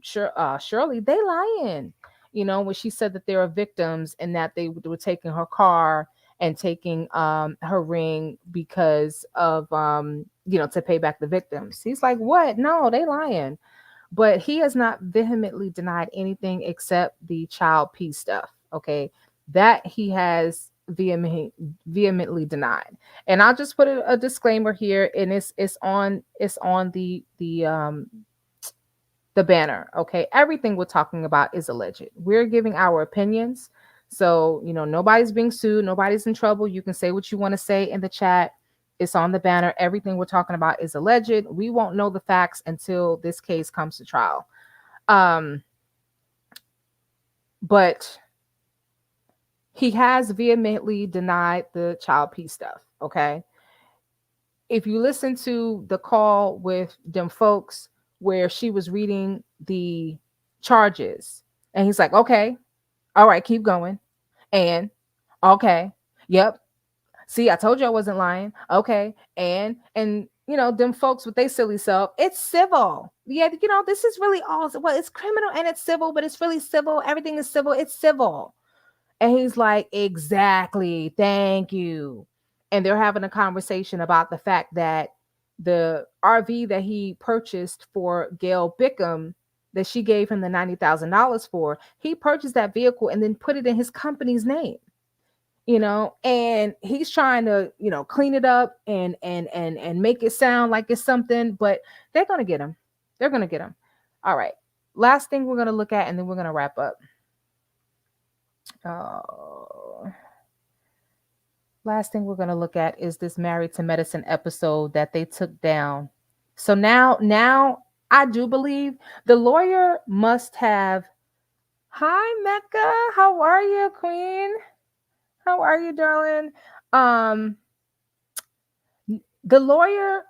Shirley they lying, when she said that there are victims and that they were taking her car and taking her ring because of to pay back the victims. He's like, what? No, they lying. But he has not vehemently denied anything except the child peace stuff. Okay, that he has vehemently denied. And I'll just put a disclaimer here, and it's on the banner. Okay, everything we're talking about is alleged. We're giving our opinions, so nobody's being sued, nobody's in trouble. You can say what you want to say in the chat. It's on the banner. Everything we're talking about is alleged. We won't know the facts until this case comes to trial. But he has vehemently denied the child peace stuff. Okay. If you listen to the call with them folks where she was reading the charges, and he's like, okay, all right, keep going. And okay, yep. See, I told you I wasn't lying. Okay. And them folks with they silly self, it's civil. Yeah, this is really all well, it's criminal and it's civil, but it's really civil. Everything is civil. It's civil. And he's like, exactly. Thank you. And they're having a conversation about the fact that the RV that he purchased for Gail Bickham, that she gave him the $90,000 for, he purchased that vehicle and then put it in his company's name. And he's trying to, clean it up and make it sound like it's something, but they're going to get him. They're going to get him. All right. Last thing we're going to look at, and then we're going to wrap up. Oh, last thing we're going to look at is this Married to Medicine episode that they took down. So now I do believe the lawyer must have. Hi, Mecca. How are you, Queen? How are you, darling? The lawyer,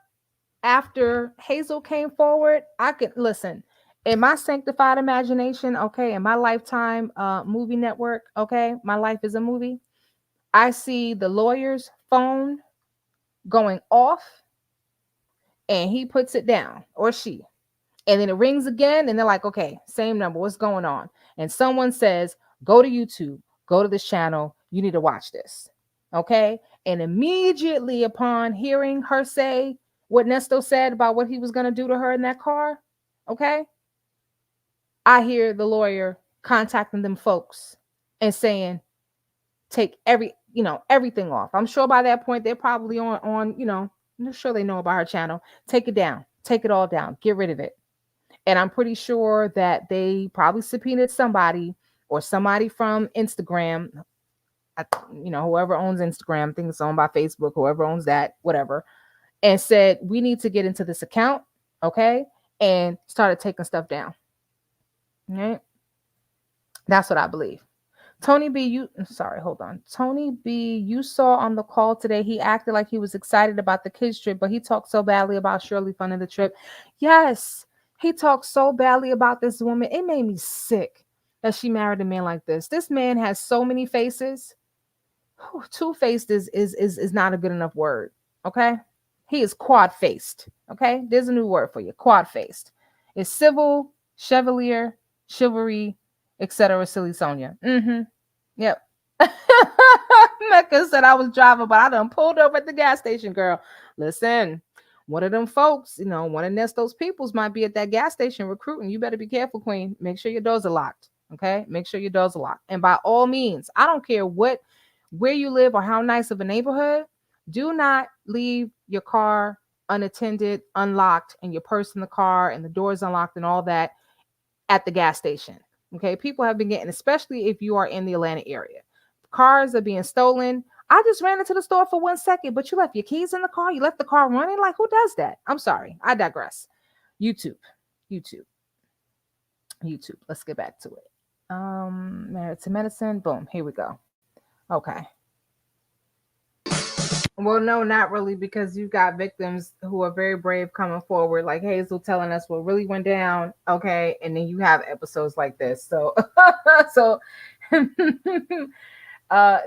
after Hazel came forward, I could listen. In my sanctified imagination, okay, in my Lifetime movie network, okay, my life is a movie. I see the lawyer's phone going off and he puts it down, or she, and then it rings again, and they're like, okay, same number, what's going on? And someone says, go to YouTube, go to this channel, you need to watch this. Okay. And immediately upon hearing her say what Nesto said about what he was going to do to her in that car, okay, I hear the lawyer contacting them folks and saying, take everything off. I'm sure by that point they're probably on, I'm sure they know about her channel. Take it down, take it all down, get rid of it. And I'm pretty sure that they probably subpoenaed somebody, or somebody from Instagram, whoever owns Instagram, I think it's owned by Facebook, whoever owns that, whatever, and said, we need to get into this account, okay? And started taking stuff down. Right? That's what I believe. Tony B, hold on. Tony B, you saw on the call today, he acted like he was excited about the kids trip, but he talked so badly about Shirley funding the trip. Yes, he talked so badly about this woman. It made me sick that she married a man like this. This man has so many faces. Two-faced is not a good enough word. Okay. He is quad-faced. Okay. There's a new word for you. Quad-faced. It's civil, chevalier, chivalry, etc. Silly Sonia. Yep. Mecca said I was driving, but I done pulled over at the gas station, girl. Listen, one of them folks, one of Nesto's peoples might be at that gas station recruiting. You better be careful, queen. Make sure your doors are locked. Okay. Make sure your doors are locked. And by all means, I don't care where you live or how nice of a neighborhood, do not leave your car unattended, unlocked, and your purse in the car and the doors unlocked and all that at the gas station. Okay. People have been getting, especially if you are in the Atlanta area, cars are being stolen. I just ran into the store for 1 second, but you left your keys in the car. You left the car running. Like, who does that? I'm sorry. I digress. YouTube. Let's get back to it. Married to medicine. Boom. Here we go. Okay. Well, no, not really, because you got victims who are very brave coming forward, like Hazel telling us what really went down. Okay. And then you have episodes like this. So, so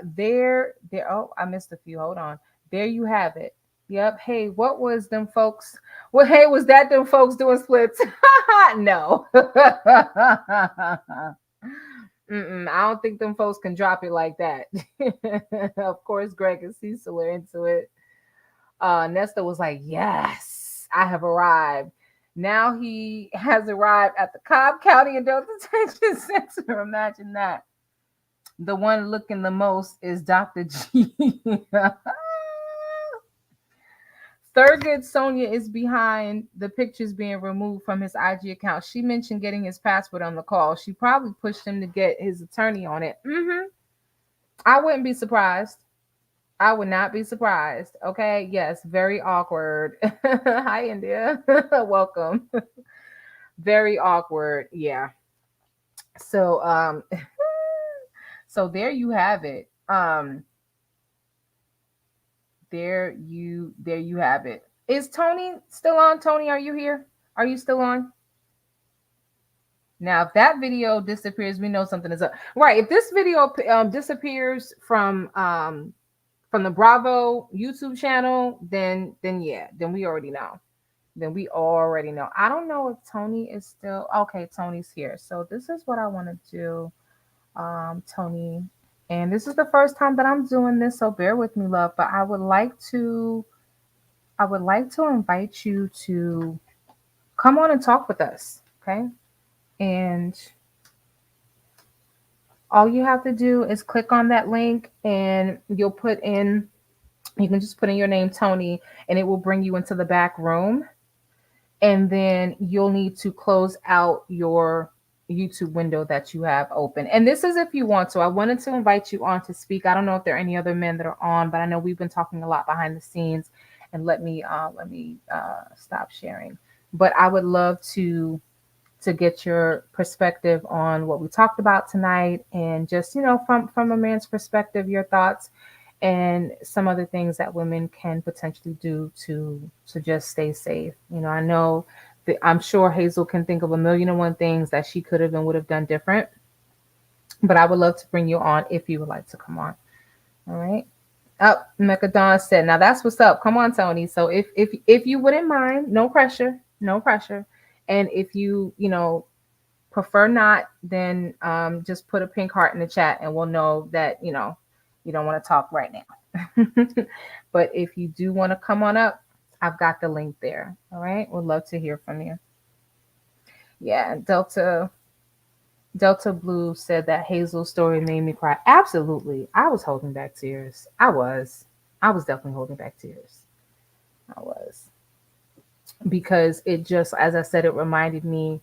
there, oh, I missed a few. Hold on. There you have it. Yep. Hey, what was them folks? Well, hey, was that them folks doing splits? No. I don't think them folks can drop it like that. Of course, Greg and Cecil are into it. Nesto was like, yes, I have arrived. Now he has arrived at the Cobb County Adult Detention Center. Imagine that. The one looking the most is Dr. G. Thurgood Sonia is behind the pictures being removed from his IG account. She mentioned getting his password on the call. She probably pushed him to get his attorney on it. I wouldn't be surprised. I would not be surprised. Okay. Yes. Very awkward. Hi, India. Welcome. Very awkward. Yeah. So, so there you have it. There you have it. Is Tony still on? Tony, are you here? Are you still on? Now, if that video disappears, we know something is up. Right. If this video disappears from the Bravo YouTube channel, then yeah, then we already know. I don't know if Tony is still okay. Tony's here. So this is what I want to do, Tony. And this is the first time that I'm doing this, so bear with me, love. But I would like to invite you to come on and talk with us, okay? And all you have to do is click on that link, and you can just put in your name, Tony, and it will bring you into the back room. And then you'll need to close out your YouTube window that you have open. And this is if you want to. I wanted to invite you on to speak. I don't know if there are any other men that are on, but I know we've been talking a lot behind the scenes. And let me stop sharing. But I would love to get your perspective on what we talked about tonight, and just, from a man's perspective, your thoughts and some other things that women can potentially do to just stay safe. I know that I'm sure Hazel can think of a million and one things that she could have and would have done different, but I would love to bring you on if you would like to come on. All right. Up, Mecadon said, "Now that's what's up. Come on, Tony. So if you wouldn't mind, no pressure, no pressure. And if you prefer not, then just put a pink heart in the chat, and we'll know that you don't want to talk right now. But if you do want to come on up, I've got the link there. All right, would love to hear from you. Yeah, Delta Blue said that Hazel's story made me cry. Absolutely. I was holding back tears. I was definitely holding back tears. I was. Because it just, as I said, it reminded me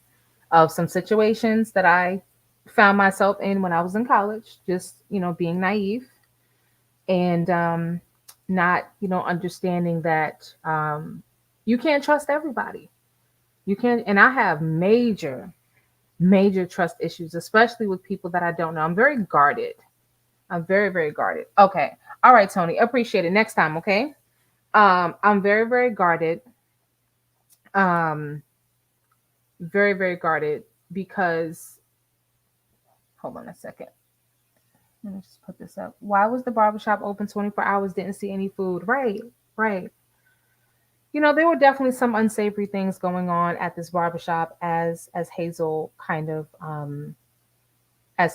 of some situations that I found myself in when I was in college, just, being naive and not, understanding that you can't trust everybody. You can't, and I have major trust issues, especially with people that I don't know. I'm very guarded. I'm very, very guarded. Okay. All right, Tony. Appreciate it. Next time, okay? I'm very, very guarded. Um, very, very guarded because hold on a second. Let me just put this up. Why was the barbershop open 24 hours? Didn't see any food. Right, right. There were definitely some unsavory things going on at this barbershop as Hazel kind of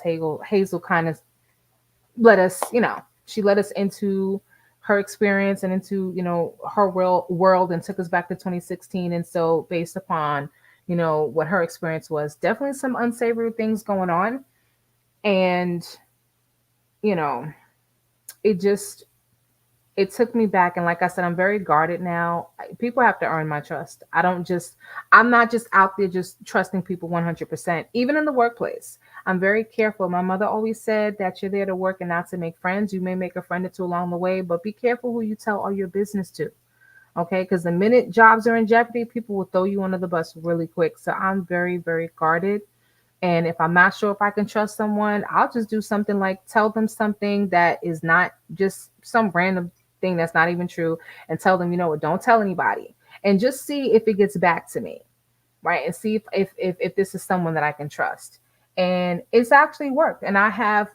Hazel kind of let us, she let us into her experience and into, her world and took us back to 2016. And so based upon, what her experience was, definitely some unsavory things going on. And, you know, it just, it took me back. And like I said, I'm very guarded now. People have to earn my trust. I'm not just out there just trusting people 100%, even in the workplace. I'm very careful. My mother always said that you're there to work and not to make friends. You may make a friend or two along the way, but be careful who you tell all your business to. Okay. Because the minute jobs are in jeopardy, people will throw you under the bus really quick. So I'm very, very guarded. And if I'm not sure if I can trust someone, I'll just do something like tell them something that is not just some random thing that's not even true and tell them, what, don't tell anybody. And just see if it gets back to me. Right. And see if this is someone that I can trust. And it's actually worked. And I have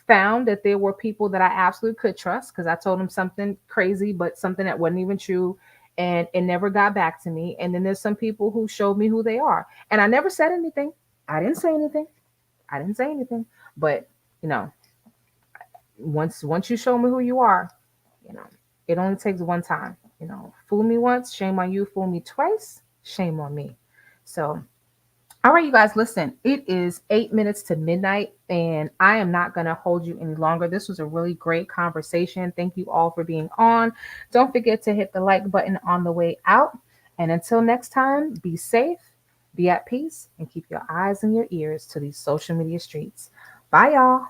found that there were people that I absolutely could trust because I told them something crazy, but something that wasn't even true. And it never got back to me. And then there's some people who showed me who they are. And I never said anything. I didn't say anything. I didn't say anything. But, you know, once you show me who you are, you know, it only takes one time. Fool me once, shame on you. Fool me twice, shame on me. So, all right, you guys, listen, it is 8 minutes to midnight, and I am not going to hold you any longer. This was a really great conversation. Thank you all for being on. Don't forget to hit the like button on the way out. And until next time, be safe, be at peace, and keep your eyes and your ears to these social media streets. Bye, y'all.